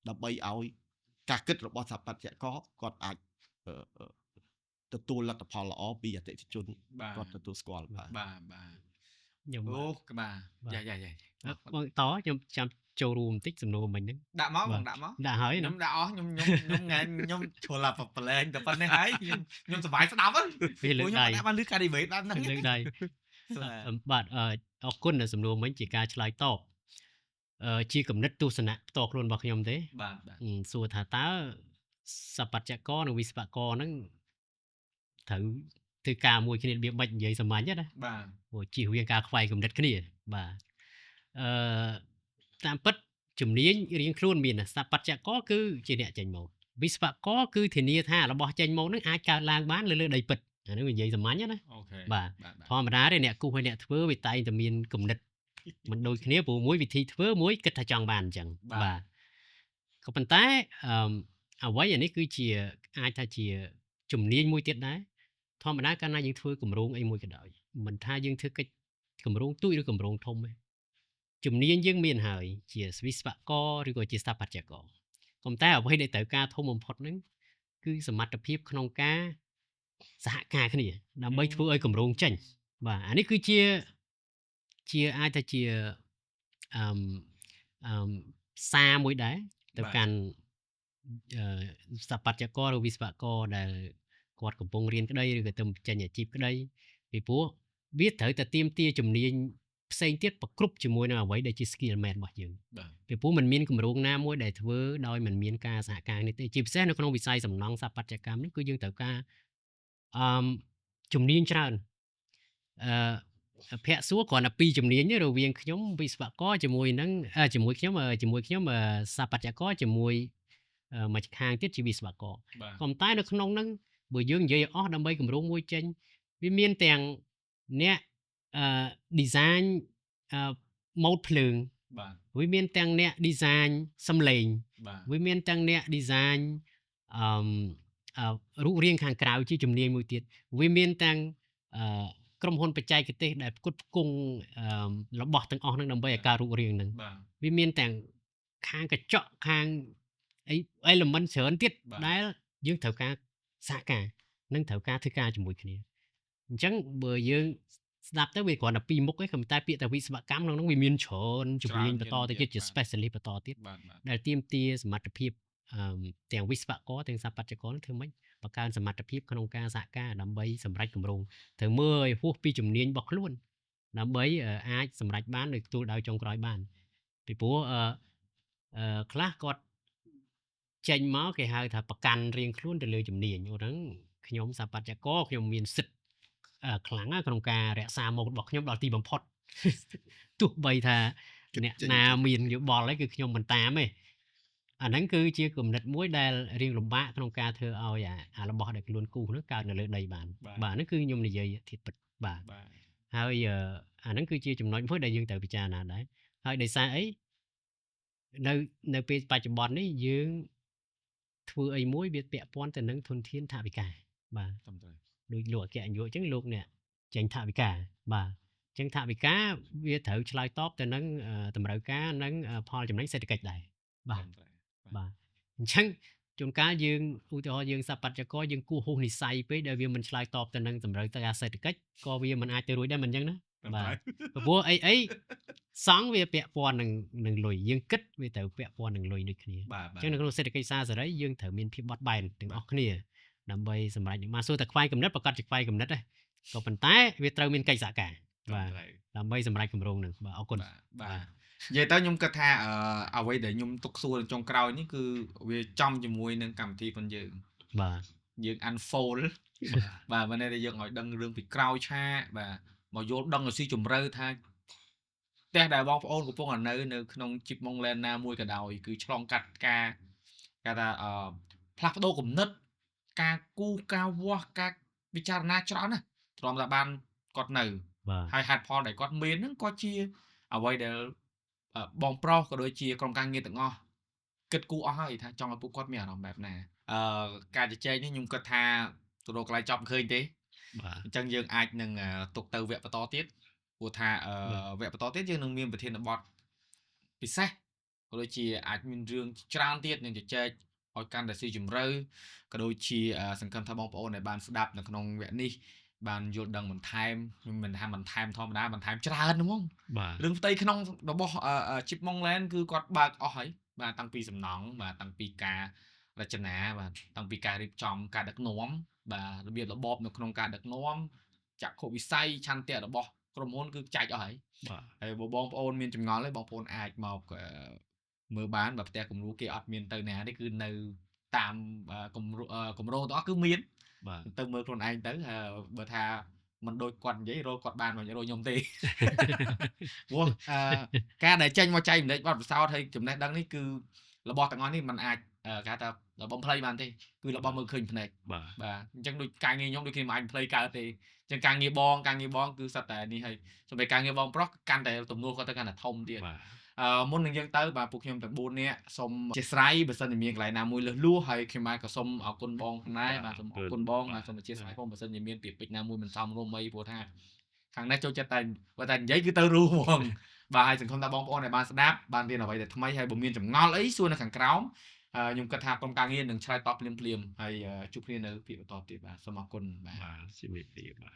ដើម្បីឲ្យការគិតរបស់ស្ថាបត្យករគាត់អាចទទួលលទ្ធផលល្អពីអតិថិជនគាត់ទទួលស្គាល់បាទខ្ញុំអូក្បាទយ៉ាបងតខ្ញុំចាំចូលរួមបន្តិចសំណួរមិញហ្នឹងដាក់មកដាក់ហើយខ្ញុំដាក់អស់ខ្ញុំជ្រុលអាប្រឡែងតែប៉ុណ្្នេះហើយខ្ញុំសប្បាយស្ដាប់ហ្នឹងខ្ញុំដាក់បានលឺការ debate ដល់ហ្នឹងលើកដៃបាទអរគុណសំណួរមិញជាការឆ្លើយតបជាគំនិតទស្សនៈផ្ទាល់ខ្លួនរបស់ខ្ញុំទេបាទសួរថាតើស្ថាបត្យករនិងវិស្វករហ្នឹងត្រូវធ្វើការមួយគ្នារបៀបម៉េចនិយាយសាមញ្ញណាបាទព្រោះជៀសវាងការខ្វែងគំនិតគ្នាបាទតាមពិតជំនាញរៀងខ្លួនមានស្ថាបត្យករគឺជាអ្នកចេញមកវិស្វករគឺធានាថារបស់ចេញមកនឹងអាចកើតឡើងបានលើដីពិតអានេះនិយាយសាមញ្ញណាអូខេបាទធម្មតាទេអ្នកគូសហើយអ្នកធ្វើវាតែងតែមានគំនិតមិនដូចគ្នាព្រោះមួយវិធីធ្វើមួយគិតថាចង់បានអញ្ចឹងបាទក៏ប៉ុន្តែអ្វីអានេះគឺជាអាចថាជាជំនាញមួយទៀតដែរធម្មតាកាលណាយើងធ្វើគម្រោងអីមួយក៏ដោយមិនថាយើងធ្វើកិច្ចគម្រោងទូចឬគម្រោងធំទេជំនាញយើងមានហើយជាវិស្វករឬក៏ជាស្ថាបត្យករក៏ប៉ុន្តែអ្វីដែលត្រូវការធំបំផុតហ្នឹងគឺសមត្ថភាពក្នុងការសហការគ្នាដើម្បីធ្វើឲ្យគម្រោងចេញបាទអានេះគឺជាអាចថាជាសារមួយដែរទៅកាន់ស្ថាបត្យករឬវិស្វករដែលគាត់កំពុងរៀនក្តីឬក៏ទៅចេញអាជីពក្តីពីព្រោះវាត្រូវតែទាមទារជំនាញផ្សេងទៀតប្រគ្រប់ជាមួយនឹងអ្វីដែលជា skill man របស់យើងពីព្រោះมันមានគម្រោងណាមួយដែលធ្វើដោយมันមានការសហការនេះទេជាពិសេសនៅក្នុងវិស័យសំណង់ស្ថាបត្យកម្មនេះគឺយើងត្រូវការជំនាញច្រើនភាក់សួរគ្រាន់តែពីរជំនាញរវាងខ្ញុំវិស្វករជាមួយនឹងជាមួយខ្ញុំស្ថាបត្យករជាមួយមួយខាងទៀតជាវិស្វករក៏តែនៅក្នុងហ្នឹងបើយើងនិយាយអស់ដើម្បីគម្រោងមួយចេញវាមានទាំងអ្នកdesign ម៉ូដភ្លើងបាទវាមានទាំងអ្នក design សំឡេងវាមានទាំងអ្នក design រូបរាងខាងក្រៅជាជំនាញមួយទៀតវាមានទាំងក្រុមហ៊ុនបច្ចេកទេសដែលផ្គត់ផ្គង់របស់ទាំងអស់ហ្នឹងដើម្បីឲ្យការរូបរាងហ្នឹងវាមានទាំងខាងកញ្ចក់ខាងelement ច្រើនទៀតដែលយើងត្រូវការសហការនិងត្រូវការធ្វើការជាមួយគ្នាអញ្ចឹងបើយើងស្ដាប់ទៅវាគ្រាន់តែពីរមុខឯងតែពាក្យតែវិស្វកម្មក្នុងនោះវាមានច្រើនជំនាញបន្តទៅជា specialist បន្តទៀតដែលទាមទារសមត្ថភាពទាំងវិស្វករទាំងស្ថាបត្យករធ្វើម៉េចបង្កើនសមត្ថភាពក្នុងការសហការដើម្បីសម្រេចគម្រោងត្រូវមើលឲ្យហួសពីជំនាញរបស់ខ្លួនដើម្បីអាចសម្រេចបានដោយទទួលដោយចុងក្រោយបានពីព្រោះខ្លះគាត់ ចេញមកគេហៅថាប្រកាន់រៀងខ្លួនទៅលើជំនាញហ្នឹងខ្ញុំសបត្តិករខ្ញុំមានសិទ្ធិខ្លាំងណាស់ក្នុងការរក្សាមុខរបស់ខ្ញុំដល់ទីបំផុត ទោះបីថាអ្នកណាមានយោបល់អីគឺខ្ញុំមិនតាមទេអាហ្នឹងគឺជាគំនិតមួយដែលរៀងលំបាកក្នុងការធ្វើឲ្យអារបស់ដែលខ្លួនគូសហ្នឹងកើតនៅលើដីបានបាទហ្នឹងគឺខ្ញុំនិយាយធៀបពិតបាទហើយអាហ្នឹងគឺជាចំណុចមួយដែលយើងត្រូវពិចារណាដែរហើយដោយសារអីនៅពេលបច្ចុប្បន្ននេះយើងធ្វើអីមួយវាពាក់ព័ន្ធទៅនឹងធនធានថវិកាបាទដូចលោកអគ្គនាយកអញ្ចឹងលោកអ្នកចេញថវិកាបាទអញ្ចឹងថវិកាវាត្រូវឆ្លើយតបទៅនឹងតម្រូវការនិងផលចំណេញសេដ្ឋកិច្ចដែរបាទអញ្ចឹងជួនកាលយើងឧទាហរណ៍យើងសបត្តិករយើងគោះហួសនិស័យពេកដែលវាមិនឆ្លើយតបទៅនឹងតម្រូវការសេដ្ឋកិច្ចក៏វាមិនអាចទៅរួចដែរមិនអញ្ចឹងណាបាទព្រោះអីសង់វាពាក់ព័ន្ធនឹងលុយយើងគិតវាត្រូវពាក់ព័ន្ធនឹងលុយដូចគ្នាអញ្ចឹងនៅក្នុងសេដ្ឋកិច្ចសារសេរីយើងត្រូវមានភាពបត់បែនទាំងអស់គ្នាដើម្បីសម្រេចមកសួរតែខ្វែងគំនិតប្រកាសជាខ្វែងគំនិតដែរក៏ប៉ុន្តែវាត្រូវមានកិច្ចសហការបាទដើម្បីសម្រេចគម្រោងនឹងបាទអរគុណបាទនិយាយទៅខ្ញុំគិតថាអ្វីដែលខ្ញុំទុកសួរចុងក្រោយនេះគឺវាចំជាមួយនឹងកម្មវិធីរបស់យើងបាទយើង unfold បាទមិនដែលយើងឲ្យដឹងរឿងពីក្រោយឆាកបាទមកយល់ដឹងឲ្យស៊ីជម្រៅថាផ្ទះដែលបងប្អូនកំពុងនៅក្នុង Chip Mongland ណាមួយក៏ដោយគឺឆ្លងកាត់ការគេថាផ្លាស់ប្ដូរគំនិតការគូការវាស់ការពិចារណាច្រើនណាទ្រាំតែបានគាត់នៅហើយហេតុផលដែលគាត់មានហ្នឹងក៏ជាអ្វីដែលបងប្រុសក៏ដូចជាក្រុមការងារទាំងអស់គិតគូរអស់ហើយថាចង់ឲ្យពួកគាត់មានអារម្មណ៍បែបណាការជជែកនេះខ្ញុំគិតថាទៅរកកន្លែងចប់ឃើញទេអញ្ចឹងយើងអាចនឹងទុកទៅវគ្គបន្តទៀតព្រោះថាវគ្គបន្តទៀតយើងនឹងមានប្រធានបទពិសេសក៏ដូចជាអាចមានរឿងច្រើនទៀតនឹងជជែកឲ្យកាន់តែស៊ីជម្រៅក៏ដូចជាសង្ឃឹមថាបងប្អូនដែលបានស្ដាប់នៅក្នុងវគ្គនេះបានយល់ដឹងបន្ថែមខ្ញុំមិនថាបន្ថែមធម្មតាបន្ថែមច្រើនហ្មងរឿងផ្ទៃក្នុងរបស់ Chip Mongland គឺគាត់បើកអស់ហើយបាទតាំងពីសំណង់បាទតាំងពីការរចនាបាទតាំងពីការរៀបចំការដឹកនាំបាទរបៀបរបបនៅក្នុងការដឹកនាំចក្ខុវិស័យឆន្ទៈរបស់ក្រុមហ៊ុនគឺចែកអស់ហើយហើយបងប្អូនមានចម្ងល់ទេបងប្អូនអាចមកមើលបានបើផ្ទះគំរូគេអត់មានទៅណាទេគឺនៅតាមគម្រោងទាំងអស់គឺមានទៅមើលខ្លួនឯងទៅបើថាមិនដូចគាត់និយាយរកគាត់បានមិនរកខ្ញុំទេព្រោះការដែលចេញមកចែកម្លេចបទពិសោធន៍ហើយចំណេះដឹងនេះគឺរបស់ទាំងអស់នេះมันអាចគេថាបំភ្លៃបានទេគឺរបស់មើលឃើញភ្នែកបាទអញ្ចឹងដូចការងារខ្ញុំដូចគ្នាមិនអាចភ្លៃកើតទេអញ្ចឹងការងារបងគឺសិតតែនេះហើយសូម្បីការងារបងប្រុសកាន់តែទំនួលគាត់ទៅកាន់តែធំទៀតមុននឹងយើងទៅបាទពួកខ្ញុំទាំង4នាក់សូមអធិស្ឋានបើសិនជាមានកន្លែងណាមួយលឺលួហើយខ្ញុំបាទក៏សូមអរគុណបងផងដែរបាទសូមអរគុណបងសូមអធិស្ឋានផងបើសិនជាមានពាក្យពេចន៍ណាមួយមិនសមរម្យអីព្រោះថាខាងនេះចូលចិត្តតែបើតែនិយាយគឺទៅរੂហ្មងបាទហើយសង្ឃឹមថាបងប្អូនដែលបានស្ដាប់បានរៀនអ្វីដែលថ្មីហើយបើមានចម្ងល់អីសួរនៅខាងក្រោមខ្ញុំគិតថាក្រុមការងារនឹងឆ្លើយតបភ្លាមហើយជួបគ្នានៅភាគបន្តទៀតបាទសូមអរគុណបាទជំរាបលាបាទ